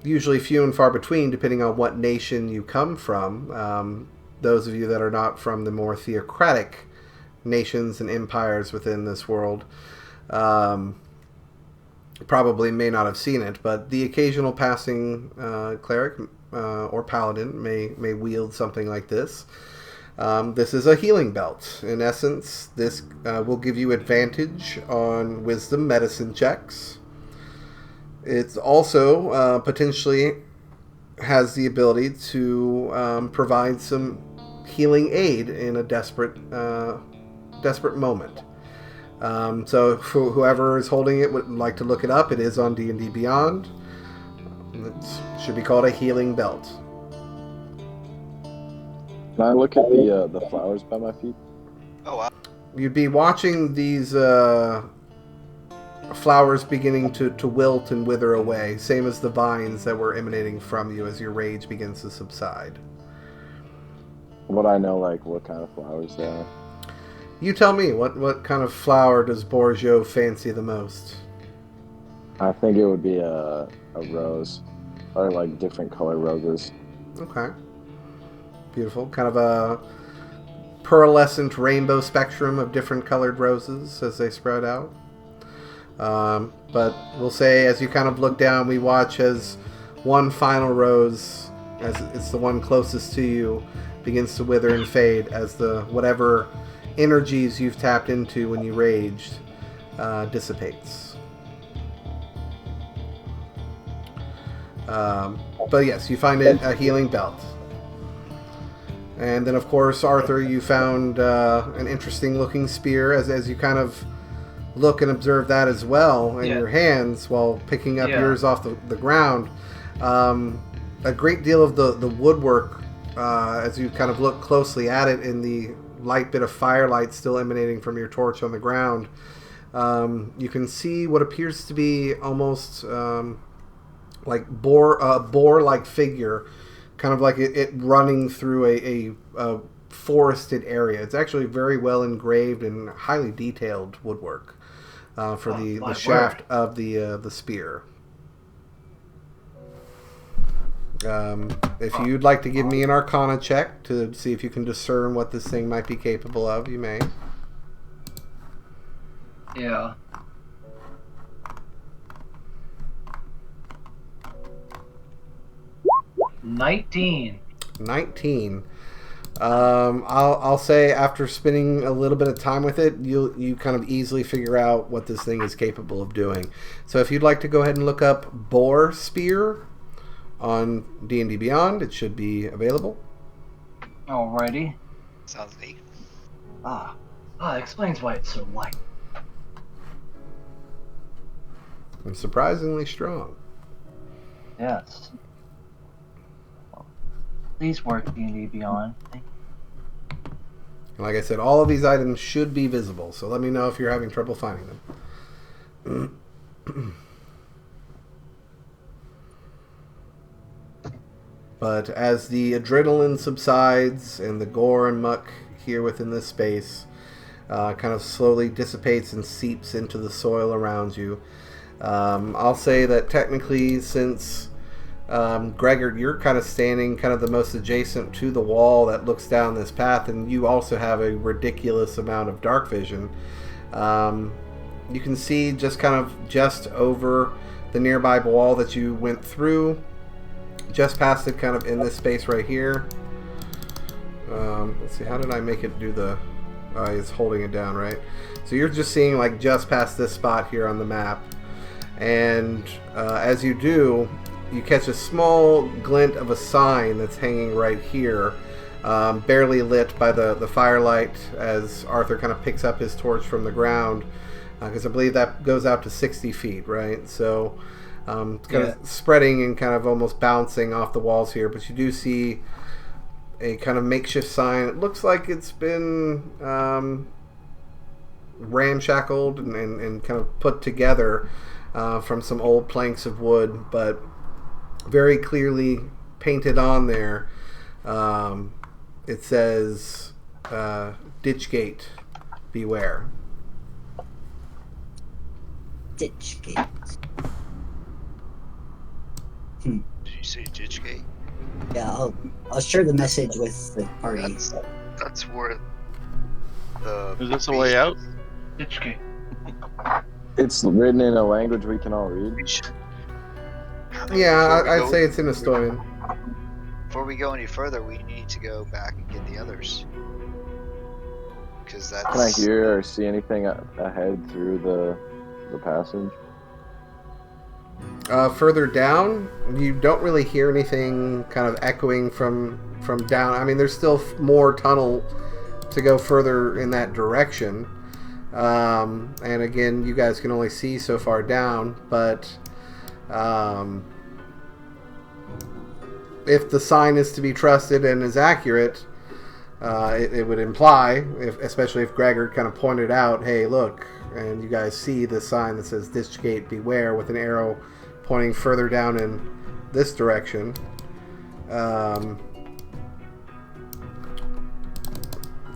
Speaker 1: usually few and far between, depending on what nation you come from. Those of you that are not from the more theocratic nations and empires within this world probably may not have seen it, but the occasional passing cleric or paladin may wield something like this. This is a healing belt. In essence, this will give you advantage on wisdom medicine checks. It's also potentially has the ability to provide some healing aid in a desperate moment. So for whoever is holding it would like to look it up, it is on D&D Beyond. It should be called a healing belt.
Speaker 4: Can I look at the flowers by my feet?
Speaker 3: Oh, wow.
Speaker 1: You'd be watching these flowers beginning to wilt and wither away, same as the vines that were emanating from you as your rage begins to subside.
Speaker 4: Would I know, what kind of flowers they are?
Speaker 1: You tell me, what kind of flower does Borgio fancy the most?
Speaker 4: I think it would be a rose, or different color roses.
Speaker 1: Okay. Beautiful. Kind of a pearlescent rainbow spectrum of different colored roses as they spread out. But we'll say as you kind of look down, we watch as one final rose, as it's the one closest to you, begins to wither and fade as the whatever energies you've tapped into when you raged dissipates. But yes, you find it a healing belt. And then, of course, Arthur, you found an interesting looking spear as you kind of look and observe that as well in
Speaker 2: Yeah.
Speaker 1: your hands while picking up
Speaker 2: Yeah.
Speaker 1: yours off the ground. A great deal of the woodwork, as you kind of look closely at it in the light bit of firelight still emanating from your torch on the ground, you can see what appears to be almost like boar-like figure, kind of like it running through a forested area. It's actually very well engraved and highly detailed woodwork for the
Speaker 2: my
Speaker 1: shaft
Speaker 2: word.
Speaker 1: of the spear. If you'd like to give me an Arcana check to see if you can discern what this thing might be capable of, you may.
Speaker 2: Yeah. $19.
Speaker 1: 19. I'll say after spending a little bit of time with it, you kind of easily figure out what this thing is capable of doing. So if you'd like to go ahead and look up Boar Spear on D&D Beyond, it should be available.
Speaker 2: Alrighty.
Speaker 3: Sounds neat.
Speaker 2: That explains why it's so light.
Speaker 1: And surprisingly strong.
Speaker 2: Yes. Please work D&D Beyond.
Speaker 1: Like I said, all of these items should be visible, so let me know if you're having trouble finding them. But as the adrenaline subsides and the gore and muck here within this space kind of slowly dissipates and seeps into the soil around you, I'll say that technically, since Gregor, you're kind of standing kind of the most adjacent to the wall that looks down this path, and you also have a ridiculous amount of dark vision. You can see just over the nearby wall that you went through, just past it, kind of in this space right here. Let's see, how did I make it do the... it's holding it down, right? So you're just seeing like just past this spot here on the map. And as you do, you catch a small glint of a sign that's hanging right here, barely lit by the firelight as Arthur kind of picks up his torch from the ground, because I believe that goes out to 60 feet, right? So it's kind of spreading and kind of almost bouncing off the walls here, but you do see a kind of makeshift sign. It looks like it's been ramshackled and kind of put together from some old planks of wood, but very clearly painted on there. It says, Ditchgate, beware.
Speaker 6: Ditchgate.
Speaker 3: Did you say Ditchgate?
Speaker 6: Yeah, I'll share the message with the party.
Speaker 3: That's where the...
Speaker 5: Is this a way out?
Speaker 2: Ditchgate.
Speaker 4: It's written in a language we can all read.
Speaker 1: Yeah, I'd say it's in Estonian.
Speaker 3: Before we go any further, we need to go back and get the others. Because that's...
Speaker 4: Can I hear or see anything ahead through the passage?
Speaker 1: Further down, you don't really hear anything kind of echoing from down. I mean, there's still more tunnel to go further in that direction. And again, you guys can only see so far down, but if the sign is to be trusted and is accurate, it would imply, especially if Gregor kind of pointed out, hey, look, and you guys see the sign that says Ditchgate, beware, with an arrow pointing further down in this direction. The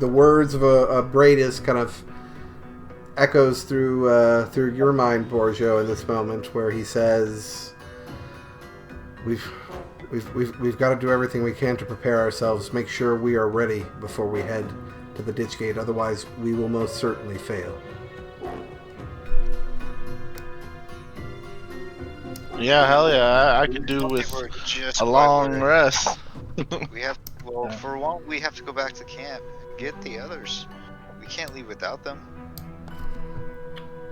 Speaker 1: words of a Bradis kind of echoes through your mind, Borgio, in this moment, where he says, We've got to do everything we can to prepare ourselves, make sure we are ready before we head to the Ditchgate, otherwise we will most certainly fail.
Speaker 5: Yeah, hell yeah, I could do with
Speaker 3: We're just
Speaker 5: a long
Speaker 3: ready.
Speaker 5: rest.
Speaker 3: We have... Well, for one, we have to go back to camp and get the others. We can't leave without them.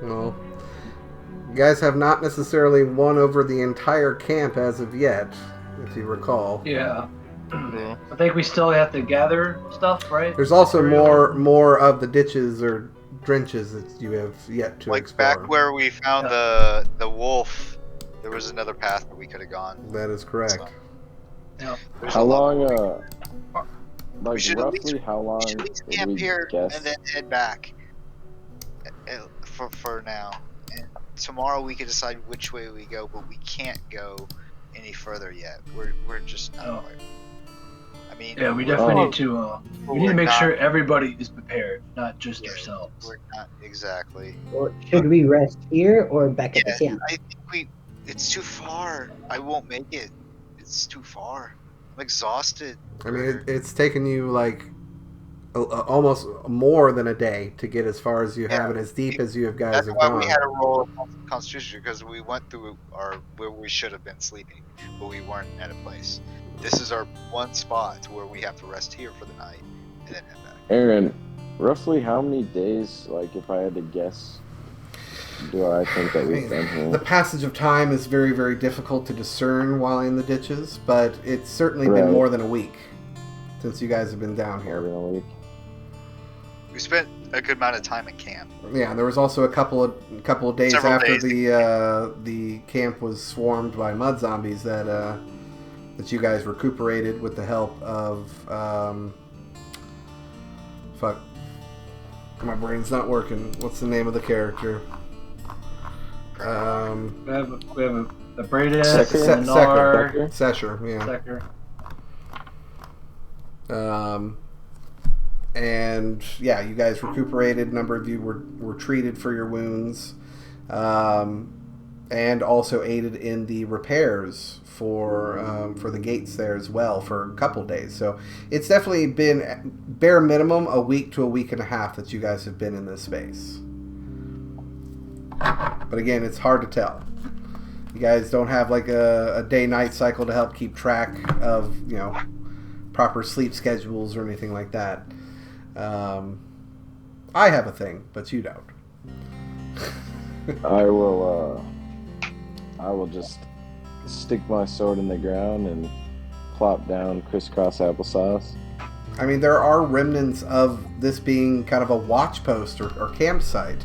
Speaker 1: Well, you guys have not necessarily won over the entire camp as of yet, if you recall.
Speaker 2: Yeah.
Speaker 5: Yeah.
Speaker 2: I think we still have to gather stuff, right?
Speaker 1: There's also more of the ditches or drenches that you have yet to
Speaker 3: Like
Speaker 1: explore.
Speaker 3: back where we found the wolf, there was another path that we could have gone.
Speaker 1: That is correct.
Speaker 2: Yeah.
Speaker 3: There's
Speaker 4: How
Speaker 3: a lot
Speaker 4: long,
Speaker 3: more. We
Speaker 4: like
Speaker 3: should at least-
Speaker 4: roughly how
Speaker 3: We
Speaker 4: long
Speaker 3: should at least
Speaker 4: would
Speaker 3: camp
Speaker 4: we
Speaker 3: here
Speaker 4: guess?
Speaker 3: and then head back for now. And tomorrow we can decide which way we go, but we can't go any further yet. We're just not
Speaker 2: Oh.
Speaker 3: quite. I mean,
Speaker 2: Yeah, we
Speaker 3: we're-
Speaker 2: definitely
Speaker 4: Oh.
Speaker 2: need to. We need
Speaker 3: we're
Speaker 2: to make
Speaker 3: not-
Speaker 2: sure everybody is prepared, not just
Speaker 3: Yeah,
Speaker 2: ourselves.
Speaker 3: We're not exactly.
Speaker 6: Or should we rest here or back at the camp?
Speaker 3: I think it's too far. I won't make it. It's too far. I'm exhausted.
Speaker 1: I mean, it's taken you like almost more than a day to get as far as you have and as deep as you guys
Speaker 3: That's
Speaker 1: have
Speaker 3: why
Speaker 1: gone.
Speaker 3: we had to roll a Constitution, because we went through where we should have been sleeping, but we weren't at a place. This is our one spot where we have to rest here for the night and then head back.
Speaker 4: Aaron, roughly how many days, like if I had to guess, do I think that we've been
Speaker 1: The
Speaker 4: here?
Speaker 1: passage of time is very, very difficult to discern while in the ditches, but it's certainly been
Speaker 4: Right.
Speaker 1: more than a week since you guys have been down
Speaker 4: More
Speaker 1: here.
Speaker 4: than a week?
Speaker 3: We spent a good amount of time at camp.
Speaker 1: Yeah, there was also a couple of days
Speaker 3: Several
Speaker 1: after
Speaker 3: days.
Speaker 1: the camp was swarmed by mud zombies that you guys recuperated with the help of fuck. My brain's not working. What's the name of the character?
Speaker 2: We have a Bradis,
Speaker 4: Secker?
Speaker 2: a Nar,
Speaker 1: Sesher, yeah.
Speaker 2: Secker.
Speaker 1: And yeah, you guys recuperated. A number of you were treated for your wounds, and also aided in the repairs for the gates there as well for a couple days. So it's definitely been bare minimum a week to a week and a half that you guys have been in this space. But again, it's hard to tell. You guys don't have like a day-night cycle to help keep track of, proper sleep schedules or anything like that. I have a thing, but you don't.
Speaker 4: I will just stick my sword in the ground and plop down crisscross applesauce.
Speaker 1: I mean, there are remnants of this being kind of a watch post or campsite.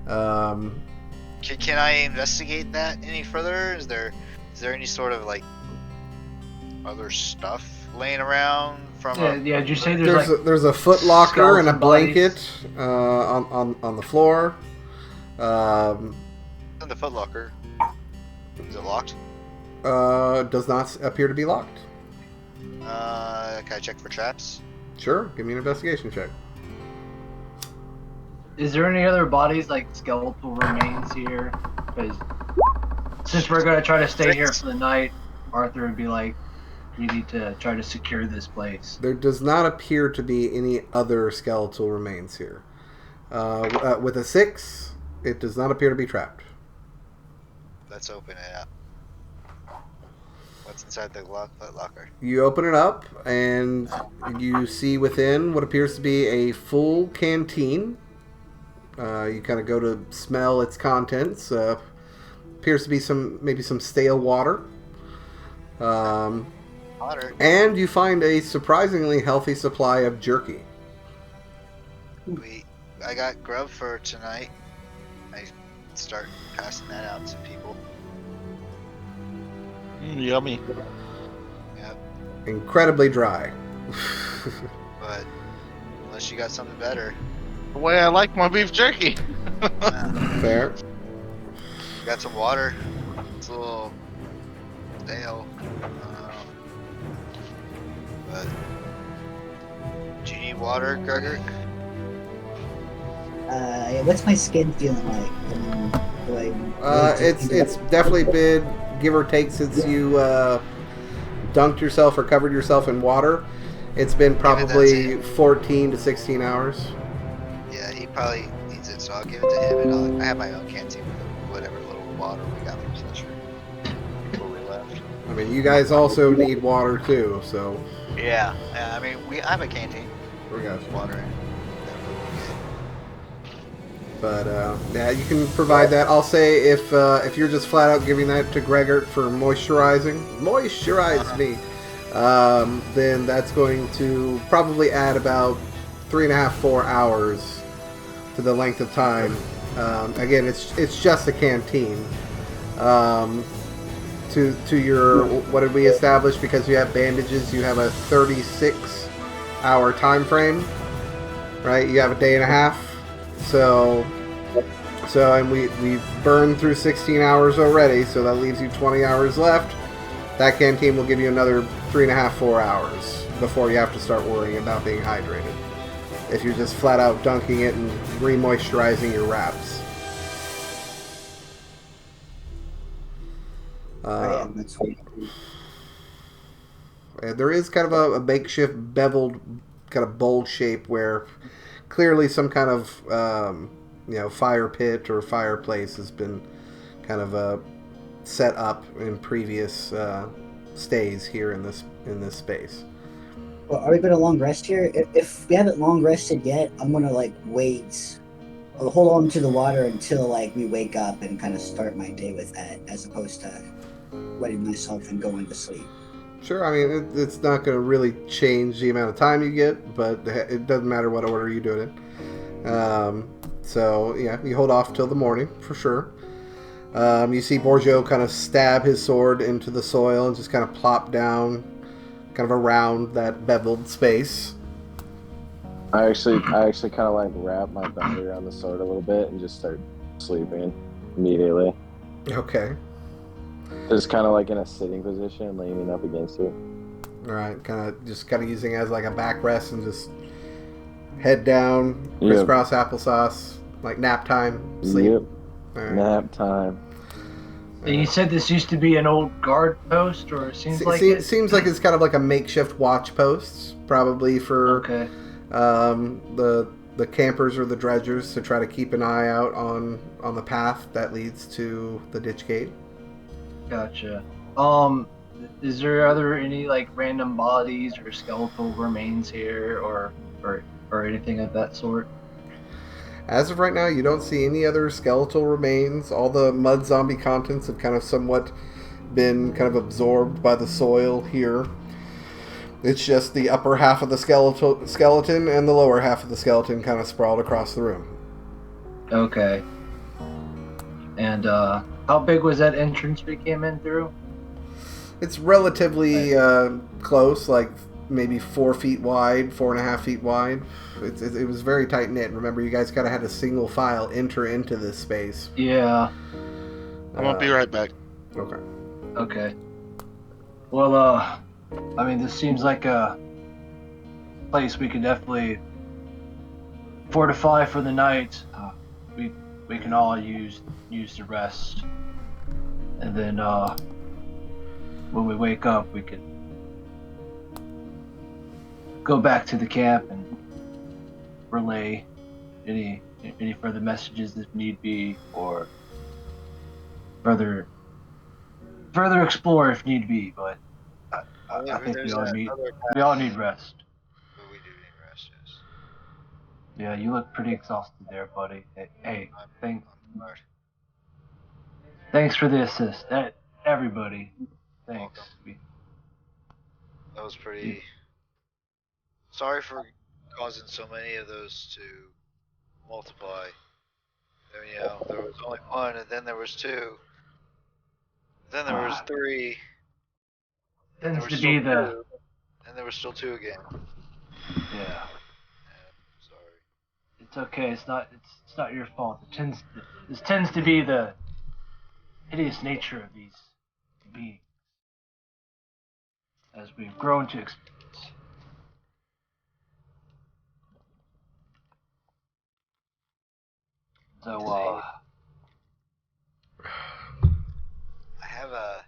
Speaker 3: Can I investigate that any further? Is there any sort of like other stuff laying around from?
Speaker 2: Yeah, did you say there's
Speaker 1: There's a foot locker and a
Speaker 2: skeleton bodies?
Speaker 1: blanket on the floor.
Speaker 3: In the footlocker. Is it locked?
Speaker 1: Does not appear to be locked.
Speaker 3: Can I check for traps?
Speaker 1: Sure, give me an investigation check.
Speaker 2: Is there any other bodies, like skeletal remains here? Because since we're gonna try to stay here for the night, Arthur would be like, "We need to try to secure this place."
Speaker 1: There does not appear to be any other skeletal remains here. With a 6, it does not appear to be trapped.
Speaker 3: Let's open it up. What's inside the locker?
Speaker 1: You open it up, and you see within what appears to be a full canteen. You kind of go to smell its contents. Appears to be maybe some stale water.
Speaker 3: Water.
Speaker 1: And you find a surprisingly healthy supply of jerky.
Speaker 3: I got grub for tonight. I start passing that out to people.
Speaker 5: Yummy.
Speaker 3: Yep.
Speaker 1: Incredibly dry.
Speaker 3: But unless you got something better,
Speaker 5: The way I like my beef jerky.
Speaker 1: Fair.
Speaker 3: got some water. It's a little stale. But do you need water, Gregor?
Speaker 6: What's my skin feeling like?
Speaker 1: It's definitely been, give or take, since you dunked yourself or covered yourself in water. It's been probably 14 to 16 hours.
Speaker 3: Yeah, he probably needs it, so I'll give it to him. And I have my own canteen with whatever little water we got from Slusher before we left.
Speaker 1: I mean, you guys also need water too, so
Speaker 3: Yeah, I mean, I have a canteen.
Speaker 1: we got you.
Speaker 3: Water in it.
Speaker 1: But yeah, you can provide that. I'll say if you're just flat out giving that to Gregor for moisturize me, then that's going to probably add about 3.5-4 hours to the length of time. Again, it's just a canteen. To your, what did we establish? Because you have bandages, you have a 36-hour time frame, right? You have a day and a half. So and we've burned through 16 hours already, so that leaves you 20 hours left. That canteen will give you another 3.5, 4 hours before you have to start worrying about being hydrated. If you're just flat out dunking it and re-moisturizing your wraps.
Speaker 6: That's what
Speaker 1: There is kind of a makeshift beveled kind of bowl shape where clearly some kind of fire pit or fireplace has been kind of set up in previous stays here in this space.
Speaker 6: Well, are we going to long rest here? If we haven't long rested yet, I'm going to wait. I'll hold on to the water until we wake up and kind of start my day with that, as opposed to wetting myself and going to sleep.
Speaker 1: Sure, I mean it's not going to really change the amount of time you get, but it doesn't matter what order you do it in. So yeah, you hold off till the morning for sure. You see Borgio kind of stab his sword into the soil and just kind of plop down, kind of around that beveled space.
Speaker 4: I actually kind of wrap my body around the sword a little bit and just start sleeping immediately.
Speaker 1: Okay.
Speaker 4: Just kind of in a sitting position, leaning up against it.
Speaker 1: All right, kind of using it as a backrest and just head down, crisscross applesauce, nap time, sleep.
Speaker 4: Yep.
Speaker 1: Right.
Speaker 4: Nap time.
Speaker 2: You said this used to be an old guard post, or it seems like it?
Speaker 1: Seems like it's kind of like a makeshift watch post, probably for the campers or the dredgers to try to keep an eye out on the path that leads to the ditch gate.
Speaker 2: Gotcha. Is there any random bodies or skeletal remains here, or anything of that sort?
Speaker 1: As of right now, you don't see any other skeletal remains. All the mud zombie contents have kind of somewhat been kind of absorbed by the soil here. It's just the upper half of the skeleton and the lower half of the skeleton kind of sprawled across the room.
Speaker 2: Okay. And how big was that entrance we came in through?
Speaker 1: It's relatively close, maybe 4 feet wide, 4.5 feet wide. It was very tight knit. Remember, you guys kind of had a single file enter into this space.
Speaker 2: Yeah.
Speaker 5: I'm gonna be right back.
Speaker 1: Okay.
Speaker 2: Okay. Well, this seems like a place we could definitely fortify for the night. We can all use the rest, and then when we wake up, we can go back to the camp and relay any further messages if need be, or further explore if need be. But I think we all need rest.
Speaker 3: But we do need rest, yes.
Speaker 2: Yeah, you look pretty exhausted there, buddy. Hey,
Speaker 3: I'm tired.
Speaker 2: thanks for the assist. Everybody, thanks.
Speaker 3: That was pretty... Sorry for causing so many of those to multiply. There was only one, and then there was two. Then there was three. And there
Speaker 2: Tends
Speaker 3: was
Speaker 2: to be
Speaker 3: still
Speaker 2: the
Speaker 3: two. And there was still two again.
Speaker 2: yeah.
Speaker 3: Sorry.
Speaker 2: It's okay. It's not your fault. This tends to be the hideous nature of these beings as we've grown to experience. So
Speaker 3: I have a...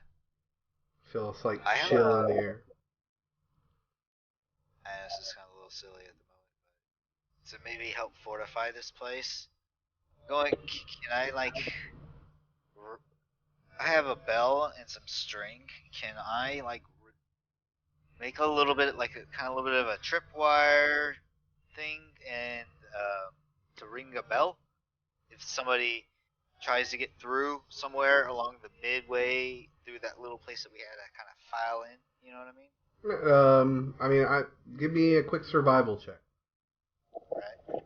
Speaker 1: Feels like chill in the air.
Speaker 3: This is kind of a little silly at the moment, but to maybe help fortify this place. Can I I have a bell and some string. Can I make a little bit kind of a little bit of a tripwire thing and to ring a bell if somebody tries to get through somewhere along the midway through that little place that we had to kind of file in. You know what I mean?
Speaker 1: Give me a quick survival check.
Speaker 3: Right.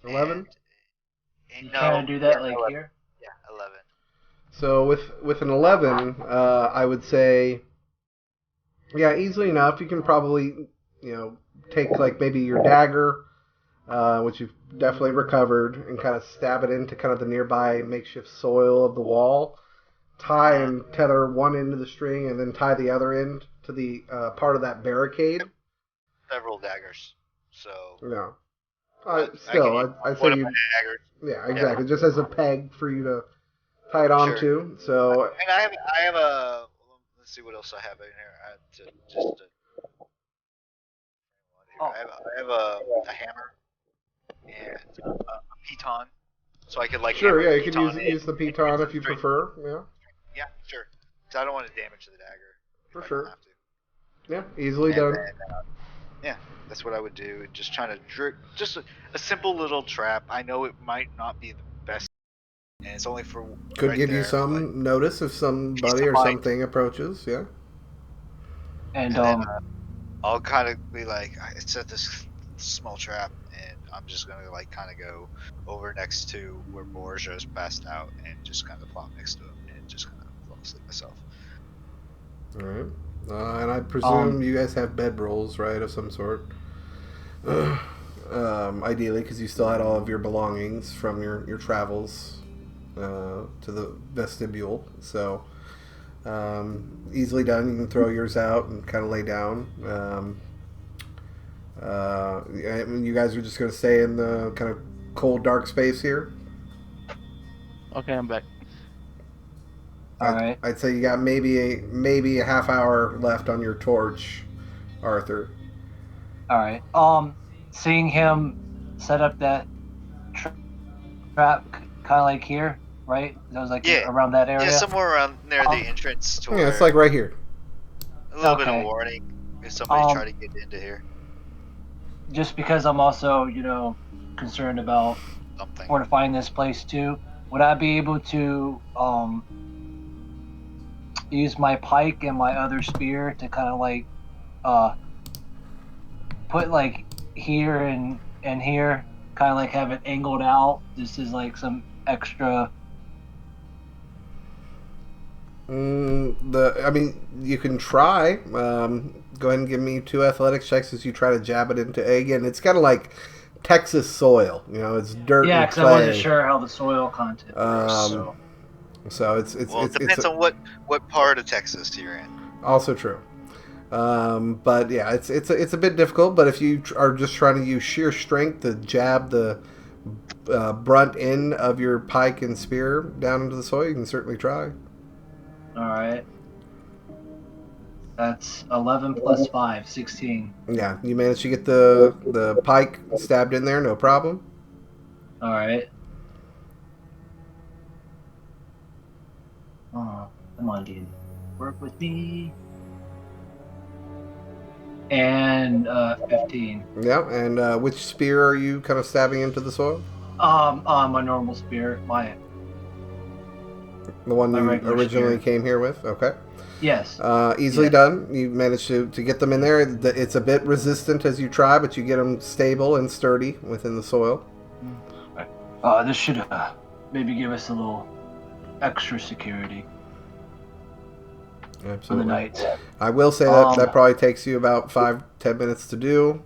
Speaker 1: 11.
Speaker 3: And
Speaker 2: You
Speaker 3: no,
Speaker 2: trying to do that
Speaker 3: yeah,
Speaker 2: like
Speaker 3: 11.
Speaker 2: here?
Speaker 3: Yeah, 11.
Speaker 1: So with an 11, I would say, yeah, easily enough. You can probably, take like maybe your dagger, which you've definitely recovered, and kind of stab it into kind of the nearby makeshift soil of the wall. Tie and tether one end of the string, and then tie the other end to the part of that barricade.
Speaker 3: Several daggers. So.
Speaker 1: No.
Speaker 3: Still,
Speaker 1: I'd say
Speaker 3: one of my
Speaker 1: you.
Speaker 3: daggers.
Speaker 1: Yeah, exactly. Just as a peg for you to tie it on
Speaker 3: Sure.
Speaker 1: to. So.
Speaker 3: And I have a. Let's see what else I have in here. I have to just. I have a hammer and a piton, so I could like
Speaker 1: Sure,
Speaker 3: hammer
Speaker 1: yeah,
Speaker 3: the
Speaker 1: you could
Speaker 3: piton
Speaker 1: use the
Speaker 3: and get
Speaker 1: piton
Speaker 3: some
Speaker 1: if you
Speaker 3: straight.
Speaker 1: prefer. Yeah,
Speaker 3: Yeah, sure. Because I don't want to damage the dagger.
Speaker 1: for
Speaker 3: If I
Speaker 1: sure.
Speaker 3: don't have to.
Speaker 1: Yeah, easily
Speaker 3: And
Speaker 1: done.
Speaker 3: then, yeah, that's what I would do. Just trying to just a simple little trap. I know it might not be the best, and it's only for
Speaker 1: Could
Speaker 3: right
Speaker 1: give you
Speaker 3: there, but
Speaker 1: some notice if
Speaker 3: peace
Speaker 1: somebody
Speaker 3: of
Speaker 1: or
Speaker 3: mind.
Speaker 1: something approaches. Yeah.
Speaker 2: And
Speaker 3: And then I'll kind of be like, I set this small trap, and I'm just gonna like kind of go over next to where Borgia's passed out, and just kind of plop next to him, and just kind of fall asleep myself.
Speaker 1: All right. And I presume you guys have bedrolls, right, of some sort. Ideally, because you still had all of your belongings from your travels to the vestibule. So easily done. You can throw yours out and kind of lay down. You guys are just going to stay in the kind of cold, dark space here.
Speaker 5: Okay, I'm back.
Speaker 2: all right.
Speaker 1: I'd say you got maybe a half hour left on your torch, Arthur.
Speaker 2: All right. Seeing him set up that trap, kind of like here, right? That was like
Speaker 3: Yeah,
Speaker 2: around that area.
Speaker 3: yeah, somewhere around near the entrance to
Speaker 1: Yeah,
Speaker 3: where
Speaker 1: it's like right here.
Speaker 3: a little bit of
Speaker 2: Okay.
Speaker 3: warning if somebody try to get into here.
Speaker 2: Just because I'm also, concerned about
Speaker 3: Something.
Speaker 2: fortifying this place too. Would I be able to use my pike and my other spear to kind of like put like here and here, kind of like have it angled out? This is like some extra.
Speaker 1: You can try. Go ahead and give me 2 athletics checks as you try to jab it into egg, and it's kind of like Texas soil. It's dirt
Speaker 2: Yeah,
Speaker 1: and
Speaker 2: because
Speaker 1: clay.
Speaker 2: I wasn't sure how the soil content was.
Speaker 1: So it's
Speaker 3: Well, it depends on what part of Texas you're in.
Speaker 1: Also true. But yeah, it's a bit difficult. But if you are just trying to use sheer strength to jab the brunt end of your pike and spear down into the soil, you can certainly try.
Speaker 2: All right. That's 11 plus 5, 16.
Speaker 1: Yeah, you managed to get the pike stabbed in there, no problem.
Speaker 2: All right. Oh, come on, dude. Work with me. And 15.
Speaker 1: Yeah, and which spear are you kind of stabbing into the soil?
Speaker 2: My normal spear,
Speaker 1: The one you
Speaker 2: regular
Speaker 1: originally
Speaker 2: spear.
Speaker 1: came here with? Okay.
Speaker 2: Yes.
Speaker 1: Easily
Speaker 2: Yes.
Speaker 1: done. You managed to get them in there. It's a bit resistant as you try, but you get them stable and sturdy within the soil.
Speaker 2: This should maybe give us a little extra security
Speaker 1: Absolutely.
Speaker 2: for the night.
Speaker 1: I will say that probably takes you about 5-10 minutes to do.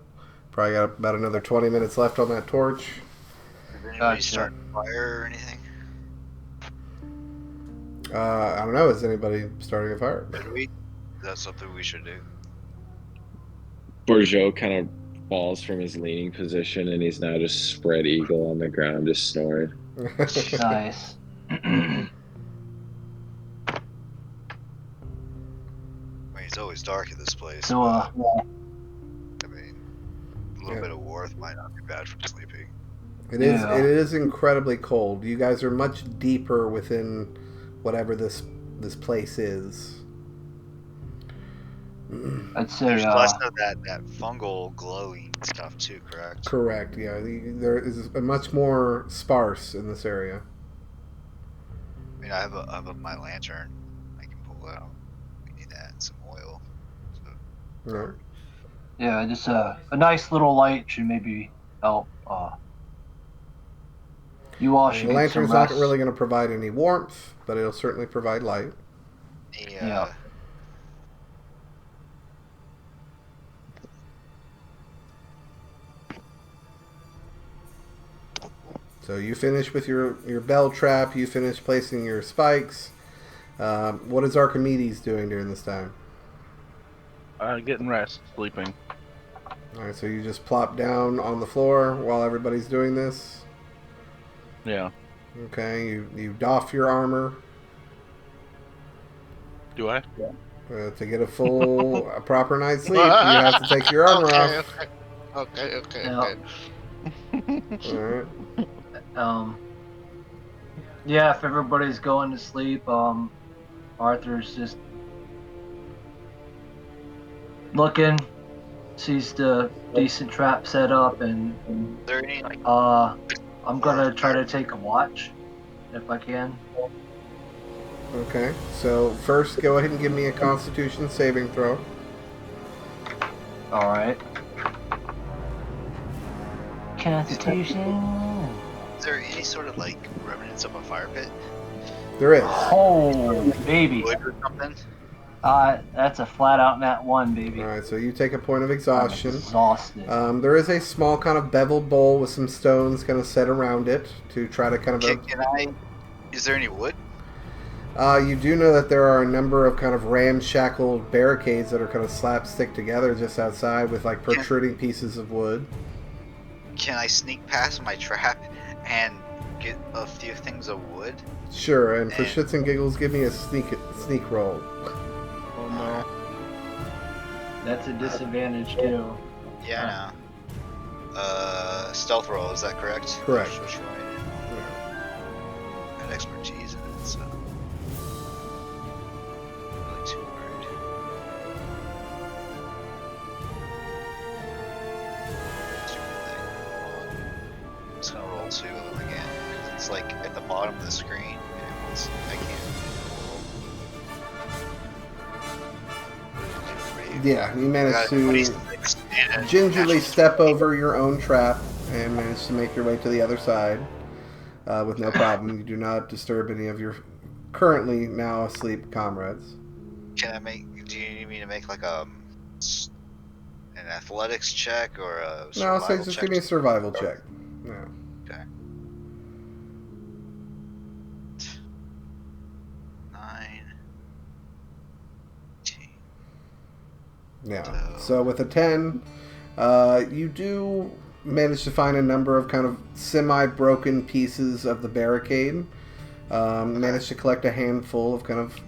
Speaker 1: Probably got about another 20 minutes left on that torch.
Speaker 3: Did anybody start a fire or anything?
Speaker 1: I don't know. Is anybody starting a fire?
Speaker 3: Should we? That's something we should do.
Speaker 4: Bourgeot kind of falls from his leaning position, and he's now just spread eagle on the ground, just snoring.
Speaker 2: Nice.
Speaker 3: I mean, it's always dark in this place.
Speaker 2: So,
Speaker 3: I mean, a little bit of warmth might not be bad for sleeping.
Speaker 1: It is incredibly cold. You guys are much deeper within whatever this place is.
Speaker 2: I'd say
Speaker 3: There's less of that fungal glowing stuff too, correct?
Speaker 1: Correct. Yeah, there is a much more sparse in this area.
Speaker 3: I mean, I have my lantern. I can pull out. We need that and some oil. So.
Speaker 1: Yeah.
Speaker 2: Yeah, just a nice little light should maybe help You all
Speaker 1: The
Speaker 2: should get some
Speaker 1: lantern's not
Speaker 2: rest.
Speaker 1: really going to provide any warmth, but it'll certainly provide light.
Speaker 2: Yeah.
Speaker 1: So you finish with your bell trap. You finish placing your spikes. What is Archimedes doing during this time?
Speaker 5: Getting rest, sleeping.
Speaker 1: All right, so you just plop down on the floor while everybody's doing this.
Speaker 5: Yeah.
Speaker 1: Okay, you doff your armor
Speaker 5: Do I?
Speaker 1: to get a proper night's sleep. You have to take your armor
Speaker 5: Okay,
Speaker 1: off.
Speaker 5: Okay.
Speaker 2: Yeah.
Speaker 1: All right.
Speaker 2: Yeah, if everybody's going to sleep, Arthur's just looking, sees the decent trap set up, and
Speaker 3: Is there any like
Speaker 2: I'm gonna try to take a watch if I can.
Speaker 1: Okay. So first, go ahead and give me a Constitution saving throw.
Speaker 2: All right. Constitution.
Speaker 3: is there any sort of like remnants of a fire pit?
Speaker 1: There is.
Speaker 2: Oh, baby.
Speaker 3: Wood or something?
Speaker 2: That's a flat out nat 1, baby.
Speaker 1: All right. So you take a point of
Speaker 2: I'm
Speaker 1: exhaustion.
Speaker 2: exhausted.
Speaker 1: There is a small kind of beveled bowl with some stones kind of set around it to try to kind of.
Speaker 3: Can I? Is there any wood?
Speaker 1: You do know that there are a number of kind of ramshackled barricades that are kind of slapstick together just outside with like protruding pieces of wood.
Speaker 3: Can I sneak past my trap and get a few things of wood?
Speaker 1: Sure, and for shits and giggles, give me a sneak roll.
Speaker 5: Oh no.
Speaker 2: That's a disadvantage too.
Speaker 3: Yeah, I know. Stealth roll, is that correct?
Speaker 1: Correct.
Speaker 3: Which one? I had expertise in it, so. Really too worried. Stupid thing. I'm just gonna roll 2 of them again, because it's like at the bottom of the screen, and it's, I can't.
Speaker 1: Yeah, you managed to
Speaker 3: 26 and
Speaker 1: gingerly
Speaker 3: natural
Speaker 1: step
Speaker 3: 20.
Speaker 1: over your own trap and manage to make your way to the other side with no problem. You do not disturb any of your currently now asleep comrades.
Speaker 3: Can I make? Do you need me to make like an athletics check or a
Speaker 1: No, I'll say
Speaker 3: survival
Speaker 1: just
Speaker 3: check?
Speaker 1: give me a survival check. No.
Speaker 3: Okay. 9. 18.
Speaker 1: Yeah. So with a 10, you do manage to find a number of kind of semi-broken pieces of the barricade. Managed to collect a handful of kind of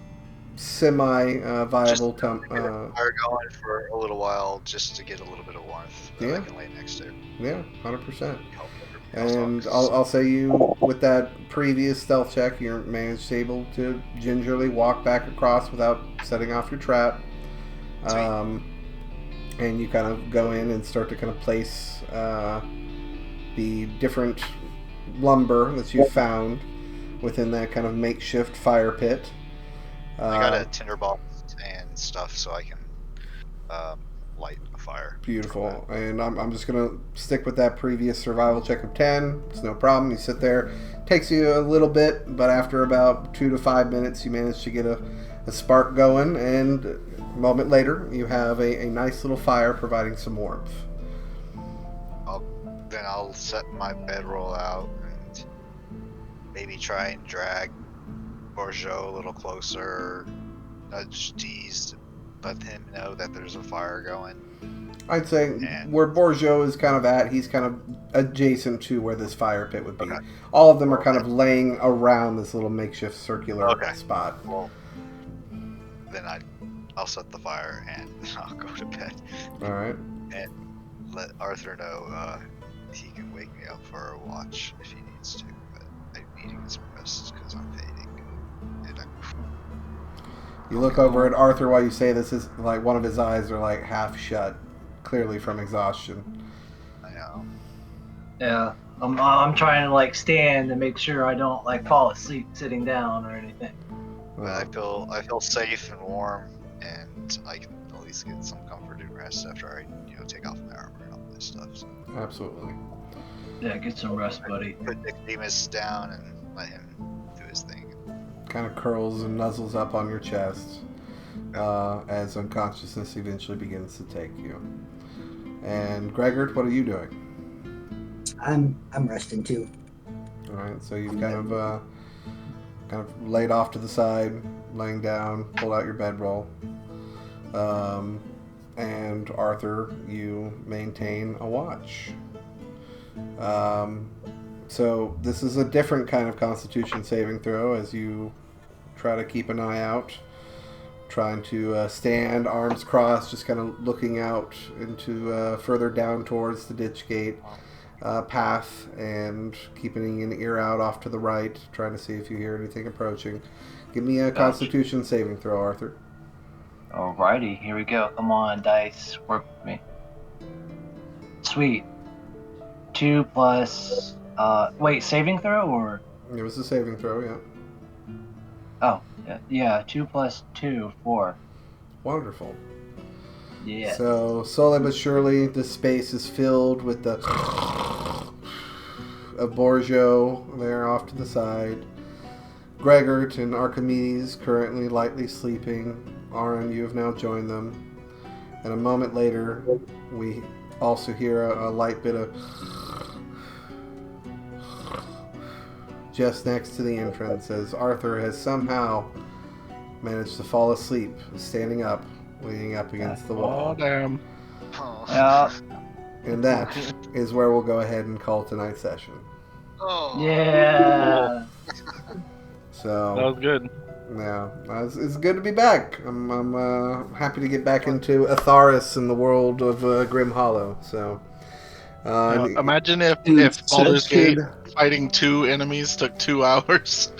Speaker 1: semi-viable.
Speaker 3: Fire going for a little while just to get a little bit of warmth that I can lay next to.
Speaker 1: Yeah, 100%.
Speaker 3: Help everybody
Speaker 1: And
Speaker 3: else out.
Speaker 1: I'll say you, with that previous stealth check, you're managed able to gingerly walk back across without setting off your trap. And you kind of go in and start to kind of place the different lumber that you found within that kind of makeshift fire pit.
Speaker 3: I got a tinderbox and stuff so I can light a fire.
Speaker 1: Beautiful. And I'm just going to stick with that previous survival check of 10. It's no problem. You sit there. Takes you a little bit, but after about 2 to 5 minutes, you manage to get a spark going. And a moment later, you have a nice little fire providing some warmth.
Speaker 3: Then I'll set my bedroll out and maybe try and drag Borjo a little closer, nudge Deez to let him know that there's a fire going.
Speaker 1: I'd say where Borjo is kind of at, he's kind of adjacent to where this fire pit would be.
Speaker 3: Okay.
Speaker 1: All of them are kind of laying around this little makeshift circular spot.
Speaker 3: Well, then I'll set the fire and I'll go to bed.
Speaker 1: All right.
Speaker 3: And let Arthur know he can wake me up for a watch if he needs to. But I need to get some rest because I'm fading. And
Speaker 1: You look over at Arthur while you say this. Is like one of his eyes are like half shut, clearly from exhaustion.
Speaker 3: I know.
Speaker 2: Yeah, I'm trying to like stand and make sure I don't like fall asleep sitting down or anything.
Speaker 3: But I feel safe and warm, and I can at least get some comfort and rest after I take off my armor and all this stuff. So.
Speaker 1: Absolutely.
Speaker 2: Yeah, get some rest, buddy.
Speaker 3: Put Nicodemus down and let him do his thing.
Speaker 1: Kind of curls and nuzzles up on your chest as unconsciousness eventually begins to take you. And Gregor, what are you doing?
Speaker 6: I'm resting too.
Speaker 1: All right, so you've kind of laid off to the side, laying down, pulled out your bedroll. And Arthur, you maintain a watch. So this is a different kind of Constitution saving throw as you try to keep an eye out, trying to stand, arms crossed, just kind of looking out into further down towards the ditch gate path and keeping an ear out off to the right, trying to see if you hear anything approaching. Give me a Constitution saving throw, Arthur.
Speaker 2: Alrighty, here we go. Come on, dice, work with me. Sweet. 2 plus. Wait, saving throw or?
Speaker 1: It was a saving throw, yeah.
Speaker 2: Oh, yeah. 2 plus 2, 4.
Speaker 1: Wonderful.
Speaker 2: Yeah.
Speaker 1: So slowly but surely, the space is filled with the of Borgio there off to the side. Gregor and Archimedes currently lightly sleeping. Aaron, you have now joined them. And a moment later, we also hear a light bit of just next to the entrance as Arthur has somehow managed to fall asleep, standing up, leaning up against the wall.
Speaker 5: Oh, damn.
Speaker 3: Oh.
Speaker 2: Yeah.
Speaker 1: And that is where we'll go ahead and call tonight's session.
Speaker 3: Oh.
Speaker 2: Yeah.
Speaker 1: So
Speaker 5: That was good.
Speaker 1: yeah, it's good to be back. I'm happy to get back into Atharis in the world of Grim Hollow. So
Speaker 5: Imagine if
Speaker 6: Dude,
Speaker 5: Baldur's
Speaker 1: so
Speaker 5: Gate
Speaker 1: good.
Speaker 5: fighting 2 enemies took 2 hours.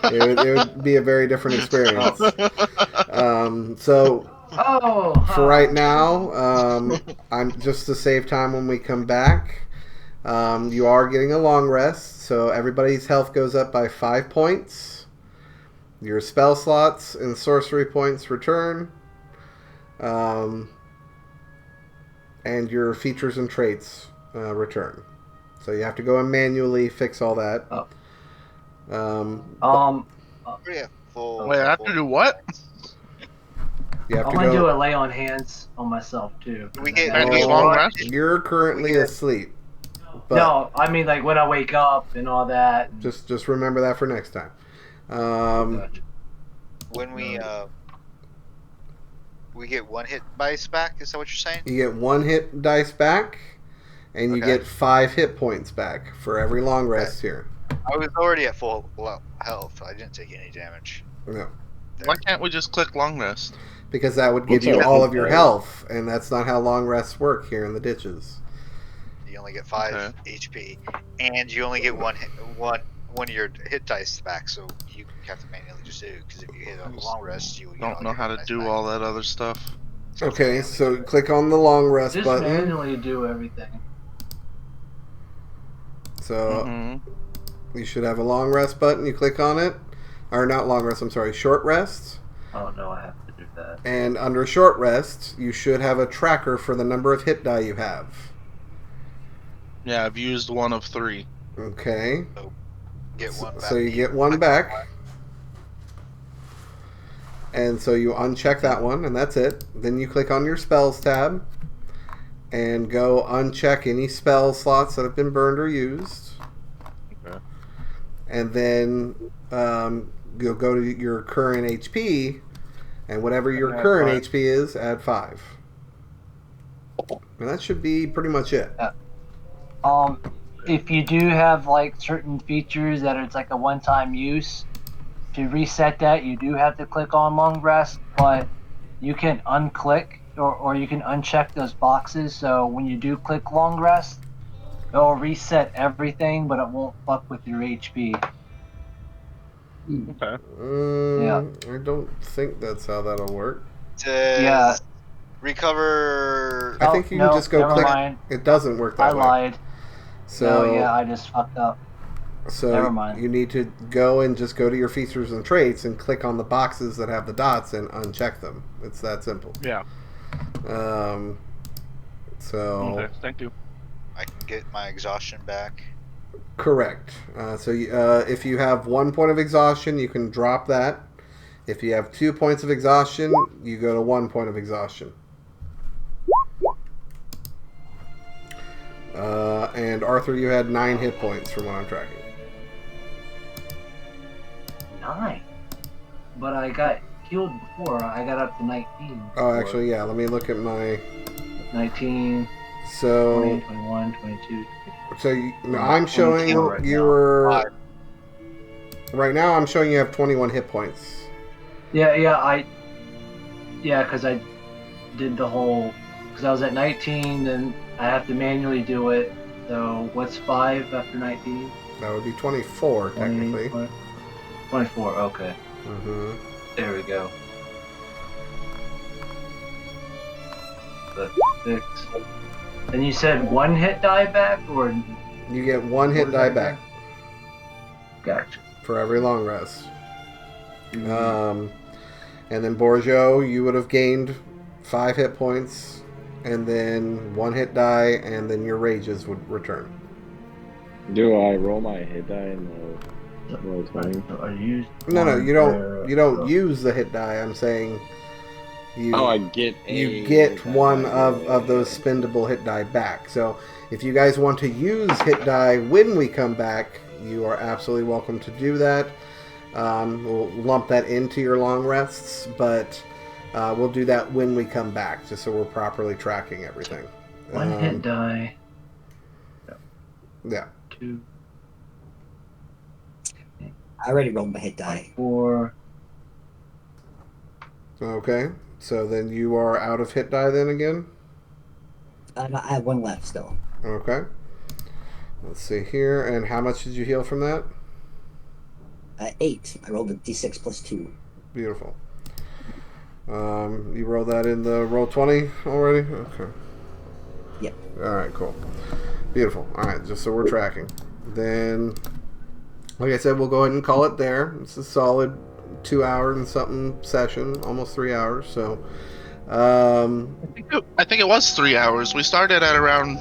Speaker 1: it would be a very different experience. So
Speaker 2: Oh.
Speaker 1: for right now, I'm just to save time when we come back. You are getting a long rest, so everybody's health goes up by 5 points. Your spell slots and sorcery points return. And your features and traits return. So you have to go and manually fix all that.
Speaker 2: Oh.
Speaker 3: Pretty at full.
Speaker 5: Wait, I have to do what?
Speaker 1: You have
Speaker 2: I'm
Speaker 1: to
Speaker 2: gonna do
Speaker 1: go.
Speaker 2: a lay on hands on myself too.
Speaker 3: We get
Speaker 5: And
Speaker 3: we
Speaker 5: a
Speaker 1: Oh,
Speaker 5: long rest?
Speaker 1: You're currently asleep. But
Speaker 2: No, I mean like when I wake up and all that. And
Speaker 1: just remember that for next time.
Speaker 2: Gotcha.
Speaker 3: when we get 1 hit dice back. Is that what you're saying?
Speaker 1: You get 1 hit dice back, and you
Speaker 3: Okay.
Speaker 1: get 5 hit points back for every long rest here.
Speaker 3: I was already at full health. I didn't take any damage.
Speaker 1: No,
Speaker 5: Why can't we just click long rest?
Speaker 1: because that would give
Speaker 4: What's
Speaker 1: you
Speaker 4: up?
Speaker 1: all of your health, and that's not how long rests work here in the ditches.
Speaker 3: You only get 5
Speaker 5: Okay.
Speaker 3: HP, and you only get one of your hit dice back. So you have to manually just do. Because if you hit a long rest, you
Speaker 5: Don't know how to do all that other stuff.
Speaker 1: Okay, so click on the long rest
Speaker 2: Just
Speaker 1: button.
Speaker 2: manually do everything.
Speaker 1: So
Speaker 5: Mm-hmm.
Speaker 1: you should have a long rest button. You click on it, or not long rest. I'm sorry, short rest.
Speaker 2: Oh no, I have to do that.
Speaker 1: And under short rest, you should have a tracker for the number of hit die you have.
Speaker 5: Yeah, I've used 1 of 3.
Speaker 1: Okay,
Speaker 3: Get one back.
Speaker 1: so you get 1 back. And so you uncheck that one, and that's it. Then you click on your spells tab and go uncheck any spell slots that have been burned or used.
Speaker 5: Okay.
Speaker 1: And then you'll go to your current HP, and whatever your
Speaker 5: Add
Speaker 1: current
Speaker 5: 5.
Speaker 1: HP is, add 5. And that should be pretty much it.
Speaker 2: If you do have like certain features that it's like a one-time use, to reset that you do have to click on long rest, but you can unclick or you can uncheck those boxes. So when you do click long rest, it'll reset everything, but it won't fuck with your HP.
Speaker 5: Okay.
Speaker 1: I don't think that's how that'll work.
Speaker 3: Says
Speaker 2: Yeah.
Speaker 3: Recover.
Speaker 1: I think you can just go
Speaker 2: never
Speaker 1: click.
Speaker 2: mind.
Speaker 1: It doesn't work
Speaker 2: I
Speaker 1: that way.
Speaker 2: lied.
Speaker 1: So
Speaker 2: No, yeah, I just fucked up.
Speaker 1: So
Speaker 2: Never mind.
Speaker 1: you need to go and just go to your features and traits and click on the boxes that have the dots and uncheck them. It's that simple.
Speaker 5: Yeah.
Speaker 1: So
Speaker 5: Okay. Thank you.
Speaker 3: I can get my exhaustion back.
Speaker 1: Correct. If you have 1 point of exhaustion, you can drop that. If you have 2 points of exhaustion, you go to 1 point of exhaustion. And Arthur, you had 9 hit points from what I'm tracking.
Speaker 2: 9. But I got healed before. I got up to 19.
Speaker 1: Oh, actually, yeah. Let me look at my...
Speaker 2: 19,
Speaker 1: So,
Speaker 2: 20, 21, 22.
Speaker 1: I'm showing you were... Right now, I'm showing you have 21 hit points.
Speaker 2: Yeah, because I did the whole... Because I was at 19, then I have to manually do it. So, what's 5 after 19?
Speaker 1: That would be 24, technically.
Speaker 2: 24, okay.
Speaker 1: Mm-hmm.
Speaker 2: There we go. The 6. And you said 1 hit die back, or...
Speaker 1: You get 1 hit die back
Speaker 2: Gotcha.
Speaker 1: for every long rest. And then Borjo, you would have gained 5 hit points, and then 1 hit die, and then your rages would return.
Speaker 4: Do I roll my hit die in the roll 20?
Speaker 1: No, you don't. You don't use the hit die. I'm saying you.
Speaker 4: I get
Speaker 1: you get one of those spendable hit die back. So if you guys want to use hit die when we come back, you are absolutely welcome to do that. We'll lump that into your long rests, but we'll do that when we come back, just so we're properly tracking everything.
Speaker 2: 1 hit die.
Speaker 1: Yeah.
Speaker 2: 2.
Speaker 6: I already rolled my hit die.
Speaker 2: 4.
Speaker 1: Okay. So then you are out of hit die then again?
Speaker 6: I have 1 left still.
Speaker 1: Okay. Let's see here. And how much did you heal from that?
Speaker 6: 8. I rolled a d6 plus 2.
Speaker 1: Beautiful. You roll that in the roll 20 already? Okay.
Speaker 6: Yep.
Speaker 1: Alright, cool. Beautiful. Alright, just so we're tracking. Then, like I said, we'll go ahead and call it there. It's a solid 2 hour and something session, almost 3 hours. So,
Speaker 5: I think it was 3 hours. We started at around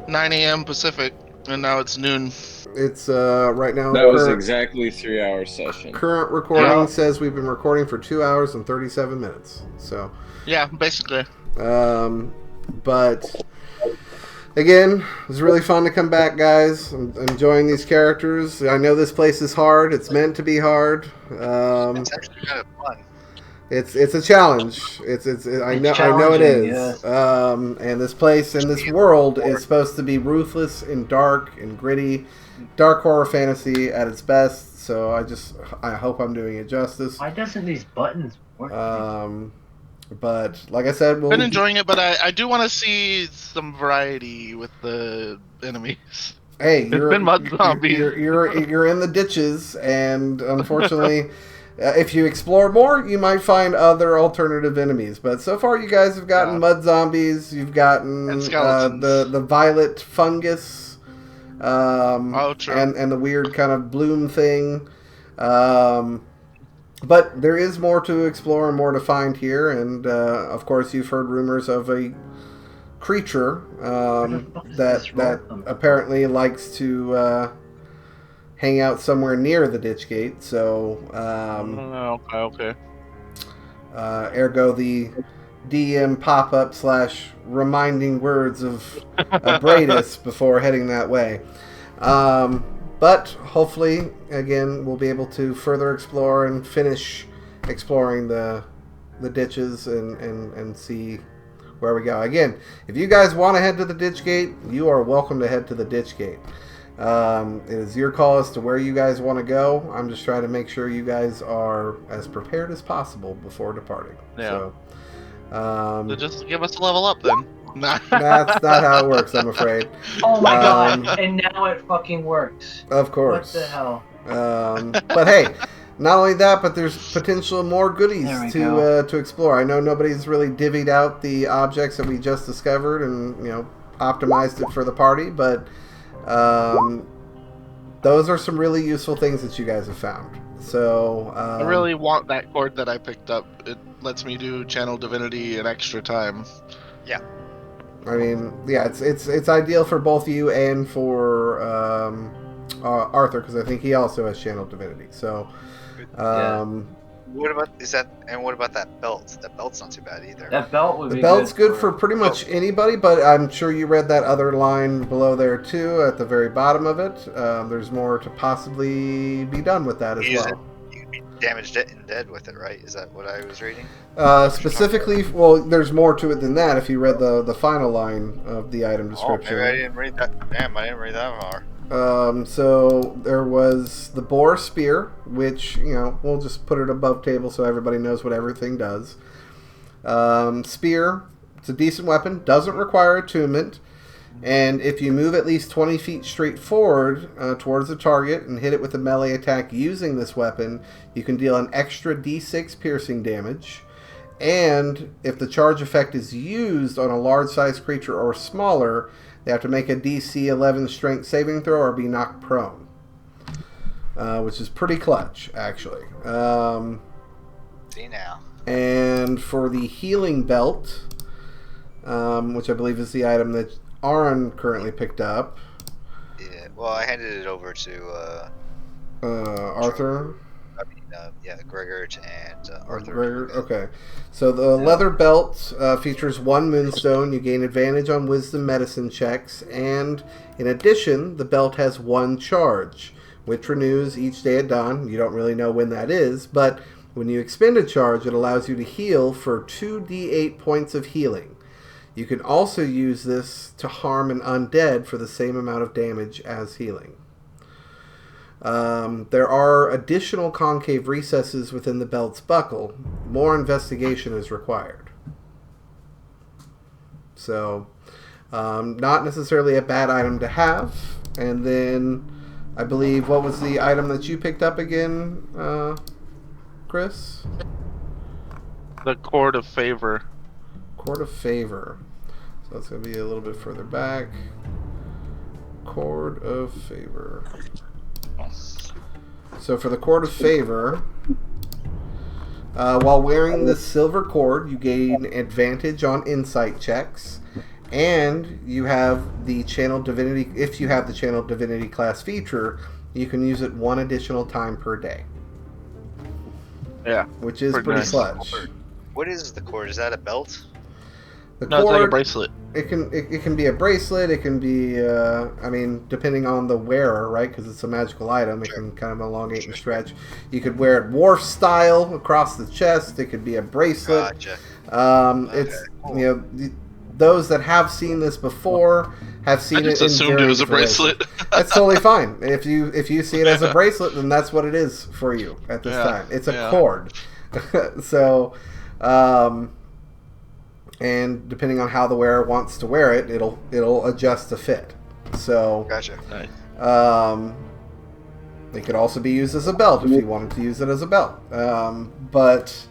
Speaker 5: 9 a.m. Pacific, and now it's noon.
Speaker 1: It's right now.
Speaker 4: That was exactly 3 hour session.
Speaker 1: Current recording says we've been recording for 2 hours and 37 minutes. So,
Speaker 5: yeah, basically.
Speaker 1: But again, it was really fun to come back, guys. I'm enjoying these characters. I know this place is hard. It's meant to be hard.
Speaker 3: It's actually kind of fun.
Speaker 1: It's a challenge. I know it is.
Speaker 2: Yes.
Speaker 1: And this place and this world is supposed to be ruthless and dark and gritty, dark horror fantasy at its best. So I hope I'm doing it justice.
Speaker 2: Why doesn't these buttons work?
Speaker 1: But like I said,
Speaker 5: Been enjoying it, but I do want to see some variety with the enemies.
Speaker 1: Hey,
Speaker 5: It's been mud zombies.
Speaker 1: You're in the ditches, and unfortunately, if you explore more, you might find other alternative enemies. But so far, you guys have gotten mud zombies. You've gotten
Speaker 5: And skeletons.
Speaker 1: the violet fungus,
Speaker 5: True.
Speaker 1: and the weird kind of bloom thing. But there is more to explore and more to find here, and of course, you've heard rumors of a creature that apparently likes to hang out somewhere near the ditch gate. So,
Speaker 5: Okay.
Speaker 1: Ergo the DM pop-up / reminding words of Bradus before heading that way. But hopefully, again, we'll be able to further explore and finish exploring the ditches and see where we go. Again, if you guys want to head to the ditch gate, you are welcome to head to the ditch gate. It is your call as to where you guys want to go. I'm just trying to make sure you guys are as prepared as possible before departing.
Speaker 5: Yeah.
Speaker 1: So
Speaker 5: just give us a level up then.
Speaker 1: that's not how it works, I'm afraid.
Speaker 2: Oh my god, and now it fucking works.
Speaker 1: Of course.
Speaker 2: What the hell?
Speaker 1: But hey, not only that, but there's potential more goodies to explore. I know nobody's really divvied out the objects that we just discovered and optimized it for the party, but those are some really useful things that you guys have found. So
Speaker 5: I really want that cord that I picked up. It lets me do channel divinity an extra time.
Speaker 3: Yeah.
Speaker 1: I mean, yeah, it's ideal for both you and for Arthur, because I think he also has channel divinity. So,
Speaker 3: What about what about that belt? That belt's not too bad either.
Speaker 2: That belt would
Speaker 1: the
Speaker 2: be
Speaker 1: belt's good
Speaker 2: for
Speaker 1: for pretty much anybody, but I'm sure you read that other line below there too, at the very bottom of it. There's more to possibly be done with that as well.
Speaker 3: You can be damaged and dead with it, right? Is that what I was reading?
Speaker 1: Specifically, well, there's more to it than that. If you read the final line of the item description.
Speaker 3: Oh, maybe I didn't read that. Damn, I didn't read that far.
Speaker 1: So there was the boar spear, which, we'll just put it above table so everybody knows what everything does. Spear, it's a decent weapon, doesn't require attunement, and if you move at least 20 feet straight forward towards the target and hit it with a melee attack using this weapon, you can deal an extra d6 piercing damage. And if the charge effect is used on a large-sized creature or smaller, they have to make a DC 11 strength saving throw or be knocked prone. Which is pretty clutch, actually.
Speaker 3: See now.
Speaker 1: And for the healing belt, which I believe is the item that Aaron currently picked up.
Speaker 3: Yeah, well, I handed it over to
Speaker 1: Arthur.
Speaker 3: Gregor and Arthur.
Speaker 1: Gregor, okay. So the leather belt features 1 moonstone. You gain advantage on wisdom medicine checks, and in addition, the belt has 1 charge, which renews each day at dawn. You don't really know when that is, but when you expend a charge, it allows you to heal for 2d8 points of healing. You can also use this to harm an undead for the same amount of damage as healing. There are additional concave recesses within the belt's buckle. More investigation is required. So, not necessarily a bad item to have. And then, I believe, what was the item that you picked up again, Chris?
Speaker 5: The Cord of Favor.
Speaker 1: Cord of Favor. So that's going to be a little bit further back. Cord of Favor. So for the Cord of Favor, while wearing the silver cord, you gain advantage on insight checks, and you have the Channel Divinity. If you have the Channel Divinity class feature, you can use it 1 additional time per day.
Speaker 5: Yeah,
Speaker 1: which is pretty
Speaker 5: nice.
Speaker 1: clutch.
Speaker 3: What is the cord? Is that a belt?
Speaker 1: The
Speaker 5: No, it's like a bracelet.
Speaker 1: It can be a bracelet. It can be, depending on the wearer, right? Because it's a magical item. It can kind of elongate and stretch. You could wear it dwarf style across the chest. It could be a bracelet.
Speaker 3: Gotcha.
Speaker 1: It's cool. Those that have seen this before have seen it. I just
Speaker 5: assumed it was a bracelet.
Speaker 1: That's totally fine. If you see it as a bracelet, then that's what it is for you at this time. It's a cord. So. And depending on how the wearer wants to wear it, it'll adjust to fit. So,
Speaker 3: gotcha.
Speaker 5: Nice.
Speaker 1: It could also be used as a belt if you wanted to use it as a belt. But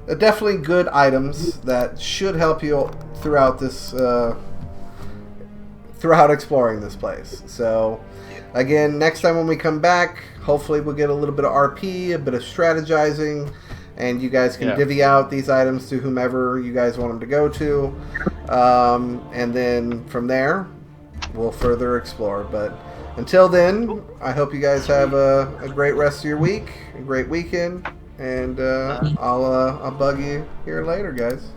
Speaker 1: definitely good items that should help you throughout this, throughout exploring this place. So, again, next time when we come back, hopefully we'll get a little bit of RP, a bit of strategizing. And you guys can divvy out these items to whomever you guys want them to go to. And then from there, we'll further explore. But until then, I hope you guys have a great rest of your week, a great weekend. And I'll bug you here later, guys.